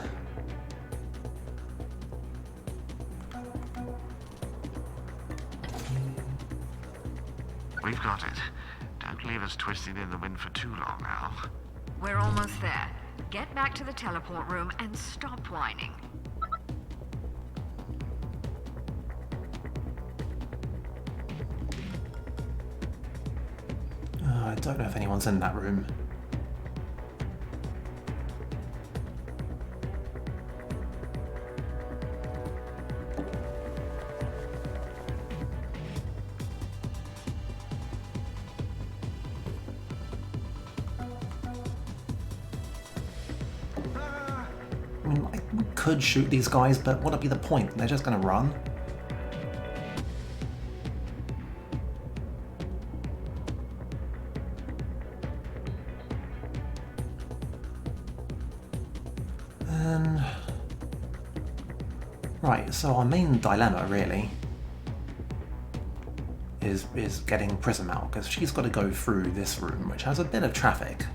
We've got it. Don't leave us twisting in the wind for too long, Al. We're almost there. Get back to the teleport room and stop whining. I don't know if anyone's in that room. I mean, we could shoot these guys, but what'd be the point? They're just gonna run. Right, so our main dilemma, really, is getting Prism out, because she's got to go through this room, which has a bit of traffic.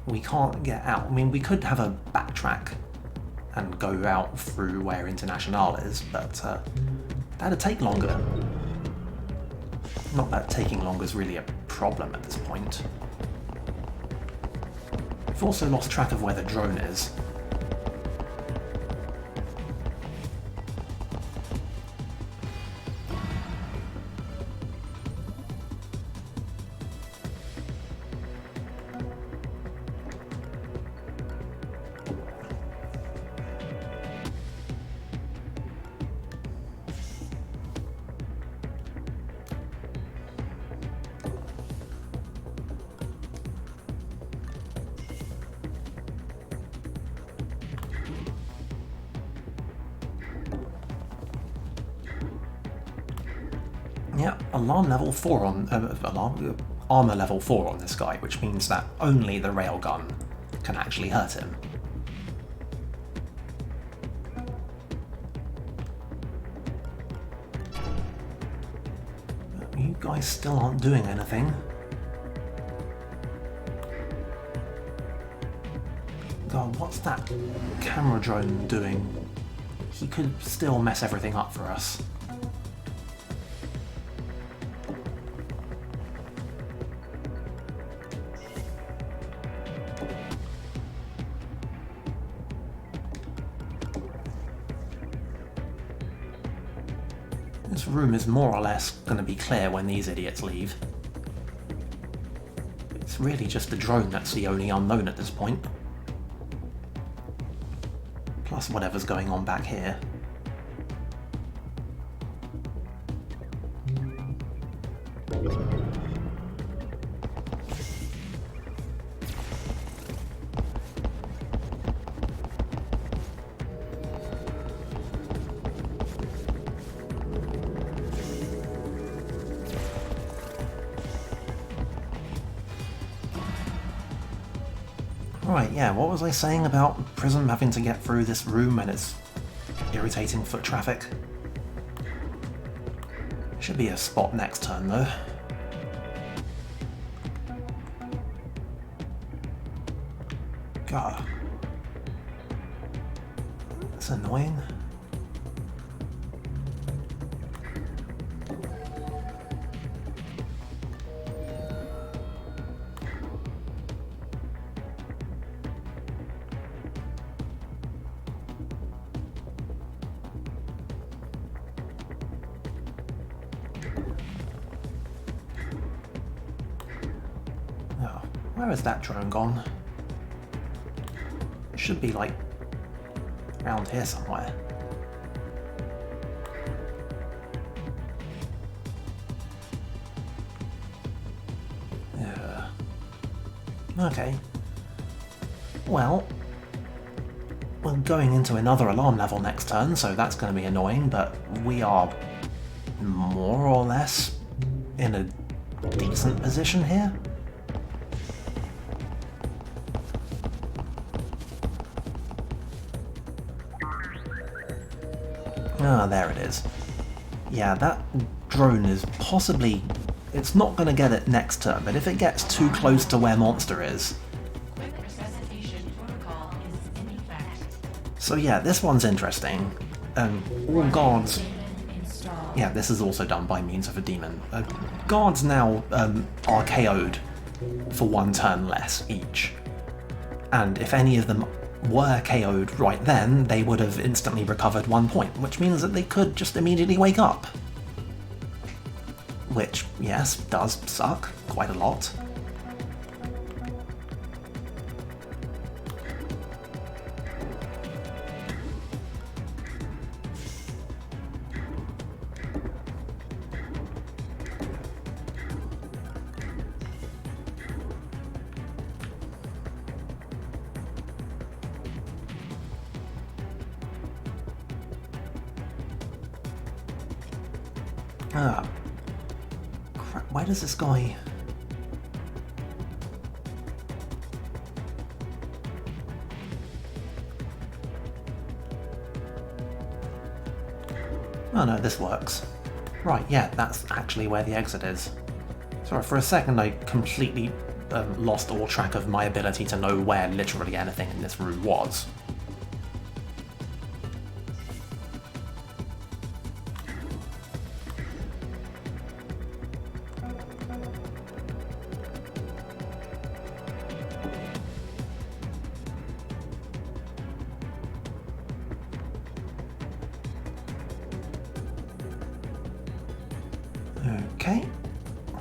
We can't get out. I mean, we could have a backtrack and go out through where International is, but that'd take longer. Not that taking longer is really a problem at this point. We've also lost track of where the drone is. Yeah, alarm level 4 on armor level 4 on this guy, which means that only the railgun can actually hurt him. But you guys still aren't doing anything. God, what's that camera drone doing? He could still mess everything up for us. This room is more or less going to be clear when these idiots leave. It's really just the drone that's the only unknown at this point. Plus whatever's going on back here. Right, yeah, what was I saying about Prism having to get through this room and its irritating foot traffic? Should be a spot next turn, though. God. That's annoying. Where has that drone gone? It should be, like, around here somewhere. Okay. Well, we're going into another alarm level next turn, so that's going to be annoying, but we are more or less in a decent position here. Ah, there it is. Yeah, that drone is possibly... It's not going to get it next turn, but if it gets too close to where Monster is... Quick resuscitation protocol is in effect. So yeah, this one's interesting. All guards... Installed. Yeah, this is also done by means of a demon. Guards now are KO'd for 1 turn less each. And if any of them were KO'd right then, they would have instantly recovered 1 point, which means that they could just immediately wake up. Which, yes, does suck quite a lot. Ah. Crap, where does this guy... Oh no, this works. Right, yeah, that's actually where the exit is. Sorry, for a second I completely lost all track of my ability to know where literally anything in this room was. Okay,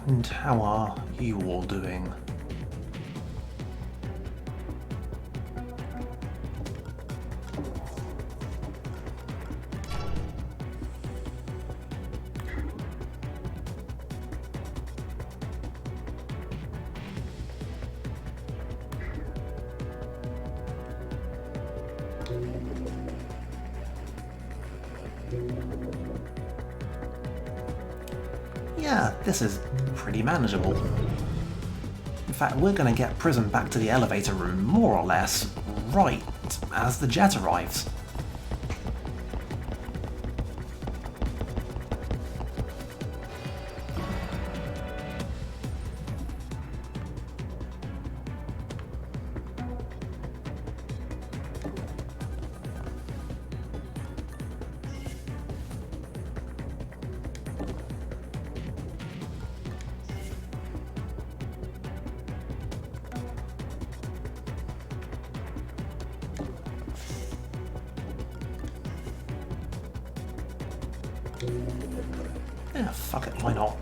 and how are you all doing? Yeah, this is pretty manageable. In fact, we're going to get Prism back to the elevator room, more or less, right as the jet arrives. Yeah, fuck it, why not?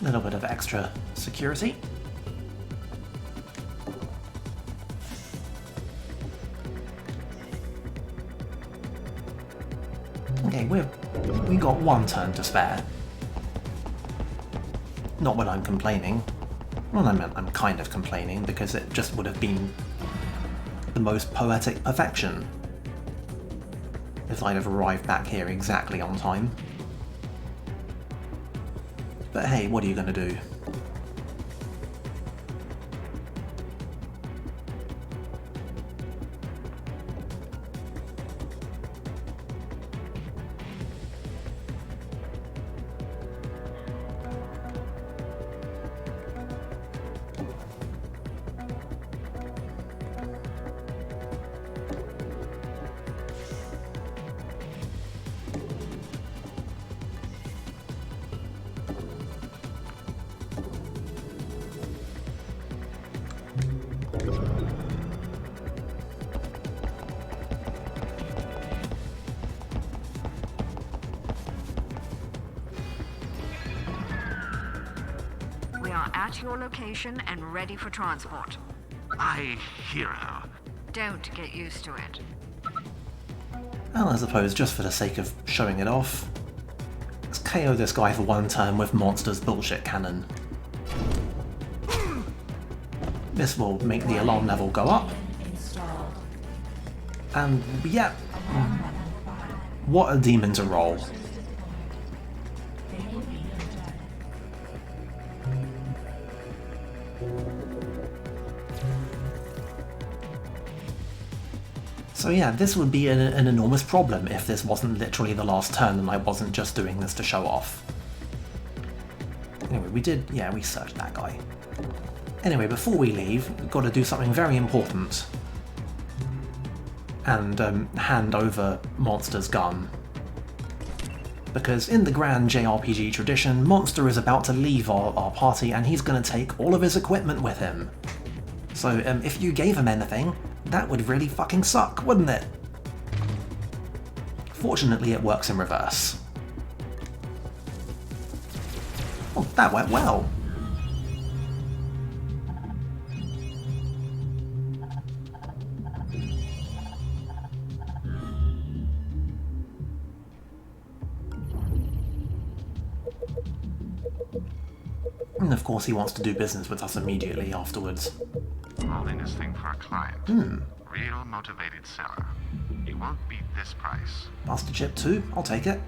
A little bit of extra security. Okay, we got 1 turn to spare. Not when I'm complaining. Well, I'm kind of complaining because it just would have been the most poetic perfection if I'd have arrived back here exactly on time. But hey, what are you going to do? We are at your location and ready for transport. My hero. Don't get used to it. Well, I suppose just for the sake of showing it off, let's KO this guy for one turn with Monster's bullshit cannon. This will make the alarm level go up. And yeah, what a demon to roll. So yeah, this would be an enormous problem if this wasn't literally the last turn and I wasn't just doing this to show off. Anyway, we searched that guy. Anyway, before we leave, we've got to do something very important. And hand over Monster's gun. Because in the grand JRPG tradition, Monster is about to leave our party and he's going to take all of his equipment with him. So if you gave him anything, that would really fucking suck, wouldn't it? Fortunately, it works in reverse. Oh, that went well. And of course he wants to do business with us immediately afterwards. Holding this thing for a client. Real motivated seller. He won't beat this price. Buster chip too? I'll take it.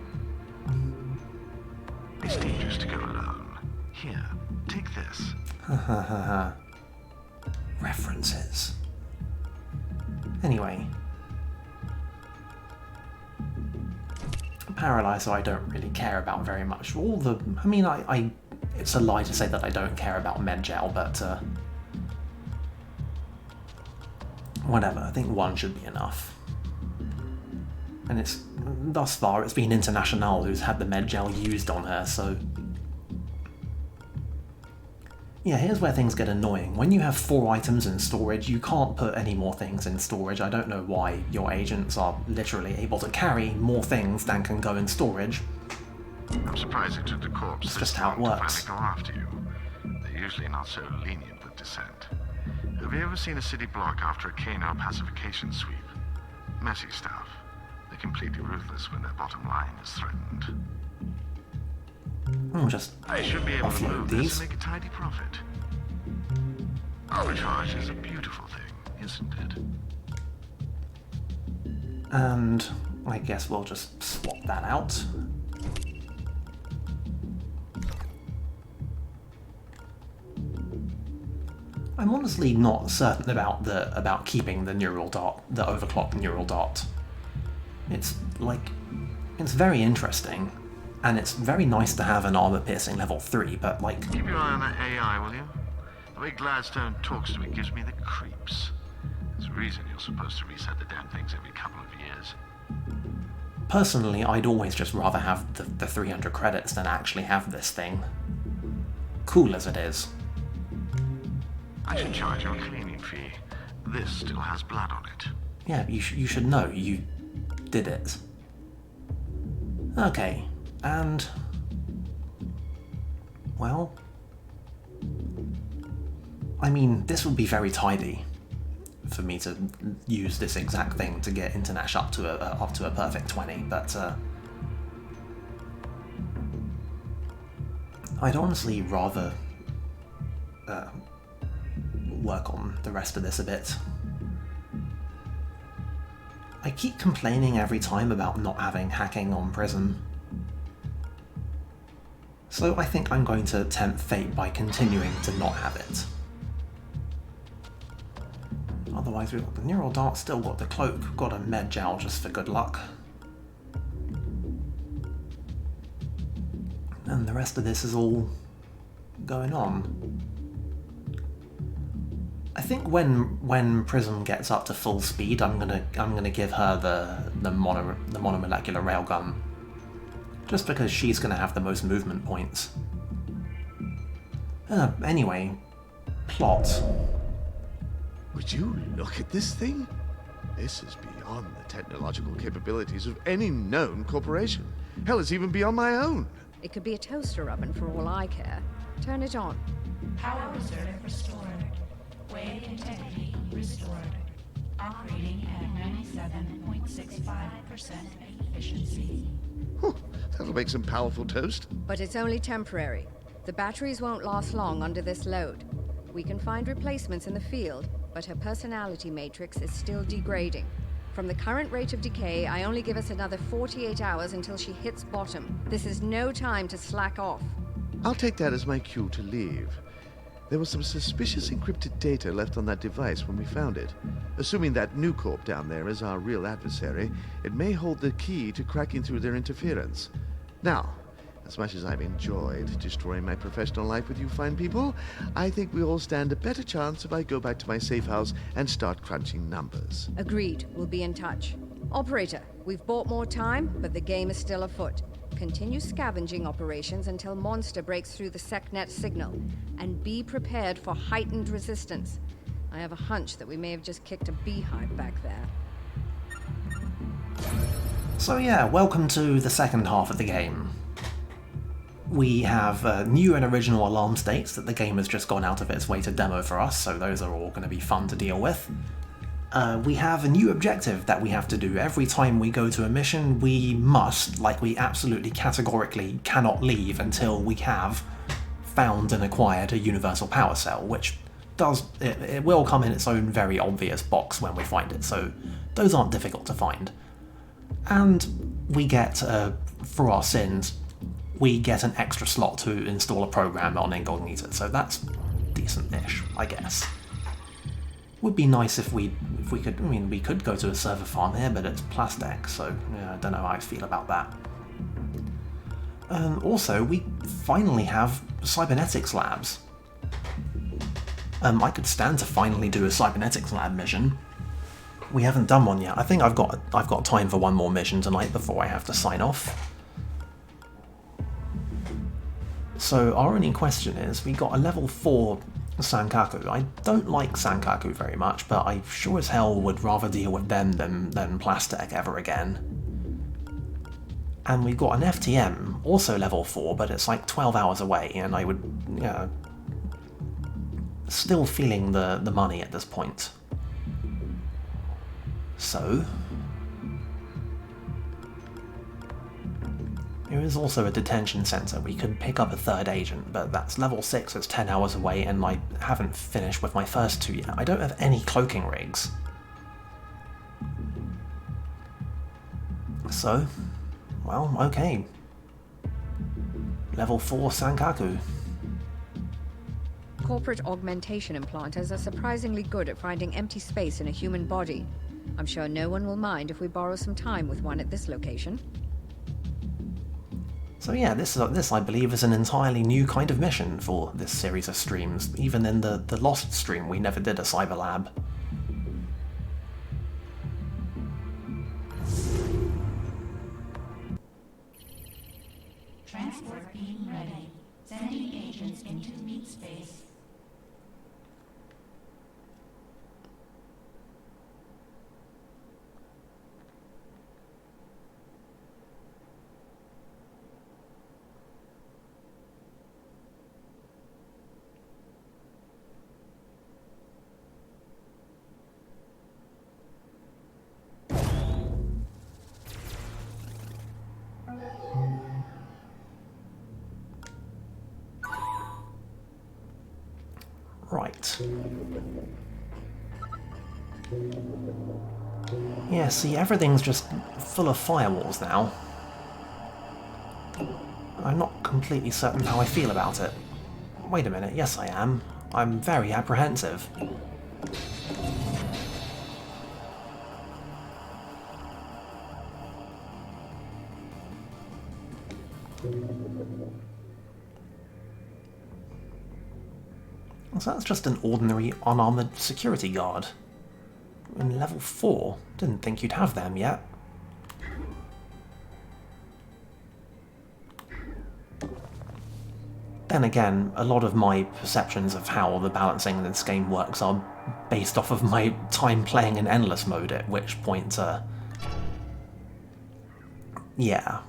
It's dangerous to go alone. Here, take this. References. Anyway. Paralyzer I don't really care about very much. It's a lie to say that I don't care about Medgel, but whatever, I think one should be enough. And thus far it's been International who's had the Medgel used on her, so... Yeah, here's where things get annoying. When you have 4 items in storage, you can't put any more things in storage. I don't know why your agents are literally able to carry more things than can go in storage. I'm surprised it took the corpse It's this just how it long works. to finally go after you. They're usually not so lenient with dissent. Have you ever seen a city block after a Kano pacification sweep? Messy stuff. They're completely ruthless when their bottom line is threatened. I'll just I should be able to offload move these. this and make a tidy profit. Arbitrage is a beautiful thing, isn't it? And I guess we'll just swap that out. I'm honestly not certain about keeping the neural dot, the overclocked neural dot. It's very interesting, and it's very nice to have an armor-piercing level 3, but Keep your eye on that AI, will you? The way Gladstone talks to it gives me the creeps. There's a reason you're supposed to reset the damn things every couple of years. personally, I'd always just rather have the 300 credits than actually have this thing. Cool as it is. I should charge you a cleaning fee. This still has blood on it. Yeah, you should know. You did it. Okay, and... well... I mean, this would be very tidy for me to use this exact thing to get Internash up to a perfect 20, but I'd honestly rather work on the rest of this a bit. I keep complaining every time about not having hacking on Prism, so I think I'm going to tempt fate by continuing to not have it. Otherwise we've got the Neural Dart, still got the Cloak, got a Med Gel just for good luck. And the rest of this is all going on. I think when Prism gets up to full speed, I'm gonna give her the monomolecular railgun, just because she's gonna have the most movement points. Anyway, plot. Would you look at this thing? This is beyond the technological capabilities of any known corporation. Hell, it's even beyond my own. It could be a toaster oven for all I care. Turn it on. Power reserve restored. Wave integrity restored. Operating at 97.65% efficiency. Whew, that'll make some powerful toast. But it's only temporary. The batteries won't last long under this load. We can find replacements in the field, but her personality matrix is still degrading. From the current rate of decay, I only give us another 48 hours until she hits bottom. This is no time to slack off. I'll take that as my cue to leave. There was some suspicious encrypted data left on that device when we found it. Assuming that New Corp down there is our real adversary, it may hold the key to cracking through their interference. Now, as much as I've enjoyed destroying my professional life with you fine people, I think we all stand a better chance if I go back to my safe house and start crunching numbers. Agreed. We'll be in touch. Operator, we've bought more time, but the game is still afoot. Continue scavenging operations until Monster breaks through the SecNet signal. And be prepared for heightened resistance. I have a hunch that we may have just kicked a beehive back there. So yeah, welcome to the second half of the game. We have new and original alarm states that the game has just gone out of its way to demo for us, so those are all going to be fun to deal with. We have a new objective that we have to do. Every time we go to a mission, we must, like we absolutely categorically cannot leave until we have found and acquired a universal power cell, which it will come in its own very obvious box when we find it, so those aren't difficult to find. And we get, for our sins, we get an extra slot to install a program on Incognita, so that's decent-ish, I guess. Would be nice if we could, I mean, we could go to a server farm here, but it's Plastic, so yeah, I don't know how I feel about that. Also, we finally have cybernetics labs. I could stand to finally do a cybernetics lab mission. We haven't done one yet. I think I've got time for one more mission tonight before I have to sign off. So our only question is, we got a level 4 Sankaku. I don't like Sankaku very much, but I sure as hell would rather deal with them than Plastic ever again. And we've got an FTM, also level 4, but it's like 12 hours away, and I would, still feeling the money at this point. So, there is also a detention centre. We could pick up a third agent, but that's level 6, it's 10 hours away, and I haven't finished with my first 2 yet. I don't have any cloaking rigs. So, well, okay. Level 4 Sankaku. Corporate augmentation implanters are surprisingly good at finding empty space in a human body. I'm sure no one will mind if we borrow some time with one at this location. So yeah, this I believe is an entirely new kind of mission for this series of streams. Even in the Lost stream, we never did a cyber lab. Transport beam ready. Sending agents into meat space. Right. Yeah, see, everything's just full of firewalls now. I'm not completely certain how I feel about it. Wait a minute, yes I am. I'm very apprehensive. So that's just an ordinary unarmoured security guard. In level 4, didn't think you'd have them yet. Then again, a lot of my perceptions of how the balancing in this game works are based off of my time playing in endless mode, at which point, yeah.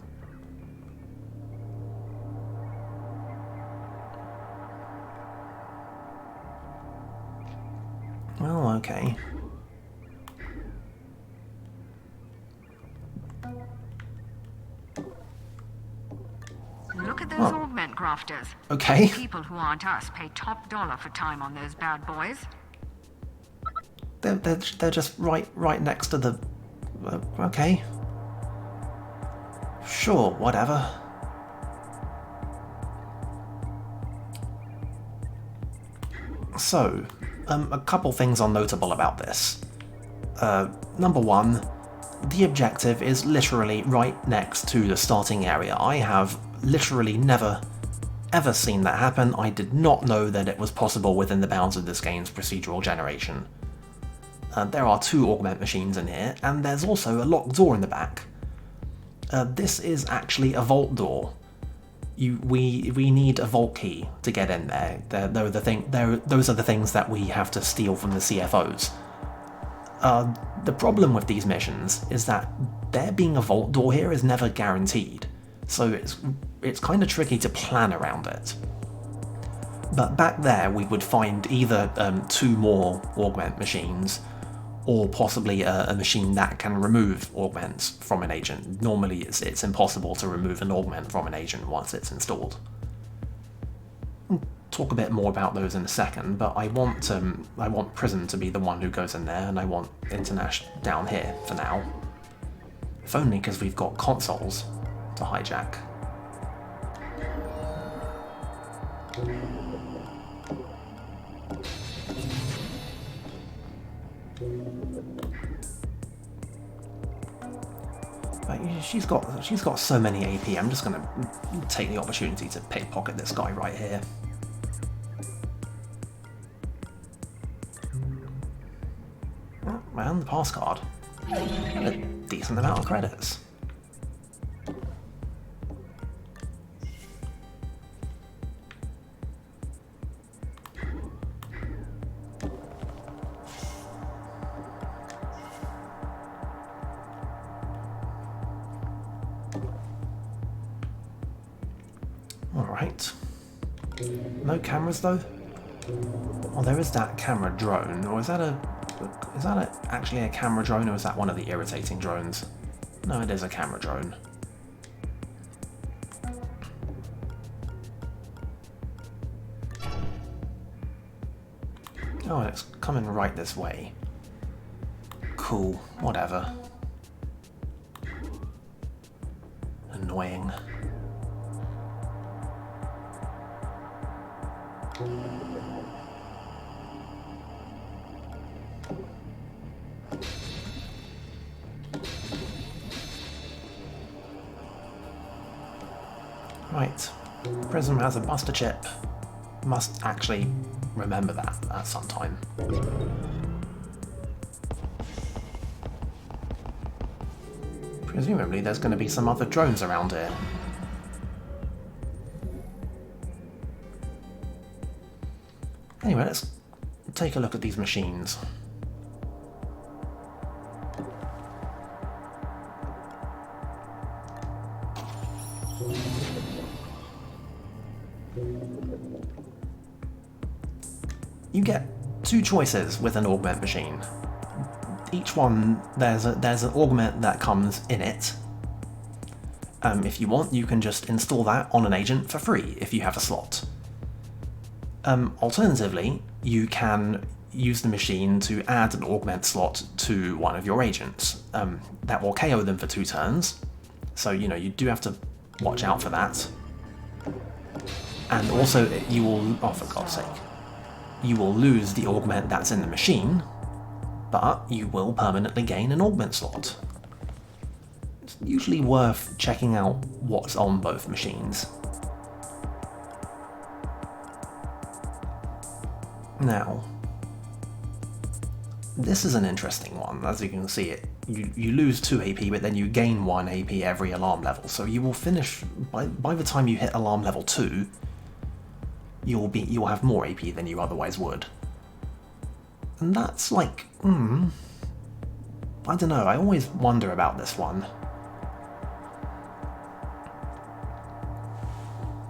Okay. Look at those Oh. augment grafters. Okay. People who aren't us pay top dollar for time on those bad boys. They're just right next to the... okay. Sure, whatever. So, a couple things are notable about this. Number one, the objective is literally right next to the starting area. I have literally never ever seen that happen. I did not know that it was possible within the bounds of this game's procedural generation. There are 2 augment machines in here, and there's also a locked door in the back. This is actually a vault door. We need a vault key to get in there. Those are the things that we have to steal from the CFOs. The problem with these missions is that there being a vault door here is never guaranteed, so it's kind of tricky to plan around it. But back there we would find either 2 more augment machines, or possibly a machine that can remove augments from an agent. Normally it's impossible to remove an augment from an agent once it's installed. We'll talk a bit more about those in a second, but I want Prism to be the one who goes in there, and I want International down here for now. If only because we've got consoles to hijack. But she's got so many AP. I'm just gonna take the opportunity to pickpocket this guy right here. Oh, and the pass card. A decent amount of credits. Alright. No cameras though? Oh, there is that camera drone, or is that actually a camera drone, or is that one of the irritating drones? No, it is a camera drone. Oh, it's coming right this way. Cool, whatever. Annoying. Right, Prism has a buster chip. Must actually remember that at some time. Presumably there's going to be some other drones around here. Anyway, let's take a look at these machines. You get 2 choices with an augment machine. Each one, there's an augment that comes in it. If you want, you can just install that on an agent for free if you have a slot. Alternatively, you can use the machine to add an augment slot to one of your agents. That will KO them for 2 turns, so you do have to watch out for that. And also, you will, oh for God's sake, you will lose the augment that's in the machine, but you will permanently gain an augment slot. It's usually worth checking out what's on both machines. Now, this is an interesting one. As you can see, you lose 2 AP, but then you gain 1 AP every alarm level. So you will finish by the time you hit alarm level 2. You'll have more AP than you otherwise would. And that's like, I don't know. I always wonder about this one.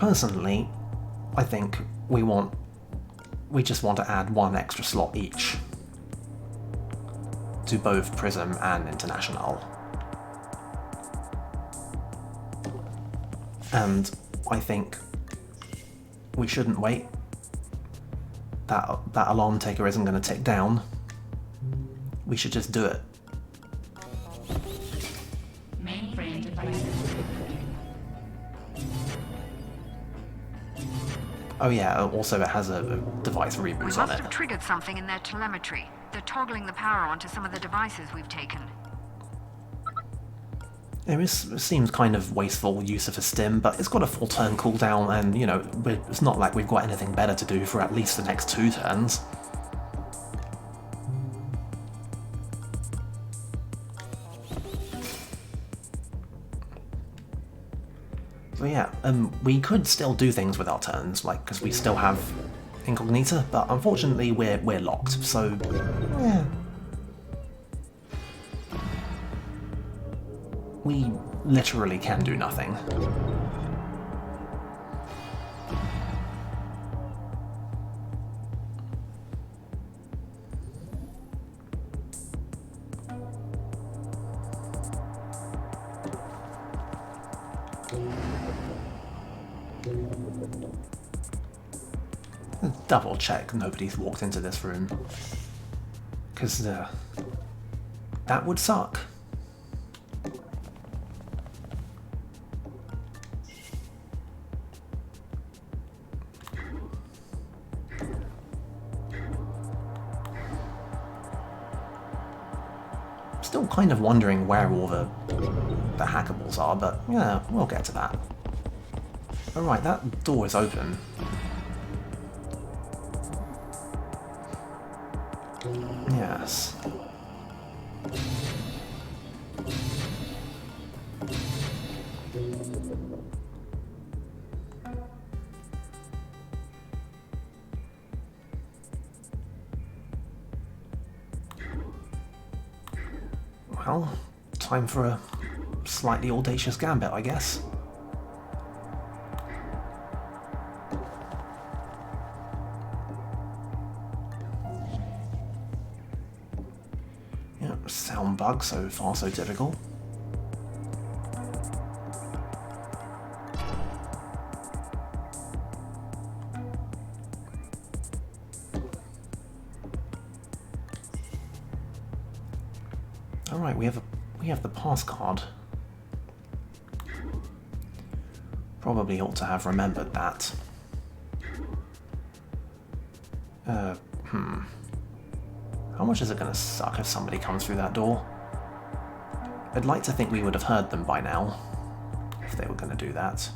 Personally, I think we just want to add 1 extra slot each. to both Prism and International. And I think we shouldn't wait. That alarm ticker isn't going to tick down. We should just do it. Mainframe devices. Oh yeah, also it has a device We reboot must on it. have triggered something in their telemetry. They're toggling the power onto some of the devices we've taken. It seems kind of wasteful use of a stim, but it's got a full turn cooldown, and you know, it's not like we've got anything better to do for at least the next 2 turns. So yeah, we could still do things with our turns, like, because we still have Incognita, but unfortunately we're locked, so yeah. We literally can do nothing. Double check nobody's walked into this room, because that would suck. Still kind of wondering where all the hackables are, but yeah, we'll get to that. Alright, that door is open. Yes. Well, time for a slightly audacious gambit, I guess. Yeah, sound bug, so far so typical. Alright, we have the pass card. Probably ought to have remembered that. How much is it gonna suck if somebody comes through that door? I'd like to think we would have heard them by now, if they were gonna do that.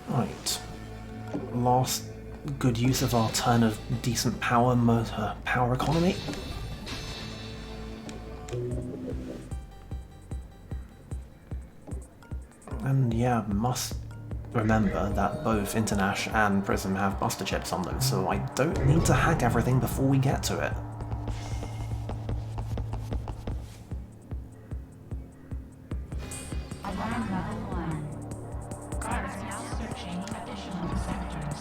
Right. Last good use of our turn of decent power economy. And yeah, must remember that both Internash and Prism have buster chips on them, so I don't need to hack everything before we get to it. Alarm level 1. Guards now searching additional sectors.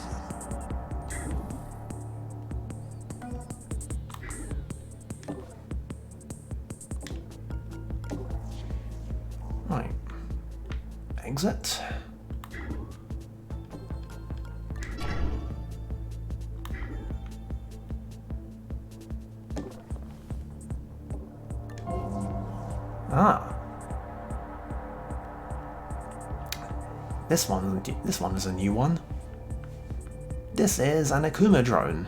Right. Exit. Ah. This one is a new one. This is an Akuma drone.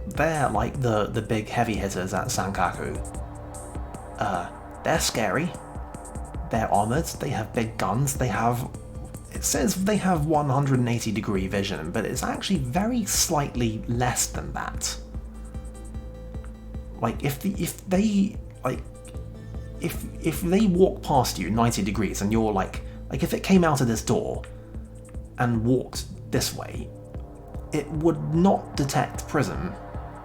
They're like the big heavy hitters at Sankaku. They're scary. They're armored, they have big guns, it says they have 180-degree vision, but it's actually very slightly less than that. Like, if they walk past you 90 degrees and you're like if it came out of this door and walked this way, it would not detect Prism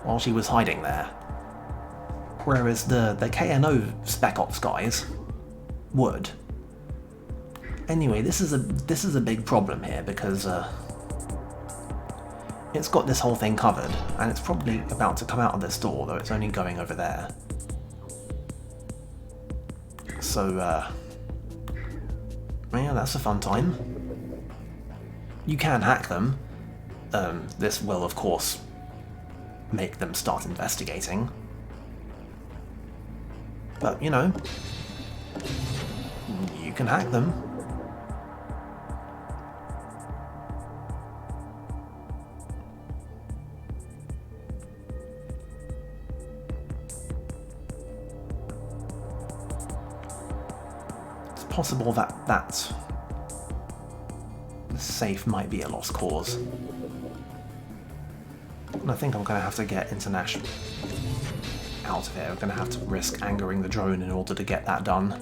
while she was hiding there. whereas the KNO Spec Ops guys would. Anyway, this is a big problem here because it's got this whole thing covered, and it's probably about to come out of this door, though it's only going over there. So, yeah, that's a fun time. You can hack them. This will, of course, make them start investigating. But, you know, you can hack them. It's possible that safe might be a lost cause. And I think I'm going to have to get International out of here. I'm going to have to risk angering the drone in order to get that done.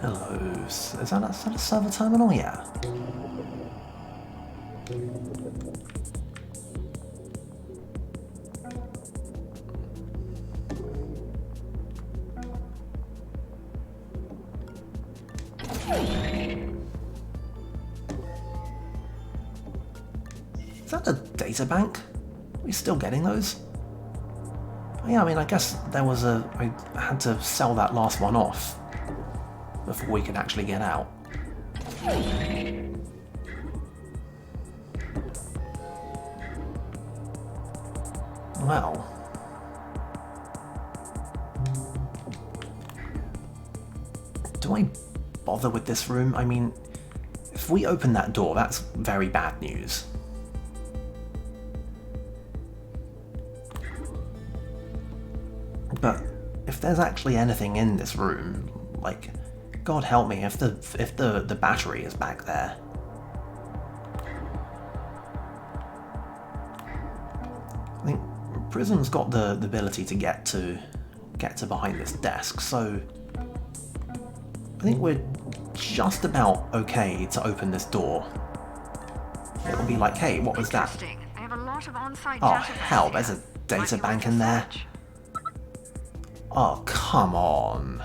Hello, is that a server terminal? Yeah. Is that a data bank? Are we still getting those? Yeah, I mean, I guess there was I had to sell that last one off before we could actually get out. Well. Do I bother with this room? I mean, if we open that door, that's very bad news. But if there's actually anything in this room, like, God help me, if the battery is back there. I think Prism's got the ability to get to behind this desk, so I think we're just about okay to open this door. It'll be like, hey, what was that? I have a lot of on-site Oh data hell, there's a data bank in there. Oh, come on.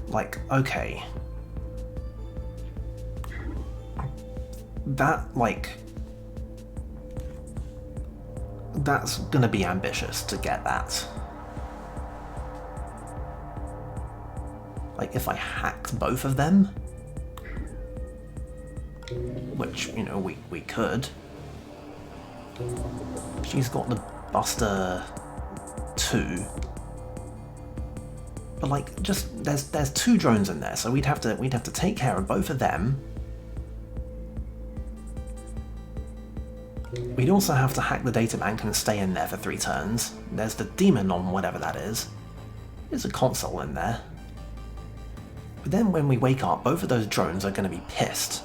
Like, okay. That, like... That's gonna be ambitious to get that. Like, if I hacked both of them, which, you know, we could. She's got the Buster 2. But like, just there's 2 drones in there, so we'd have to take care of both of them. We'd also have to hack the databank and stay in there for 3 turns. There's the demon on whatever that is. There's a console in there. But then when we wake up, both of those drones are going to be pissed.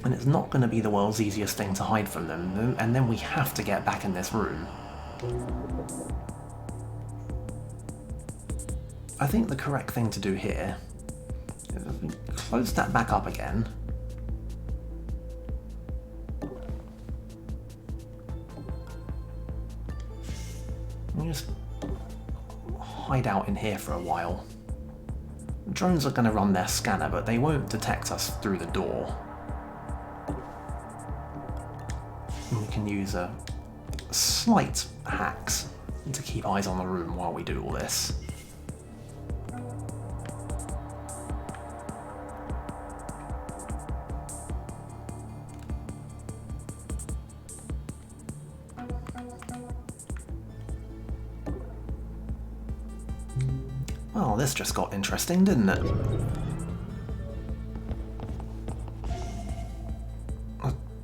And it's not going to be the world's easiest thing to hide from them, and then we have to get back in this room. I think the correct thing to do here is close that back up again. And just hide out in here for a while. Drones are going to run their scanner, but they won't detect us through the door. We can use slight hacks to keep eyes on the room while we do all this. Well, this just got interesting, didn't it?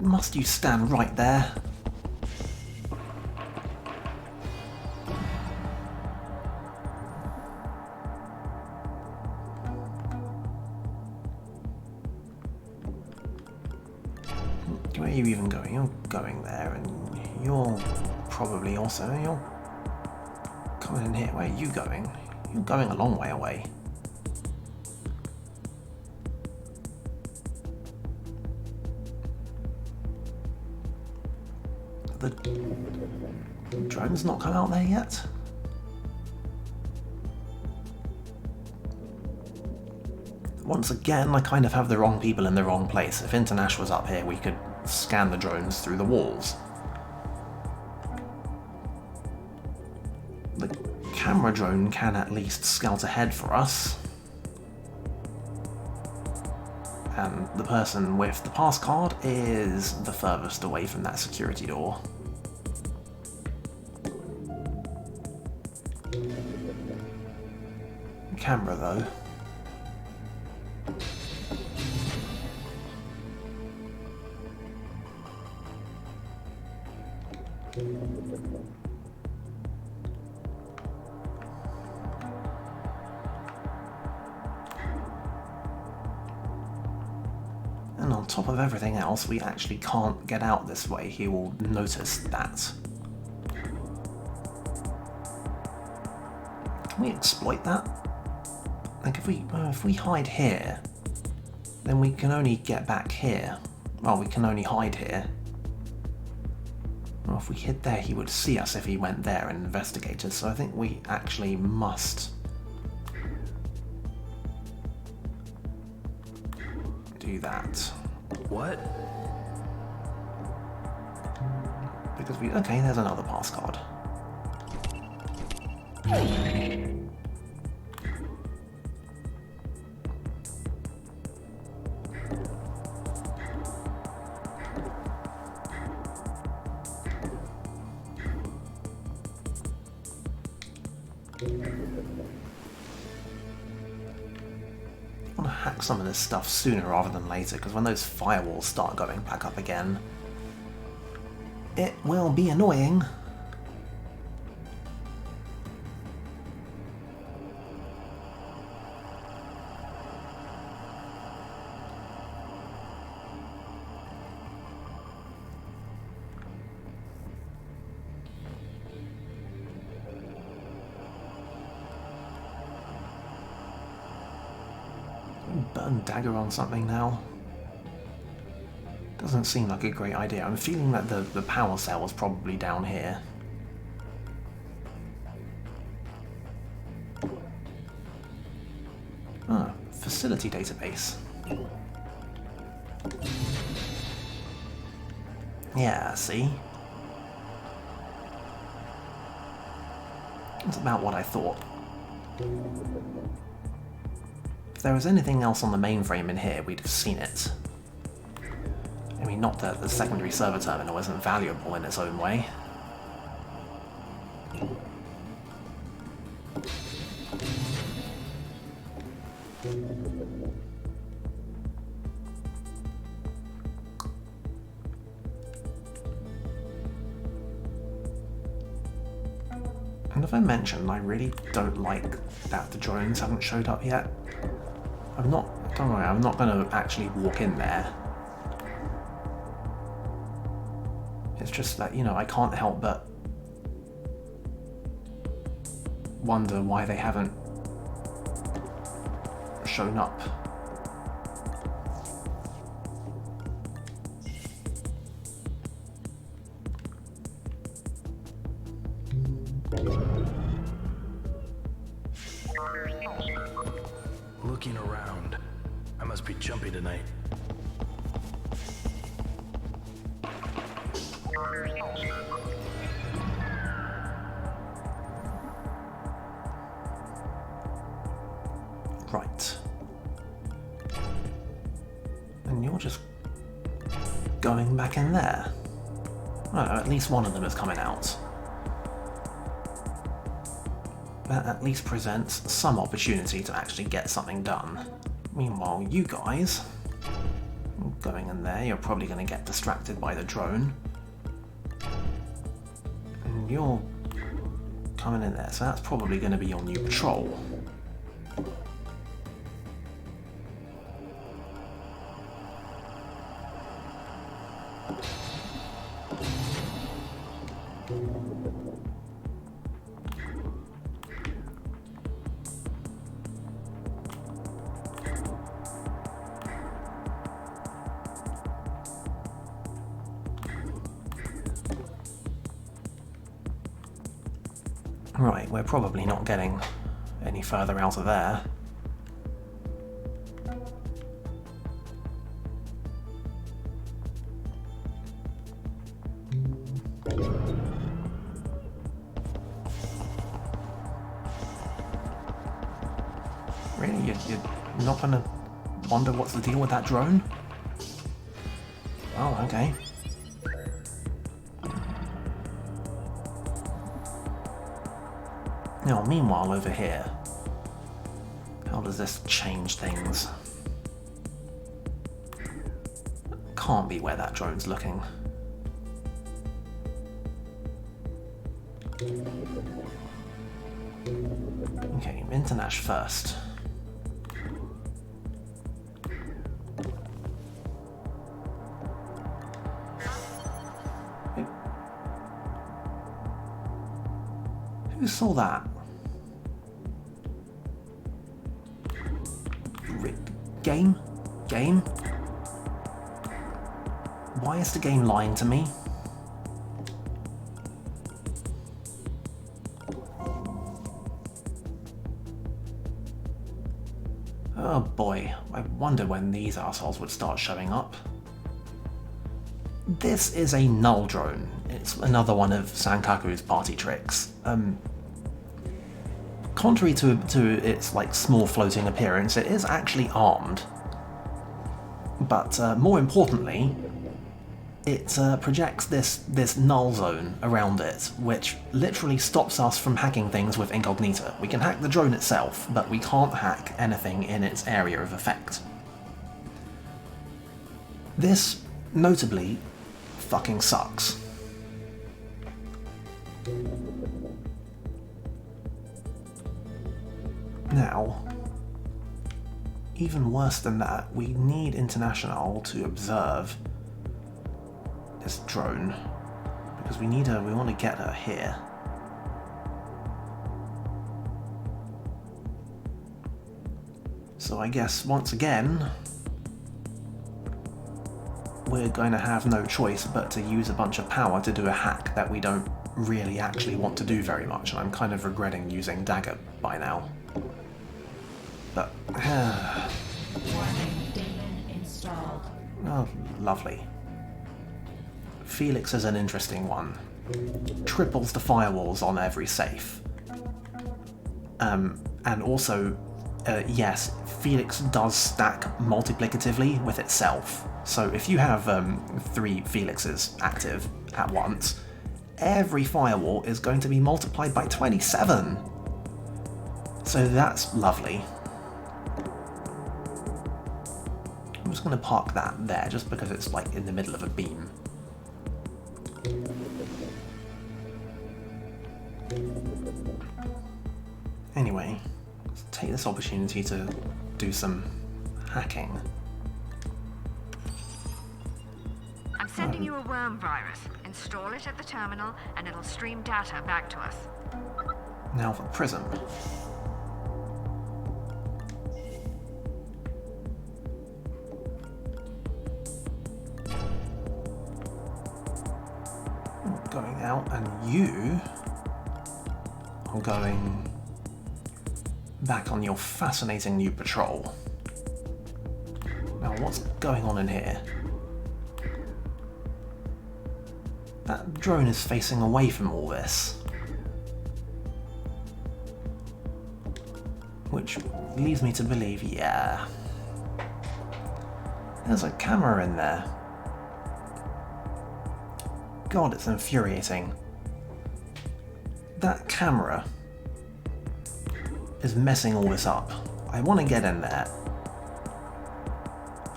Must you stand right there? Where are you even going? You're going there, and you're probably also... You're coming in here. Where are you going? You're going a long way away. The drone's not come out there yet? Once again, I kind of have the wrong people in the wrong place. If Internash was up here, we could scan the drones through the walls. The camera drone can at least scout ahead for us. And the person with the pass card is the furthest away from that security door. Camera, though. And on top of everything else, we actually can't get out this way. He will notice that. Can we exploit that? Like if we hide here, then we can only get back here. Well, we can only hide here. Well, if we hid there, he would see us if he went there and investigated. So I think we actually must do that. What? Because we... Okay, there's another pass card. I want to hack some of this stuff sooner rather than later, because when those firewalls start going back up again, it will be annoying. Burn dagger on something now. Doesn't seem like a great idea. I'm feeling that the power cell was probably down here. Ah, facility database. Yeah, see? That's about what I thought. If there was anything else on the mainframe in here, we'd have seen it. I mean, not that the secondary server terminal isn't valuable in its own way. And as I mentioned, I really don't like that the drones haven't showed up yet. Don't worry, I'm not going to actually walk in there. It's just that, you know, I can't help but wonder why they haven't shown up. Looking around. I must be jumpy tonight. Right. And you're just going back in there. Oh, at least one of them is coming out. That at least presents some opportunity to actually get something done. Meanwhile, you guys, going in there, you're probably going to get distracted by the drone. And you're coming in there, so that's probably going to be your new patrol. Right, we're probably not getting any further out of there. Really? You're not gonna wonder what's the deal with that drone? Oh, okay. Now, meanwhile, over here, how does this change things? Can't be where that drone's looking. Okay, Internash first. Who saw that? Game? Game? Why is the game lying to me? Oh boy, I wonder when these assholes would start showing up. This is a null drone. It's another one of Sankaku's party tricks. Contrary to its like small floating appearance, it is actually armed. But more importantly, it projects this null zone around it, which literally stops us from hacking things with incognita. We can hack the drone itself, but we can't hack anything in its area of effect. This, notably, fucking sucks. Now, even worse than that, we need International to observe this drone, because we want to get her here. So I guess once again we're going to have no choice but to use a bunch of power to do a hack that we don't really actually want to do very much, and I'm kind of regretting using Dagger by now. But Warning, daemon installed. oh, lovely. Felix is an interesting one. Triples the firewalls on every safe. And also, yes, Felix does stack multiplicatively with itself. So if you have 3 Felixes active at once, every firewall is going to be multiplied by 27. So that's lovely. I'm just going to park that there just because it's like in the middle of a beam. Anyway, let's take this opportunity to do some hacking. I'm sending you a worm virus. Install it at the terminal and it'll stream data back to us. Now for Prism. Going out, and you are going back on your fascinating new patrol. Now, what's going on in here? That drone is facing away from all this, which leads me to believe, yeah, there's a camera in there. God, it's infuriating. That camera is messing all this up. I want to get in there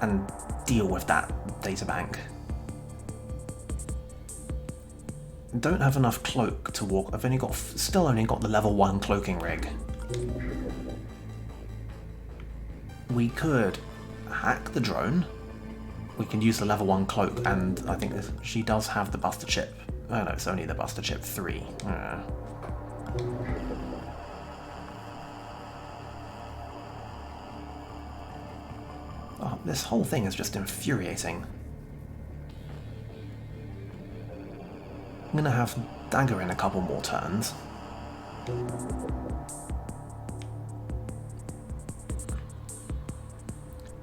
and deal with that databank. Don't have enough cloak to walk. I've still only got the level 1 cloaking rig. We could hack the drone we can use the level 1 cloak, and I think she does have the Buster Chip. Oh no, it's only the Buster Chip 3. Oh, this whole thing is just infuriating. I'm gonna have Dagger in a couple more turns.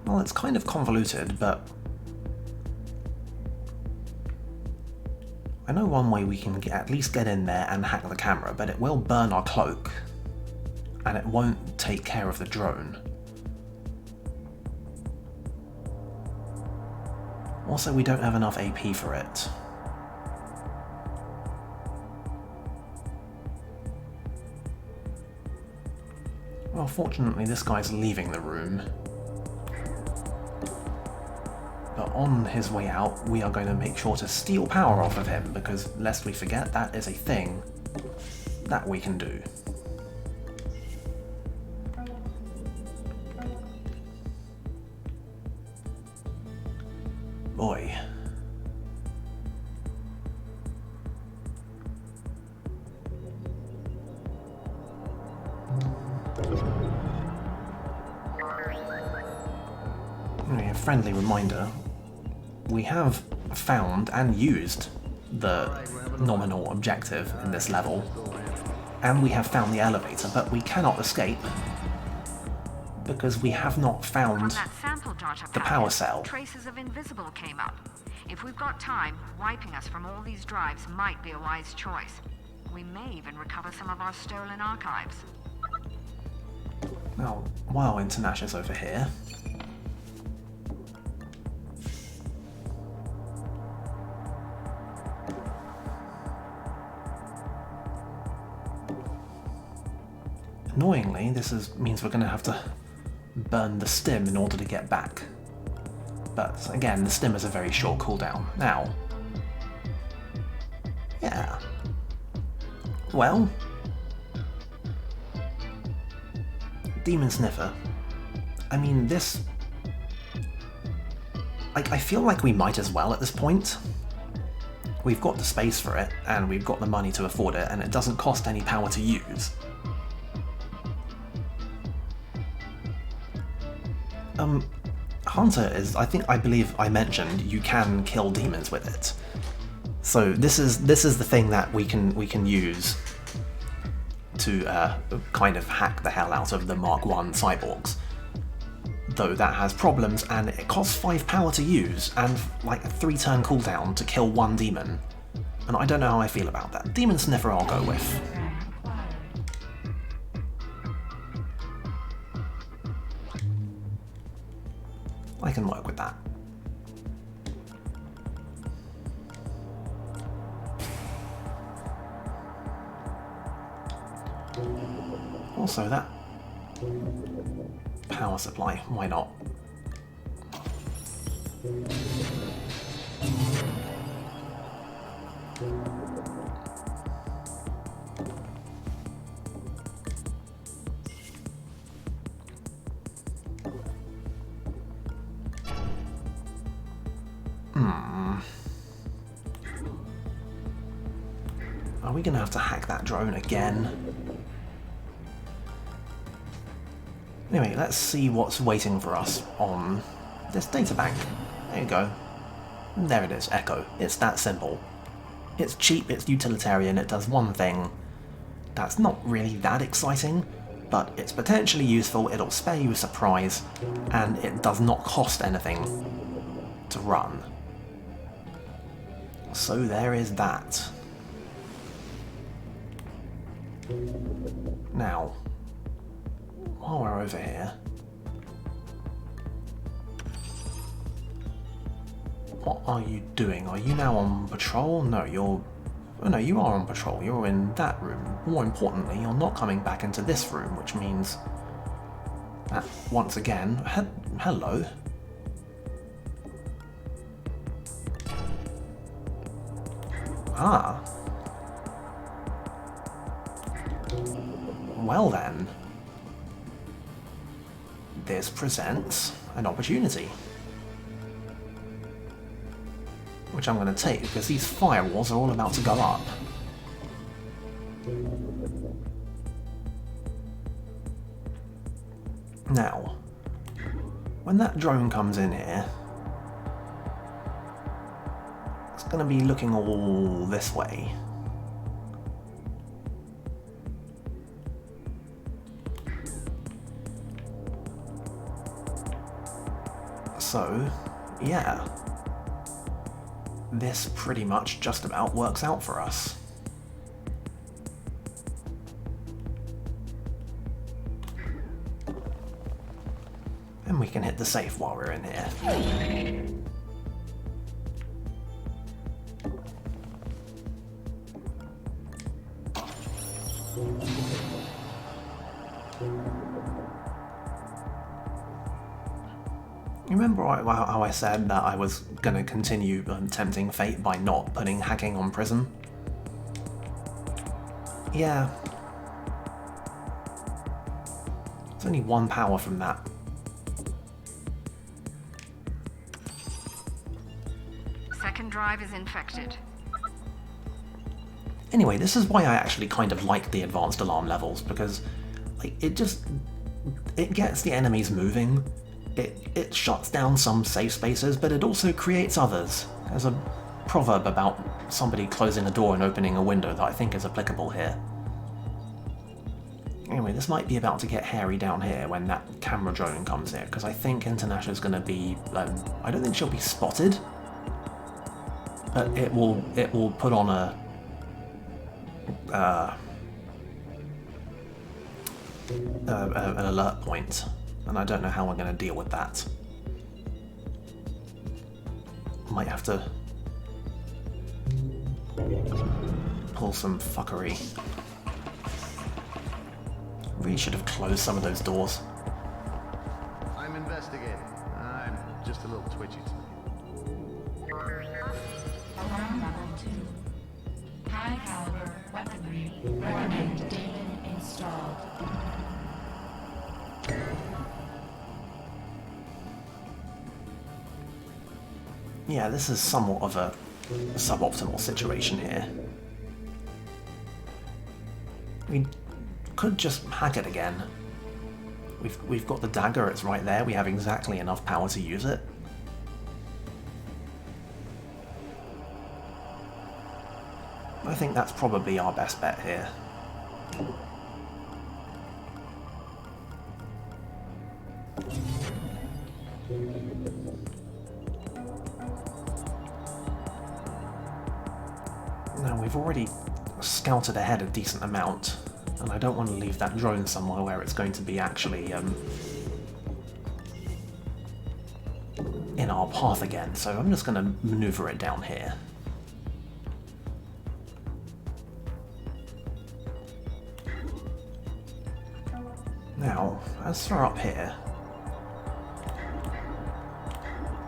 Well, it's kind of convoluted, but I know one way we can at least get in there and hack the camera, but it will burn our cloak, and it won't take care of the drone. Also, we don't have enough AP for it. Well, fortunately, this guy's leaving the room. But on his way out, we are going to make sure to steal power off of him, because lest we forget, that is a thing that we can do. Boy. A friendly reminder, we have found and used the nominal objective in this level, and we have found the elevator, but we cannot escape because we have not found the power cell. Traces of invisible came up. If we've got time, wiping us from all these drives might be a wise choice. We may even recover some of our stolen archives. Now, while Internash is over here, annoyingly, means we're going to have to burn the stim in order to get back. But again, the stim is a very short cooldown. Now, yeah. Well, Demon Sniffer. I mean, this... I feel like we might as well at this point. We've got the space for it, and we've got the money to afford it, and it doesn't cost any power to use. Hunter is, I believe I mentioned, you can kill demons with it. So this is the thing that we can use to kind of hack the hell out of the Mark 1 cyborgs. Though that has problems, and it costs 5 power to use, and like a 3-turn cooldown to kill 1 demon. And I don't know how I feel about that. Demon Sniffer I'll go with. I can work with that. Also, that power supply, why not? Are we gonna have to hack that drone again? Anyway, let's see what's waiting for us on this databank. There you go. There it is, Echo. It's that simple. It's cheap, it's utilitarian, it does one thing. That's not really that exciting, but it's potentially useful, it'll spare you a surprise, and it does not cost anything to run. So there is that. Now, while we're over here, what are you doing? Are you now on patrol? No, you're... Oh no, you are on patrol. You're in that room. More importantly, you're not coming back into this room, which means that, once again... Hello? Ah. Well then. This presents an opportunity. which I'm going to take because these firewalls are all about to go up. Now, when that drone comes in here, it's going to be looking all this way. So, yeah, this pretty much just about works out for us. And we can hit the safe while we're in here. Remember how I said that I was going to continue tempting fate by not putting hacking on Prism? Yeah. There's only one power from that. Second drive is infected. Anyway, this is why I actually kind of like the advanced alarm levels, because like it gets the enemies moving. It shuts down some safe spaces, but it also creates others. There's a proverb about somebody closing a door and opening a window that I think is applicable here. Anyway, this might be about to get hairy down here when that camera drone comes here, because I think International's going to be... I don't think she'll be spotted, but it will put on an alert point. And I don't know how we're going to deal with that. Might have to pull some fuckery. Really should have closed some of those doors. I'm investigating. I'm just a little twitchy tonight. Alarm level 2. High caliber weaponry. Warning, demon installed. Yeah, this is somewhat of a suboptimal situation here. We could just hack it again. We've got the dagger, it's right there, we have exactly enough power to use it. I think that's probably our best bet here. Now, we've already scouted ahead a decent amount, and I don't want to leave that drone somewhere where it's going to be actually in our path again, so I'm just going to maneuver it down here. Now, as for up here...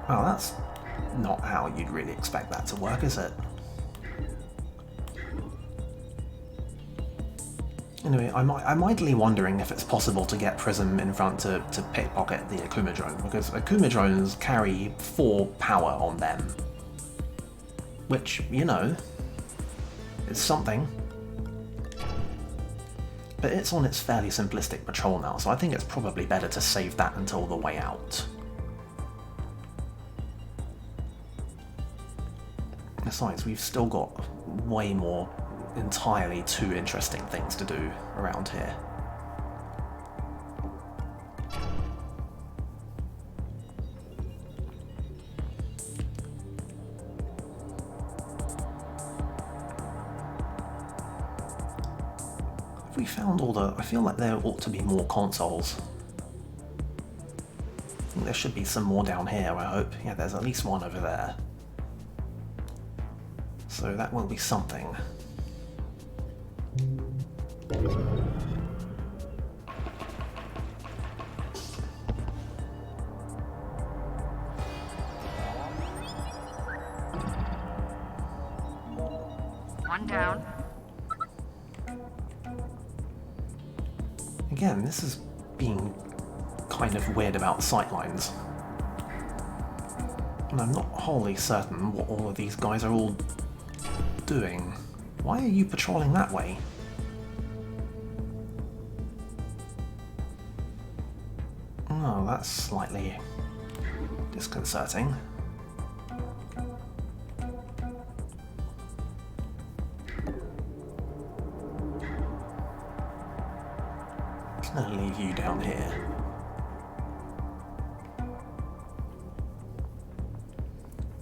Well, that's not how you'd really expect that to work, is it? Anyway, I'm idly wondering if it's possible to get Prism in front to pickpocket the Akuma drone, because Akuma drones carry 4 power on them. Which, you know, is something. But it's on its fairly simplistic patrol now, so I think it's probably better to save that until the way out. Besides, we've still got way more entirely too interesting things to do around here. Have we found all the... I feel like there ought to be more consoles. I think there should be some more down here, I hope. Yeah, there's at least one over there. So that will be something. One down. Again, this is being kind of weird about sightlines. And I'm not wholly certain what all of these guys are all doing. Why are you patrolling that way? Oh, that's slightly disconcerting. I'm gonna leave you down here.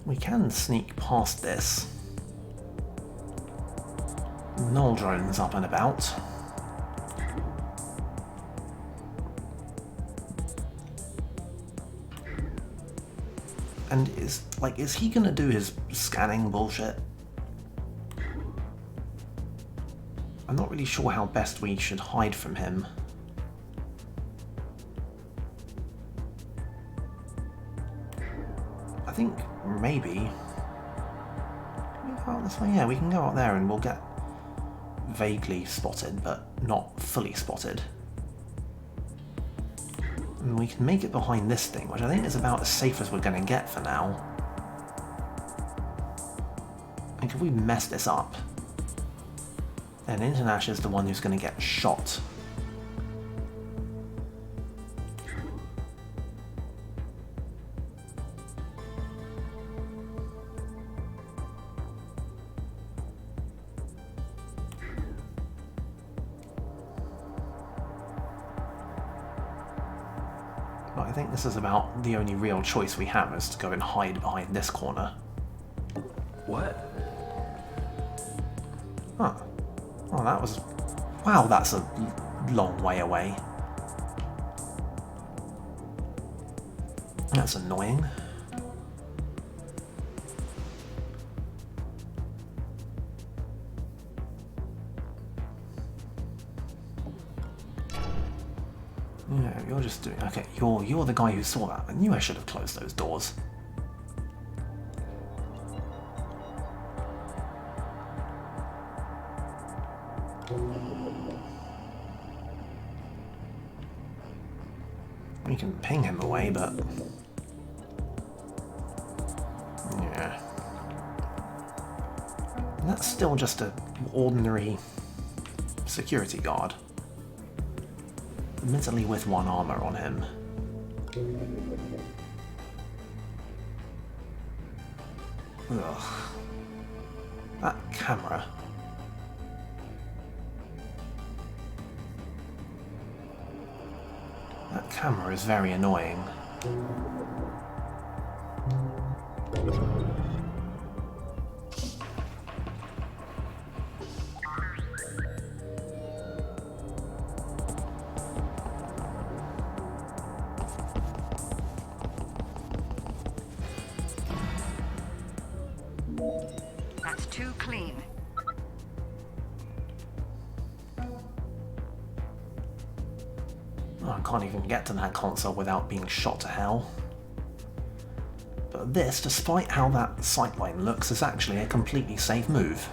We can sneak past this. Null drones up and about. And is he gonna do his scanning bullshit? I'm not really sure how best we should hide from him. I think maybe. Can we go out this way? Yeah, we can go out there and we'll get vaguely spotted, but not fully spotted. And we can make it behind this thing, which I think is about as safe as we're going to get for now. And if we mess this up, then Internash is the one who's going to get shot. But I think this is about the only real choice we have, is to go and hide behind this corner. What? Huh. Oh, that was... Wow, that's a long way away. That's annoying. Yeah, you're just doing... Okay, you're the guy who saw that. I knew I should have closed those doors. We can ping him away, but... Yeah. And that's still just an ordinary security guard. Admittedly with one armor on him. Ugh. That camera. That camera is very annoying. That's too clean. Oh, I can't even get to that console without being shot to hell. But this, despite how that sightline looks, is actually a completely safe move.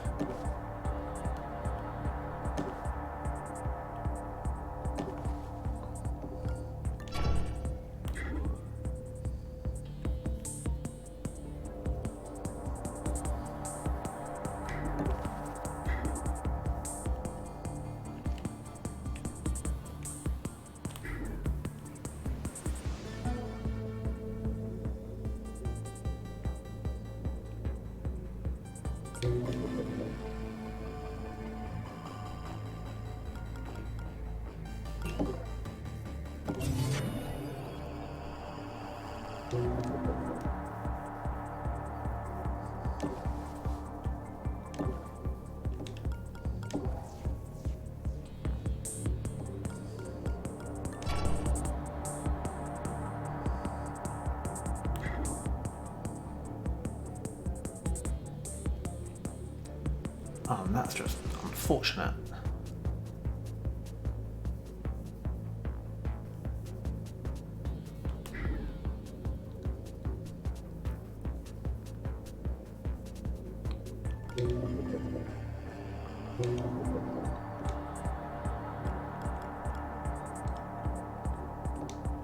Oh, and that's just unfortunate.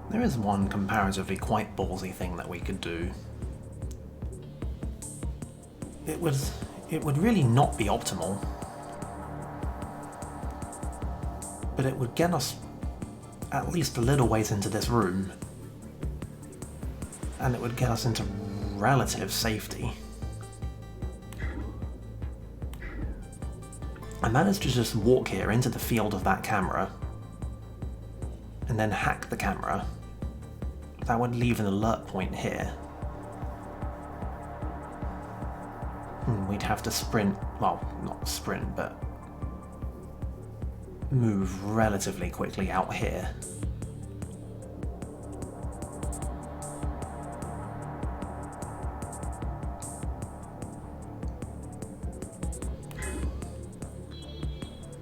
There is one comparatively quite ballsy thing that we could do. it would really not be optimal, but it would get us at least a little ways into this room, and it would get us into relative safety. And that is to just walk here into the field of that camera, and then hack the camera. That would leave an alert point here. We'd have to sprint, well, not sprint, but move relatively quickly out here.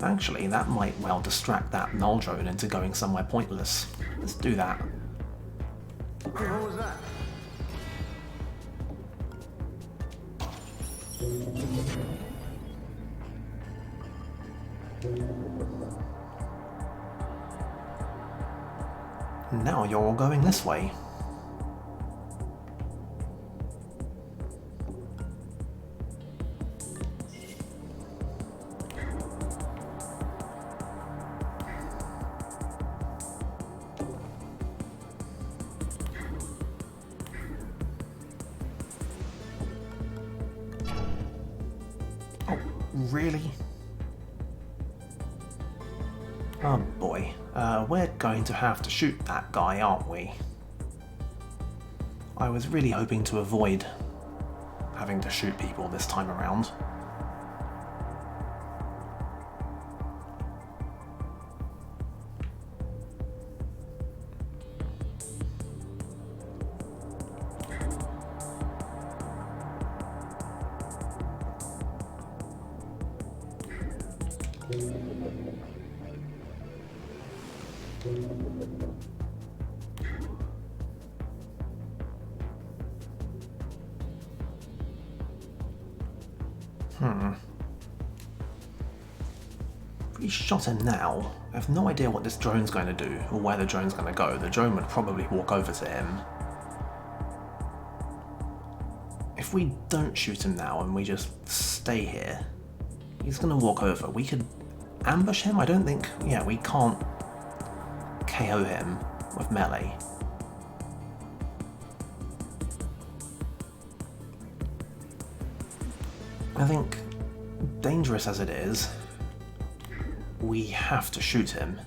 Actually, that might well distract that null drone into going somewhere pointless. Let's do that. Hey, what was that? Now you're all going this way. Oh, really? Oh boy, we're going to have to shoot that guy, aren't we? I was really hoping to avoid having to shoot people this time around. If we shot him now, I have no idea what this drone's going to do, or where the drone's going to go. The drone would probably walk over to him. If we don't shoot him now and we just stay here, he's going to walk over. We could ambush him? I don't think... Yeah, we can't KO him with melee. I think, dangerous as it is, we have to shoot him.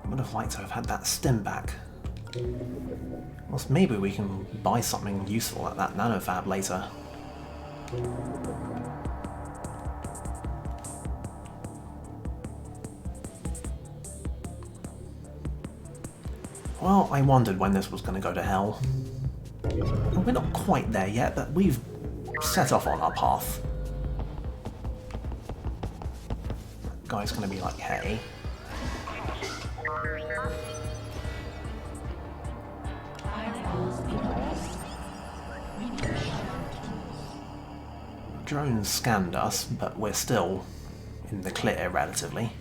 Would have liked to have had that stim back. Whilst maybe we can buy something useful at that nanofab later. Well, I wondered when this was going to go to hell. We're not quite there yet, but we've set off on our path. That guy's going to be like, hey. Drones scanned us, but we're still in the clear relatively.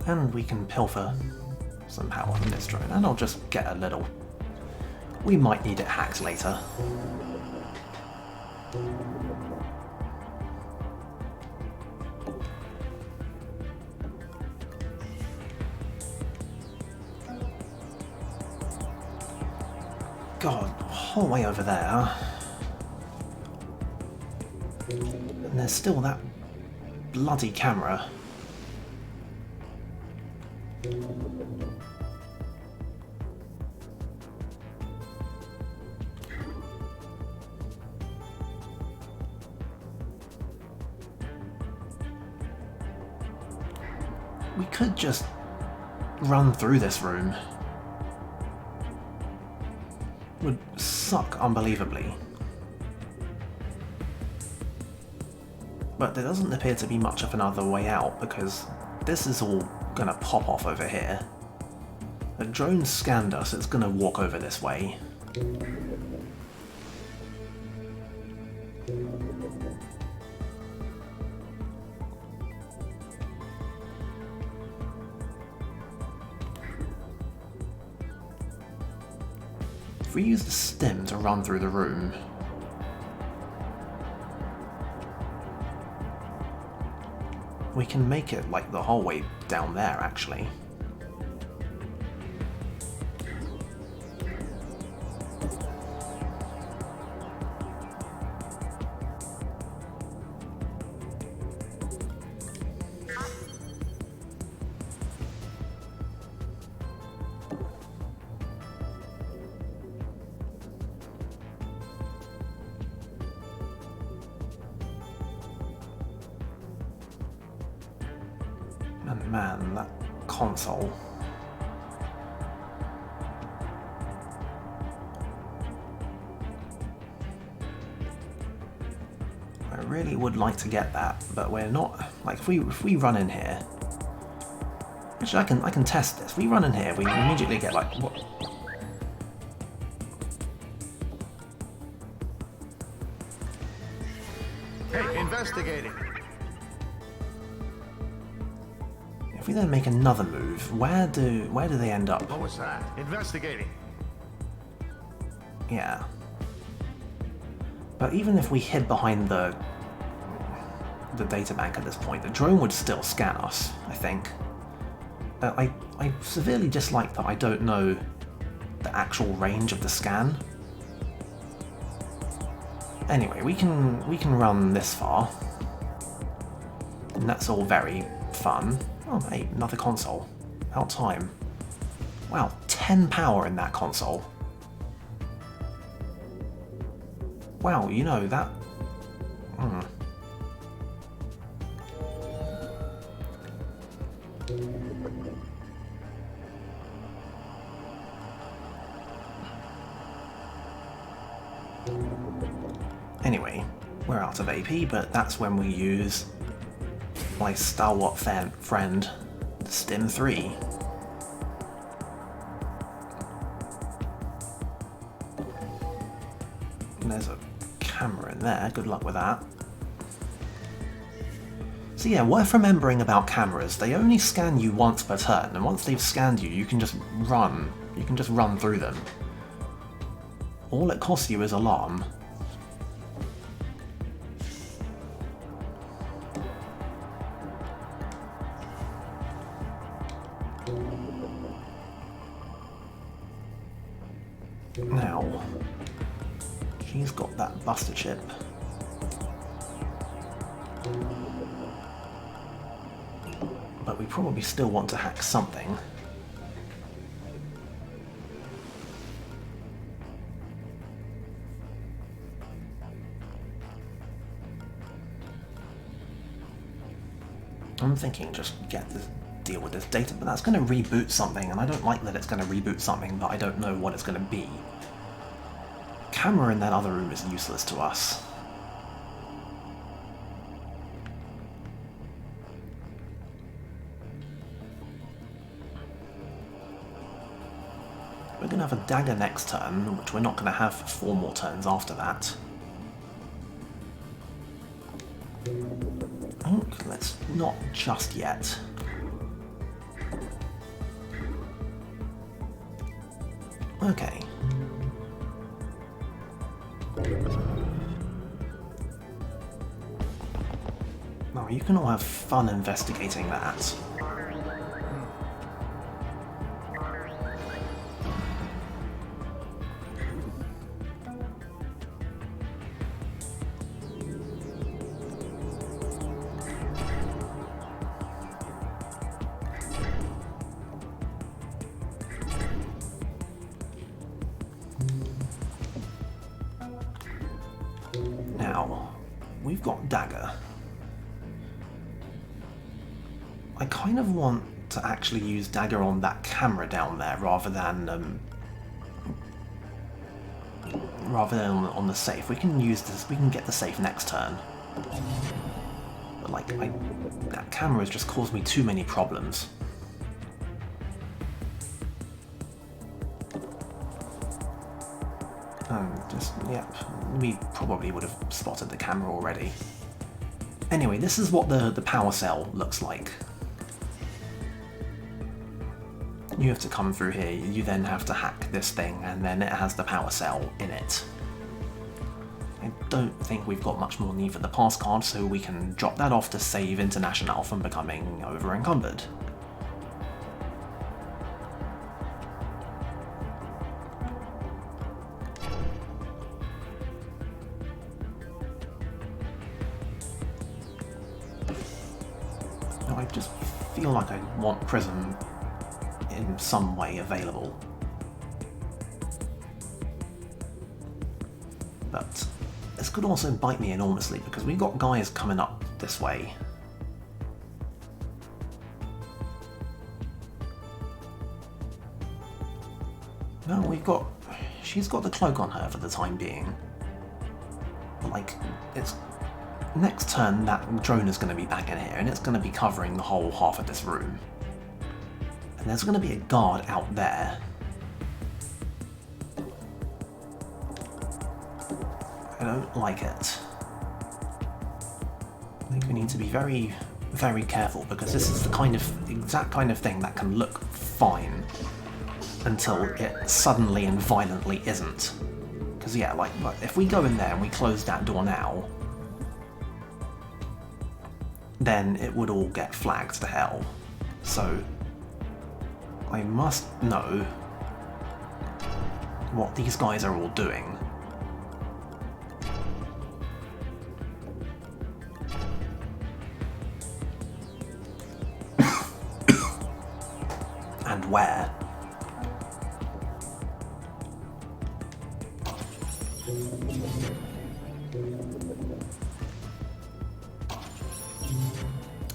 And we can pilfer some power from this drone, and I'll just get a little... We might need it hacked later. God, the whole way over there. And there's still that bloody camera. We could just run through this room would suck unbelievably. But there doesn't appear to be much of another way out, because this is all gonna pop off over here. The drone scanned us, it's gonna walk over this way. If we use the stim to run through the room, we can make it like the whole way down there, actually. And man, that console. I really would like to get that, but we're not. Like, if we run in here, actually, I can test this. If we run in here, we immediately get like what? Hey, investigating. If we then make another move, where do they end up? What was that? Investigating. Yeah. But even if we hid behind the databank at this point, the drone would still scan us, I think. I severely dislike that I don't know the actual range of the scan. Anyway, we can run this far. And that's all very fun. Oh, hey, another console. About time. Wow, 10 power in that console. Wow, you know, that... Anyway, we're out of AP, but that's when we use my stalwart friend, Stim 3. And there's a camera in there, good luck with that. So yeah, worth remembering about cameras, they only scan you once per turn, and once they've scanned you, you can just run through them. All it costs you is alarm. Now, she's got that buster chip. But we probably still want to hack something. I'm thinking just deal with this data, but that's going to reboot something, and I don't like that it's going to reboot something that I don't know what it's going to be. Camera in that other room is useless to us. We're going to have a dagger next turn, which we're not going to have for 4 more turns after that. I think let's not just yet. Okay. Now you can all have fun investigating that. Now, we've got dagger. I kind of want to actually use dagger on that camera down there rather than rather than on the safe. We can use this, we can get the safe next turn. But like, that camera has just caused me too many problems. Yep, we probably would have spotted the camera already. Anyway, this is what the power cell looks like. You have to come through here, you then have to hack this thing, and then it has the power cell in it. I don't think we've got much more need for the pass card, so we can drop that off to save International from becoming over-encumbered. Now, I just feel like I want Prism in some way available. But this could also bite me enormously because we've got guys coming up this way. No, she's got the cloak on her for the time being. But like, it's next turn that drone is going to be back in here and it's going to be covering the whole half of this room. And there's going to be a guard out there. I don't like it. I think we need to be very, very careful because this is the exact kind of thing that can look fine until it suddenly and violently isn't. Because yeah, like, if we go in there and we close that door now, then it would all get flagged to hell. So I must know what these guys are all doing. And where.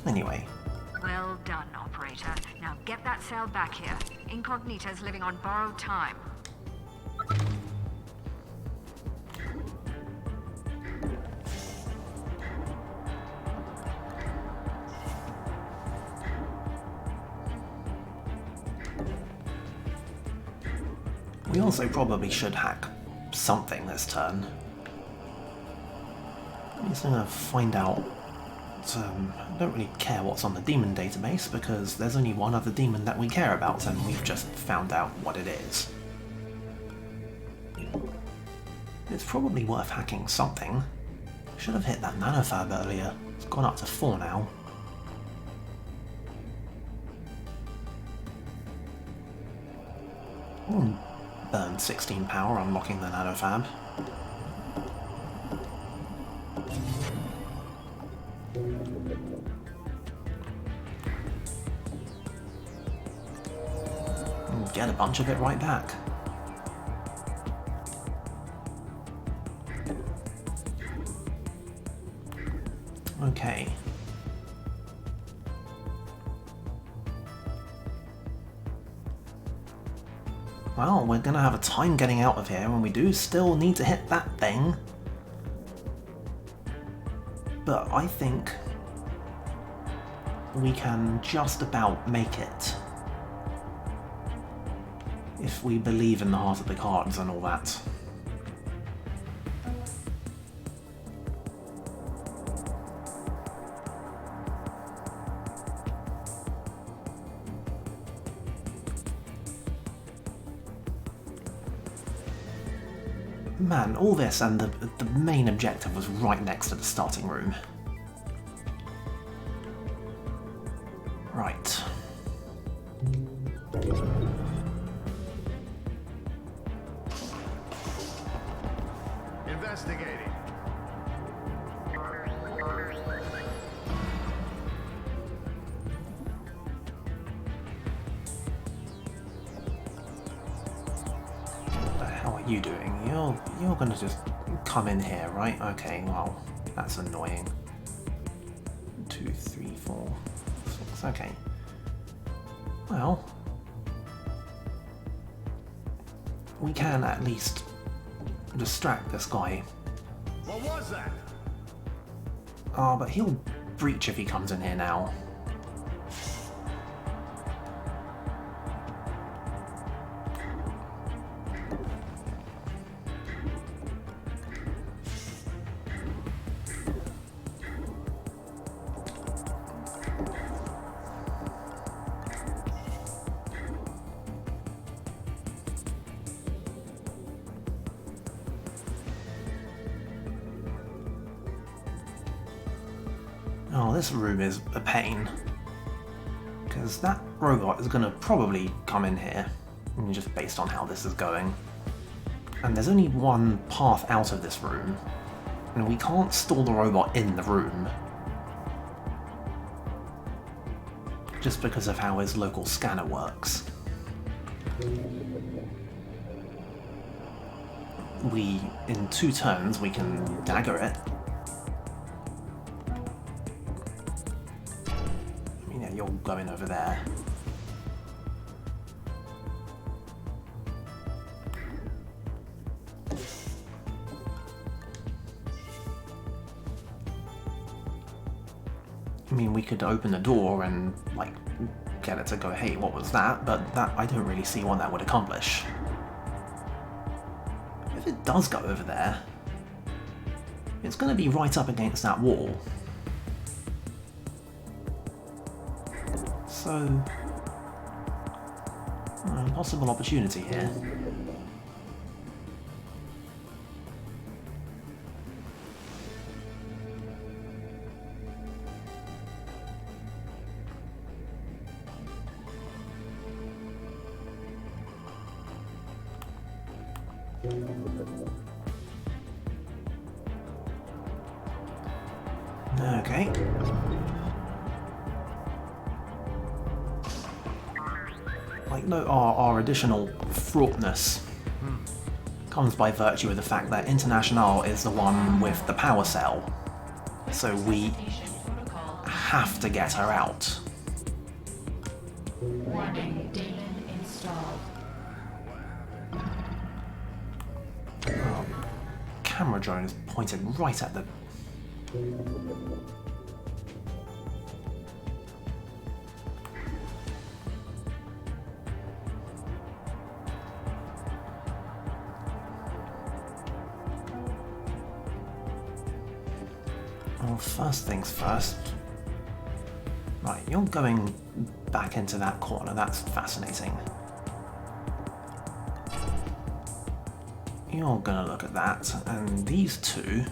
Anyway. Well done, operator. Now get that cell back here. Incognito's living on borrowed time. We also probably should hack something this turn. I'm just gonna find out. I don't really care what's on the demon database because there's only one other demon that we care about and we've just found out what it is. It's probably worth hacking something. Should have hit that nanofab earlier. It's gone up to 4 now. Burn 16 power unlocking the nanofab. And get a bunch of it right back. Okay. Well, we're gonna have a time getting out of here, and we do still need to hit that thing. But I think we can just about make it. If we believe in the heart of the cards and all that. Man, all this and the main objective was right next to the starting room. Right. Investigating. What the hell are you doing? You're gonna just come in here, right? Okay, well, that's annoying. 2, 3, 4, 6, okay. Well, we can at least distract this guy. What was that? Oh, but he'll breach if he comes in here now. Oh, this room is a pain. Because that robot is going to probably come in here, just based on how this is going. And there's only one path out of this room, and we can't store the robot in the room. Just because of how his local scanner works. In 2 turns, we can dagger it. You're going over there. I mean, we could open the door and, like, get it to go, hey, what was that? But that, I don't really see what that would accomplish. If it does go over there, it's going to be right up against that wall. So, possible opportunity here. Okay. Like, no, our additional fraughtness comes by virtue of the fact that International is the one with the power cell. So we have to get her out. Warning, daemon installed. Camera drone is pointed right at the... Well, first things first. Right, you're going back into that corner. That's fascinating. You're gonna look at that, and these two...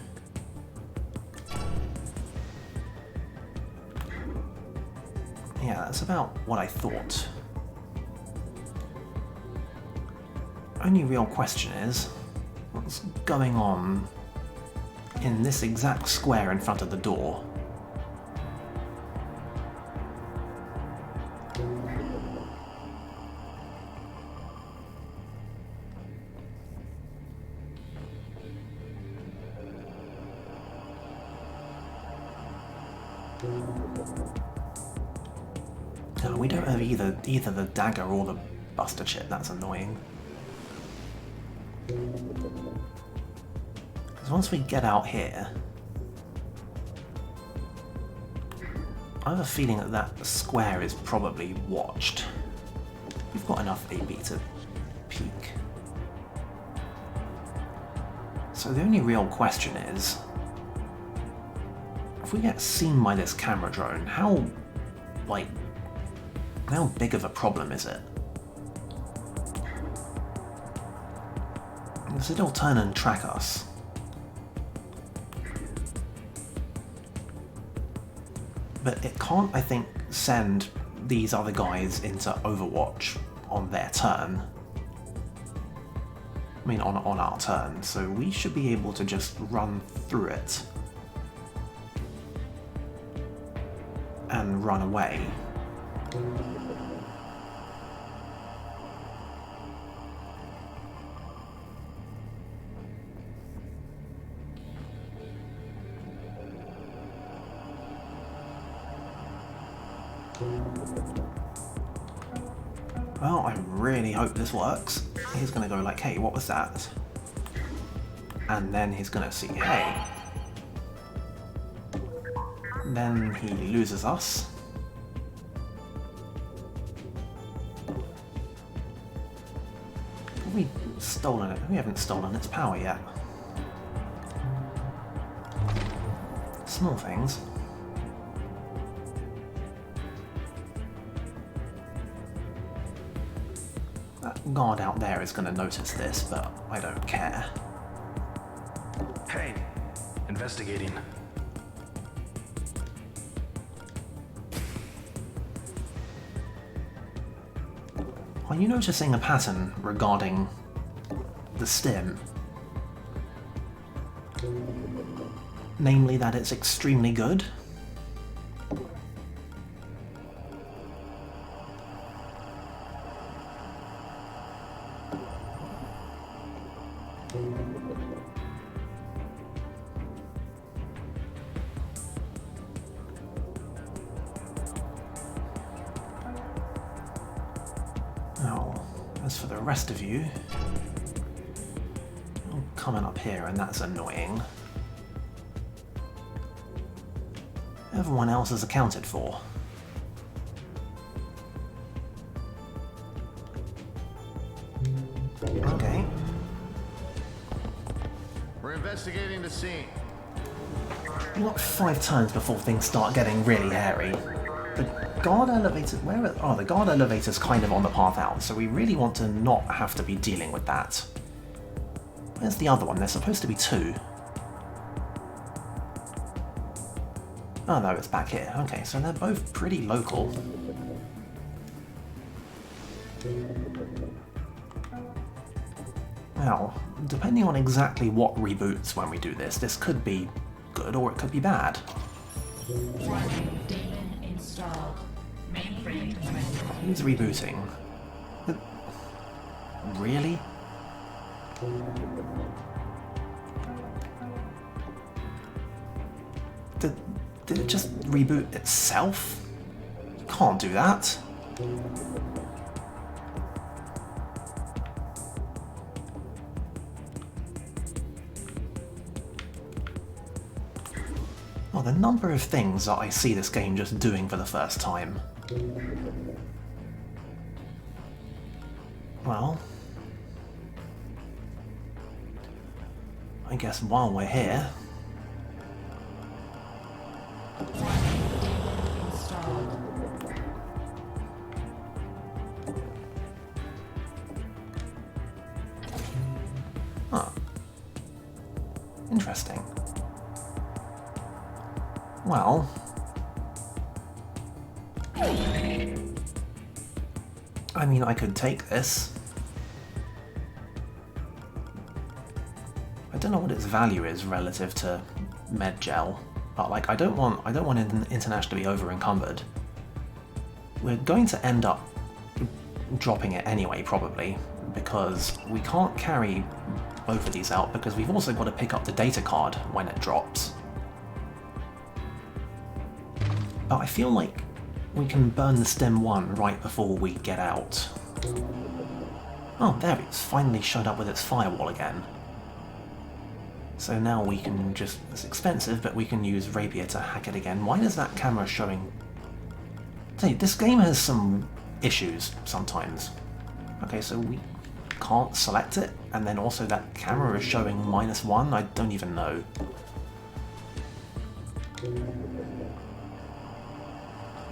Yeah, that's about what I thought. Only real question is, what's going on in this exact square in front of the door? No, we don't have either the dagger or the buster chip. That's annoying. Because once we get out here, I have a feeling that that square is probably watched. We've got enough AB to peek. So the only real question is, if we get seen by this camera drone, how big of a problem is it? Because it'll turn and track us. But it can't, I think, send these other guys into Overwatch on their turn. I mean, on our turn. So we should be able to just run through it and run away. Well, I really hope this works. He's gonna go like, hey, what was that? and then he's gonna see, hey. Then he loses us. Have we stolen it? We haven't stolen its power yet. Small things. That guard out there is going to notice this, but I don't care. Hey, investigating. Are you noticing a pattern regarding the stim? Namely that it's extremely good? Now, as for the rest of you, you're coming up here and that's annoying. Everyone else is accounted for. Okay. We're investigating the scene. We've got 5 turns before things start getting really hairy. The guard elevator, the guard elevator's kind of on the path out, so we really want to not have to be dealing with that. Where's the other one? There's supposed to be 2. Oh no, it's back here. Okay, so they're both pretty local. Now, depending on exactly what reboots when we do this, this could be good or it could be bad. Warning, daemon installed. Mainframe ready. Who's rebooting? Really? Did it just reboot itself? You can't do that. Well, the number of things that I see this game just doing for the first time. Well, I guess while we're here, huh. Interesting. Well, I mean, I could take this. I don't know what its value is relative to med gel, but like I don't want International to be over encumbered. We're going to end up dropping it anyway, probably, because we can't carry both of these out because we've also got to pick up the data card when it drops. But I feel like we can burn the stem 1 right before we get out. Oh, there it's finally showed up with its firewall again. So now we can just, it's expensive, but we can use Rapier to hack it again. Why is that camera showing... Hey, this game has some issues sometimes. Okay, so we can't select it, and then also that camera is showing -1, I don't even know.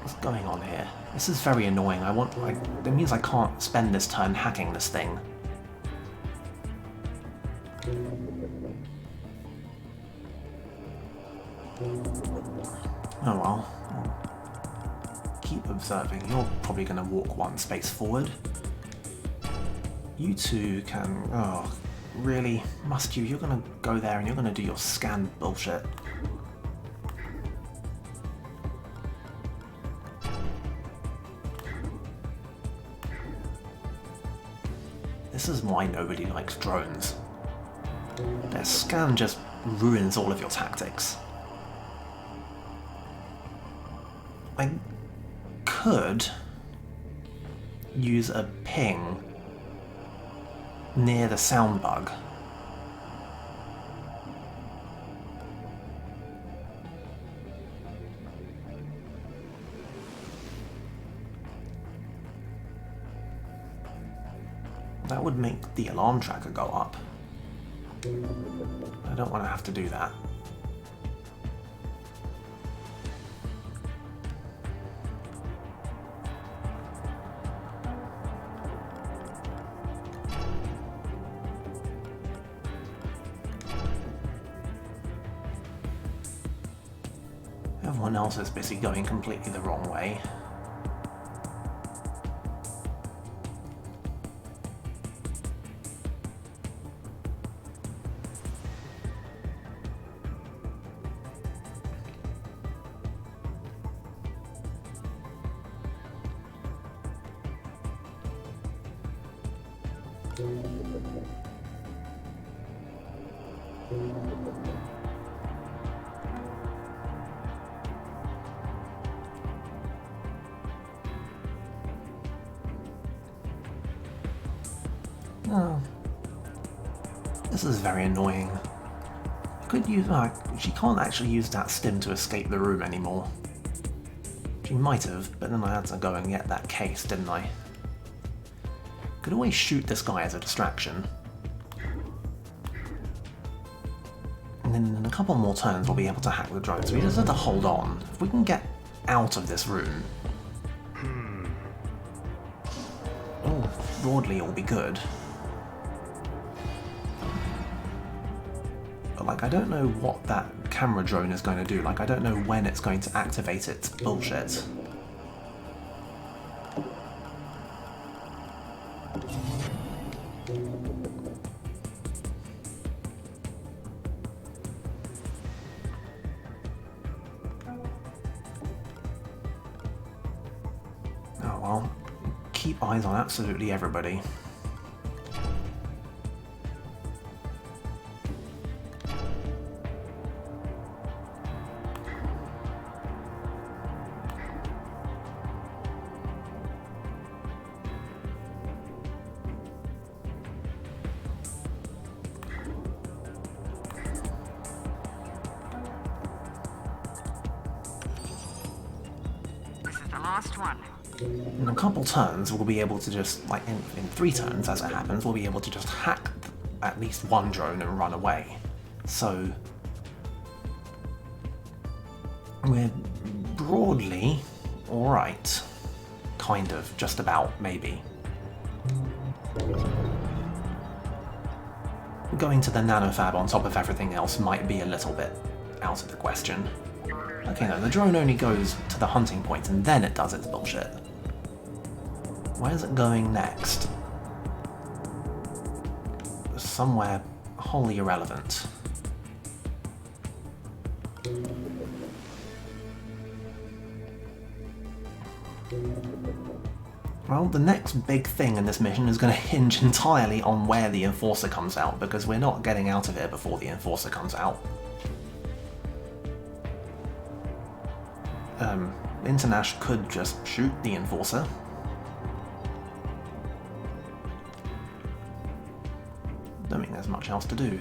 What's going on here? This is very annoying. That means I can't spend this turn hacking this thing. Oh well. I'll keep observing. You're probably going to walk 1 space forward. You two can... Oh, really? Must you? You're going to go there and you're going to do your scan bullshit. This is why nobody likes drones. Their scan just ruins all of your tactics. I could use a ping near the sound bug. That would make the alarm tracker go up. I don't want to have to do that. Everyone else is busy going completely the wrong way. Oh, this is very annoying. I could use. She can't actually use that stim to escape the room anymore. She might have, but then I had to go and get that case, didn't I? Could always shoot this guy as a distraction. And then in a couple more turns we'll be able to hack the drone, so we just have to hold on. If we can get out of this room... Oh, broadly it'll be good. But like, I don't know what that camera drone is going to do. Like, I don't know when it's going to activate its bullshit. Oh well, keep eyes on absolutely everybody. Last one. In a couple turns, we'll be able to just, like in 3 turns as it happens, we'll be able to just hack at least one drone and run away. So, we're broadly alright. Kind of, just about, maybe. Going to the nanofab on top of everything else might be a little bit out of the question. Okay, no, the drone only goes to the hunting point and then it does its bullshit. Where's it going next? Somewhere wholly irrelevant. Well, the next big thing in this mission is going to hinge entirely on where the Enforcer comes out, because we're not getting out of here before the Enforcer comes out. Internash could just shoot the Enforcer. Don't think there's much else to do.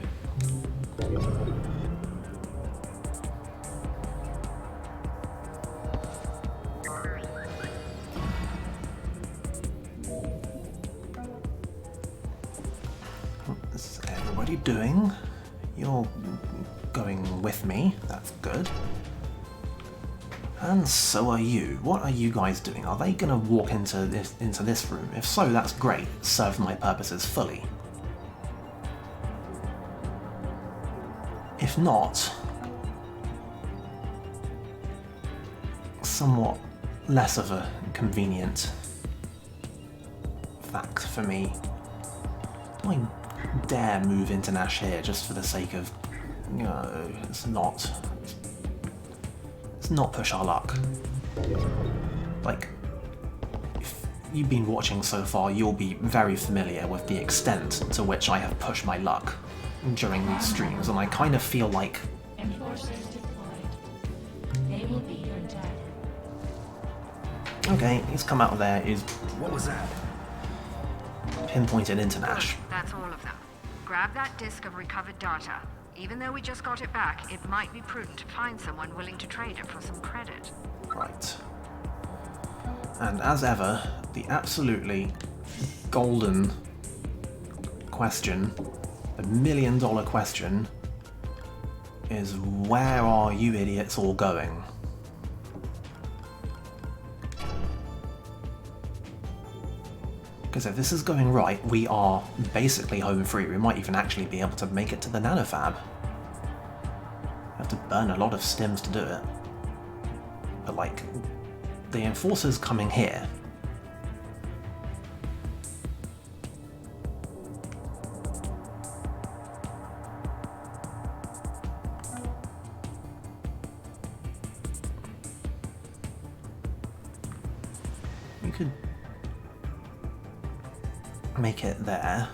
What's everybody doing? You're going with me, that's good. And so are you. What are you guys doing? Are they gonna walk into this room? If so, that's great. It served my purposes fully. If not, somewhat less of a convenient fact for me. Do I dare move into Nash here just for the sake of... No, it's not. Let's not push our luck. Like, if you've been watching so far, you'll be very familiar with the extent to which I have pushed my luck during these streams, and I kind of feel like... Enforcers deployed. They will be your death. Okay, he's come out of there, he's What was that? pinpointed into Nash. That's all of them. Grab that disk of recovered data. Even though we just got it back, it might be prudent to find someone willing to trade it for some credit. Right. And as ever, the absolutely golden question, the million-dollar question, is where are you idiots all going? Because if this is going right, we are basically home free. We might even actually be able to make it to the nanofab. We have to burn a lot of stims to do it. But like, the Enforcer's coming here. We could make it there.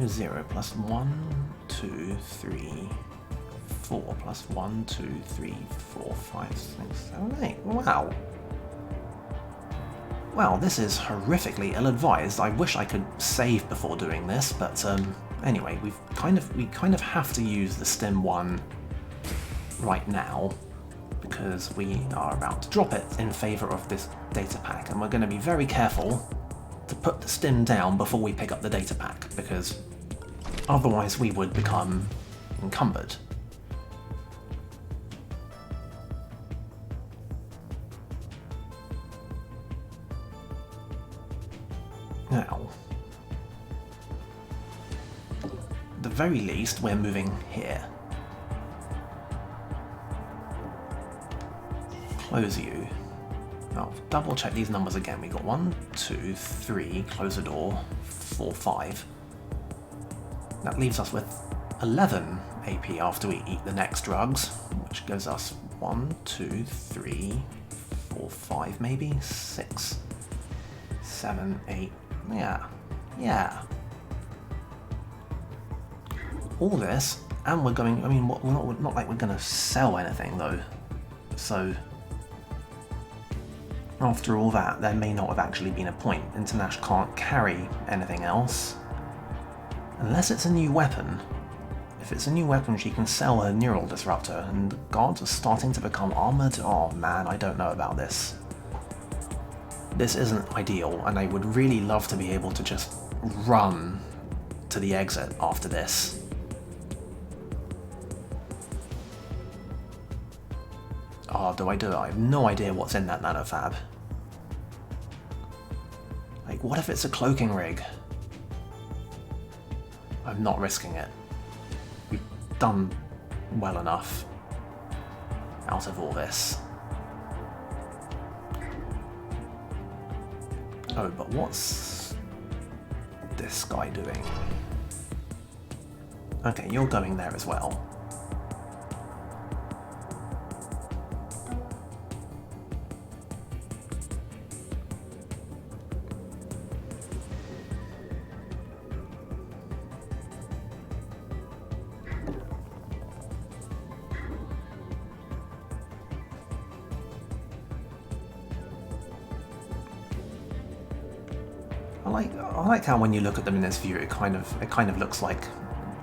0 plus 1, 2, 3, 4 plus 1, 2, 3, 4, 5, 6, 7, 8. Wow. Well, this is horrifically ill-advised. I wish I could save before doing this, but anyway, we kind of have to use the Stim 1 right now because we are about to drop it in favor of this data pack, and we're going to be very careful to put the Stim down before we pick up the data pack, because otherwise we would become encumbered. Now, at the very least, we're moving here. Close you. I'll double check these numbers again. We got 1, 2, 3, close the door, 4, 5. That leaves us with 11 AP after we eat the next drugs, which gives us 1, 2, 3, 4, 5 maybe, 6, 7, 8. Yeah. All this, and we're going, I mean, we're not like we're going to sell anything though. So, after all that, there may not have actually been a point. Internash can't carry anything else. Unless it's a new weapon. If it's a new weapon, she can sell her neural disruptor, and the guards are starting to become armored. Oh man, I don't know about this. This isn't ideal, and I would really love to be able to just run to the exit after this. Oh, do I do it? I have no idea what's in that nanofab. Like, what if it's a cloaking rig? I'm not risking it. We've done well enough out of all this. Oh, but what's this guy doing? Okay, you're going there as well. I like how when you look at them in this view, it kind of looks like,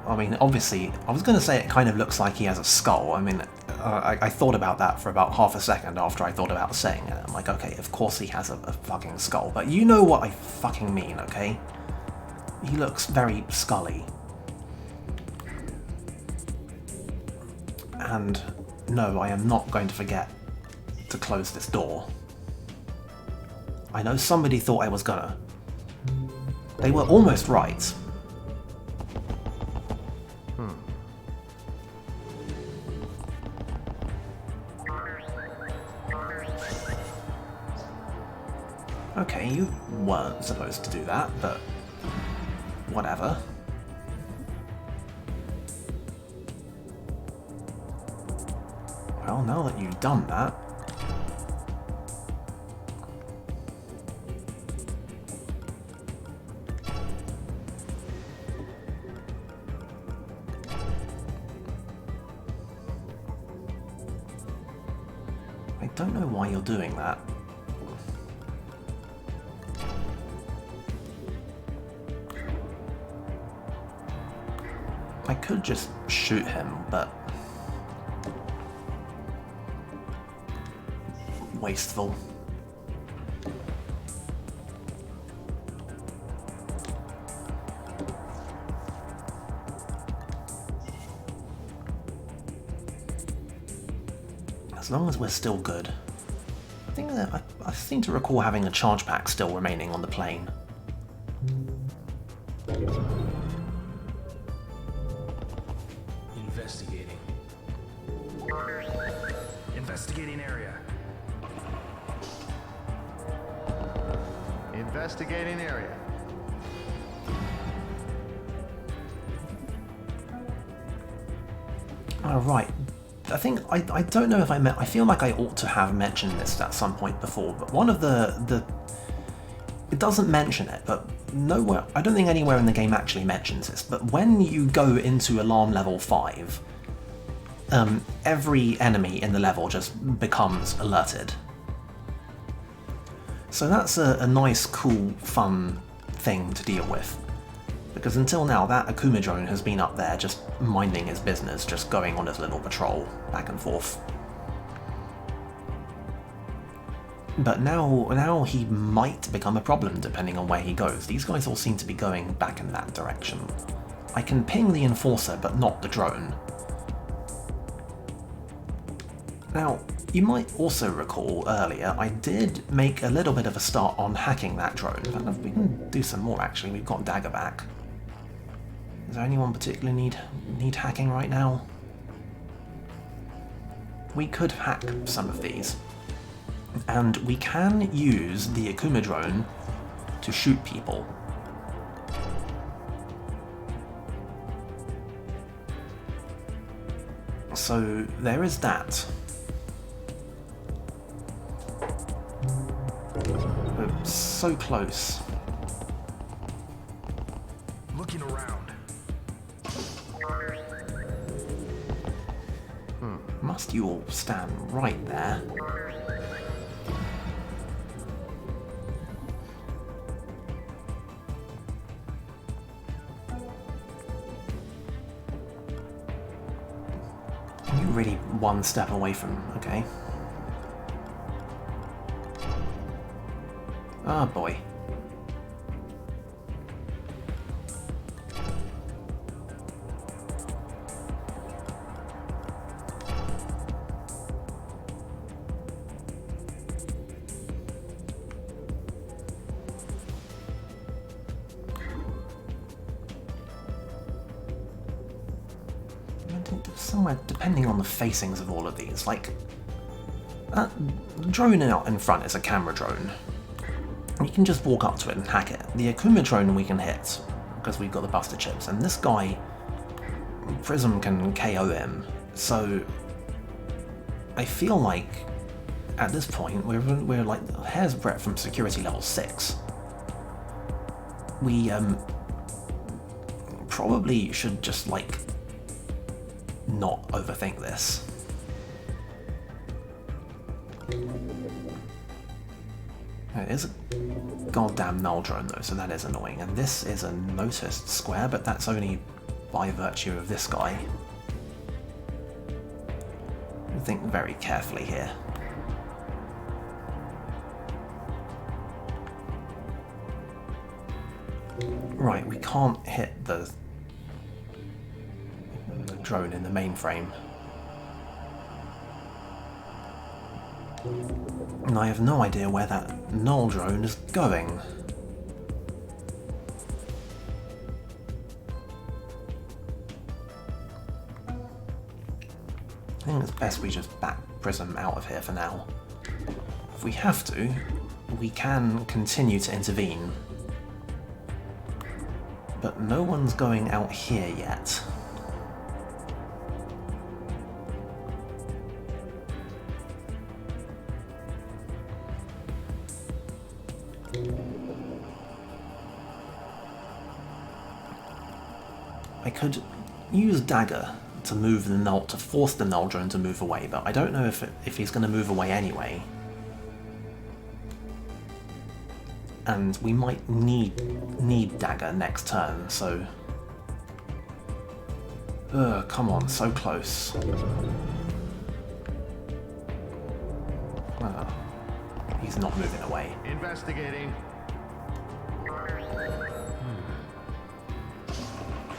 I mean, obviously, I was going to say it kind of looks like he has a skull. I mean, I thought about that for about half a second after I thought about saying it. I'm like, okay, of course he has a fucking skull, but you know what I fucking mean, okay? He looks very scully. And no, I am not going to forget to close this door. I know somebody thought I was gonna. They were almost right. Okay, you weren't supposed to do that, but whatever. Well, now that you've done that, I don't know why you're doing that. I could just shoot him, but wasteful. As long as we're still good. I think that I seem to recall having a charge pack still remaining on the plane. Investigating. Investigating area. Investigating area. Oh, right. I think, I don't know if I feel like I ought to have mentioned this at some point before, but one of the it doesn't mention it, but nowhere, I don't think anywhere in the game actually mentions this, but when you go into alarm level 5, every enemy in the level just becomes alerted. So that's a nice, cool, fun thing to deal with. Because until now, that Akuma drone has been up there just minding his business, just going on his little patrol, back and forth. But now he might become a problem depending on where he goes. These guys all seem to be going back in that direction. I can ping the Enforcer, but not the drone. Now, you might also recall earlier, I did make a little bit of a start on hacking that drone, but we can do some more actually. We've got Dagger back. Does there anyone particularly need hacking right now? We could hack some of these. And we can use the Akuma drone to shoot people. So there is that. We're so close. Looking around. Must you all stand right there? You're really one step away from, okay. Ah, boy. Somewhere, depending on the facings of all of these, like that drone out in front is a camera drone. You can just walk up to it and hack it. The Akuma drone we can hit because we've got the buster chips, and this guy, Prism can KO him. So I feel like at this point we're like a hair's breadth from security level 6. We probably should just like not overthink this. It is a goddamn null drone though, so that is annoying. And this is a noticed square, but that's only by virtue of this guy. Think very carefully here. Right, we can't hit the drone in the mainframe. And I have no idea where that null drone is going. I think it's best we just back Prism out of here for now. If we have to, we can continue to intervene. But no one's going out here yet. I could use Dagger to move the null, to force the null drone to move away, but I don't know if he's going to move away anyway. And we might need Dagger next turn, so... Ugh, come on, so close. He's not moving away. Investigating.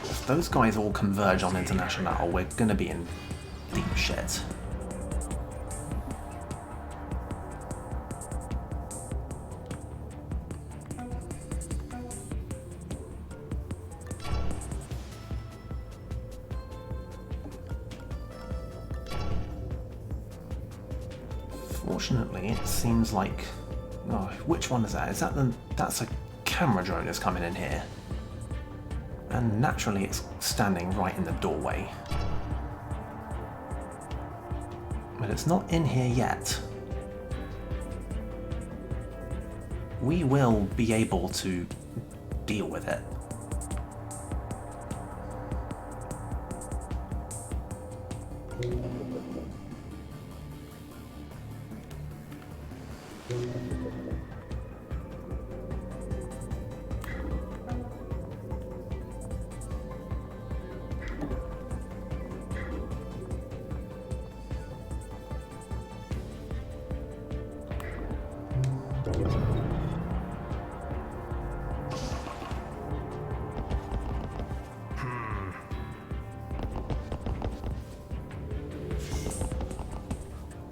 If those guys all converge on International, we're gonna be in deep shit. Unfortunately, it seems like... Oh, which one is that? Is that the... That's a camera drone that's coming in here. And naturally it's standing right in the doorway. But it's not in here yet. We will be able to deal with it.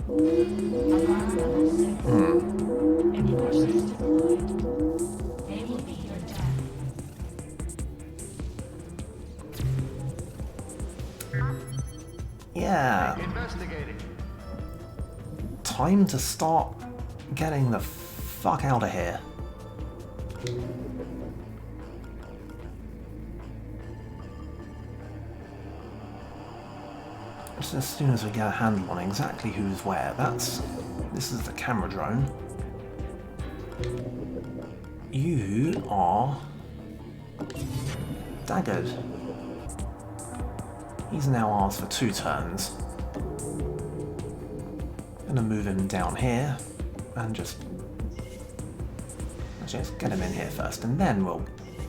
Alarm level 6. Any more systems deployed? They will be your death. Yeah. Investigating. Time to start getting the fuck out of here. Just as soon as we get a handle on exactly who's where. This is the camera drone. You are daggered. He's now asked for 2 turns. Gonna move him down here and just actually let's get him in here first, and then we'll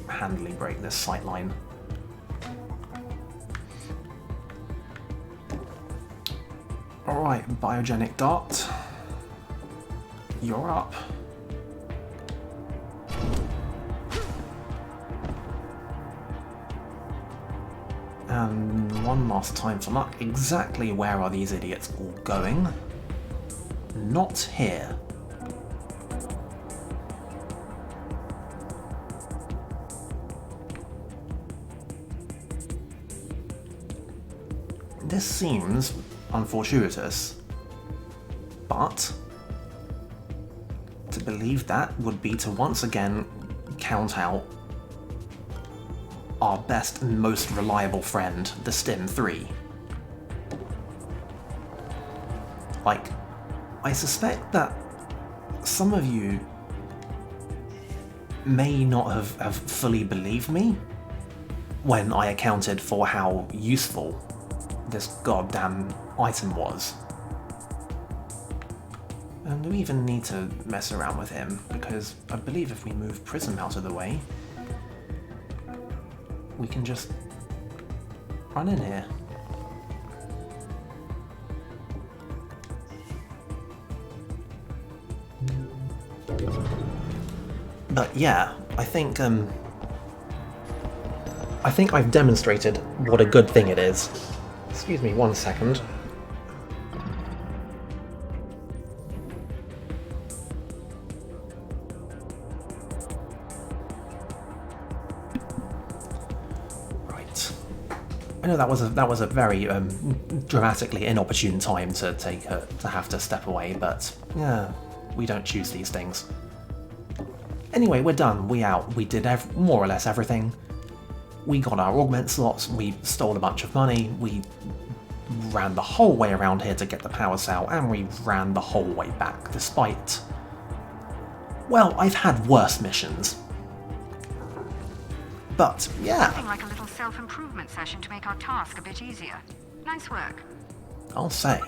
handily break this sight line. Alright, biogenic dart. You're up. And one last time for luck. Exactly where are these idiots all going? Not here. This seems unfortuitous, but to believe that would be to once again count out our best and most reliable friend, the Stim 3. Like, I suspect that some of you may not have fully believed me when I accounted for how useful this goddamn item was. And we even need to mess around with him, because I believe if we move Prism out of the way, we can just run in here. But yeah, I think I've demonstrated what a good thing it is. Excuse me 1 second. Right. I know that was a very dramatically inopportune time to have to step away, but yeah, we don't choose these things. Anyway, we're done. We out. We did more or less everything. We got our augment slots, we stole a bunch of money, we ran the whole way around here to get the power cell, and we ran the whole way back, despite... Well, I've had worse missions. But, yeah. Something like a little self-improvement session to make our task a bit easier. Nice work. I'll say.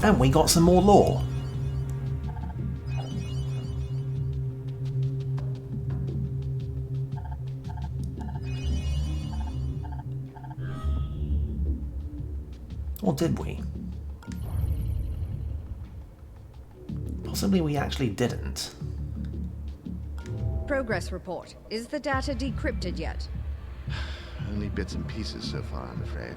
And we got some more lore. Or did we? Possibly we actually didn't. Progress report. Is the data decrypted yet? Only bits and pieces so far, I'm afraid.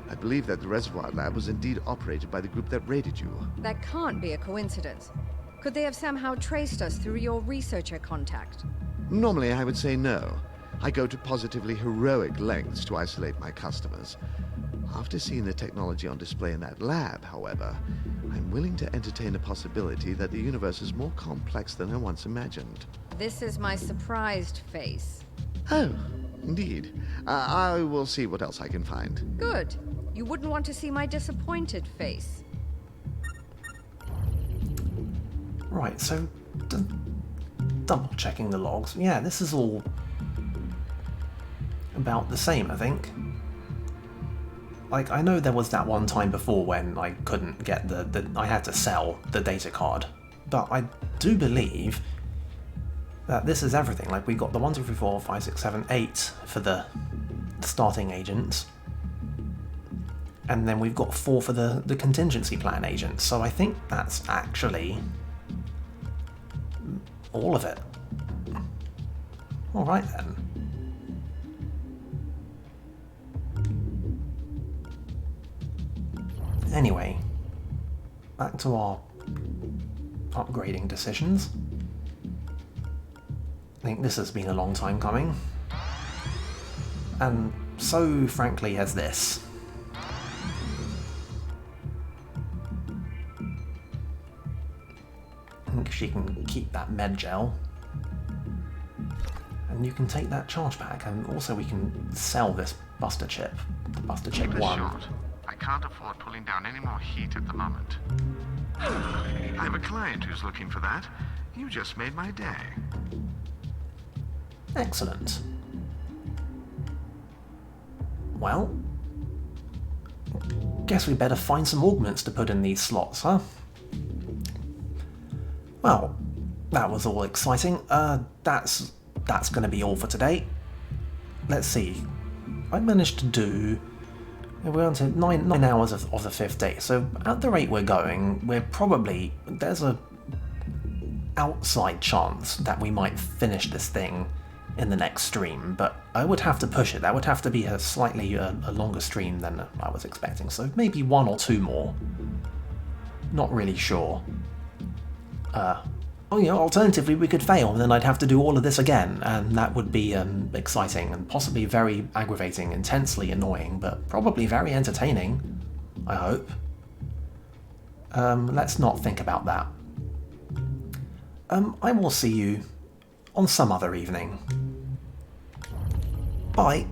I believe that the reservoir lab was indeed operated by the group that raided you. That can't be a coincidence. Could they have somehow traced us through your researcher contact? Normally, I would say no. I go to positively heroic lengths to isolate my customers. After seeing the technology on display in that lab, however, I'm willing to entertain a possibility that the universe is more complex than I once imagined. This is my surprised face. Oh, indeed. I will see what else I can find. Good. You wouldn't want to see my disappointed face. Right, so double checking the logs. Yeah, this is all about the same, I think. Like, I know there was that one time before when I couldn't get I had to sell the data card, but I do believe that this is everything. Like, we got the 1, 2, 3, 4, 5, 6, 7, 8 for the starting agents, and then we've got 4 for the contingency plan agents, so I think that's actually all of it. Alright then. Anyway, back to our upgrading decisions. I think this has been a long time coming. And so, frankly, has this. I think she can keep that med gel. And you can take that charge pack, and also we can sell this Buster chip. The Buster chip Keep it 1. short. I can't afford pulling down any more heat at the moment. I have a client who's looking for that. You just made my day. Excellent. Well, guess we better find some augments to put in these slots, huh? Well, that was all exciting. That's going to be all for today. Let's see. I managed to do... We're on to 9 hours of the 5th day, so at the rate we're going, we're probably... There's a outside chance that we might finish this thing in the next stream, but I would have to push it. That would have to be a slightly a longer stream than I was expecting, so maybe 1 or 2 more. Not really sure. Alternatively we could fail, and then I'd have to do all of this again, and that would be exciting and possibly very aggravating, intensely annoying, but probably very entertaining, I hope. Let's not think about that. I will see you on some other evening. Bye.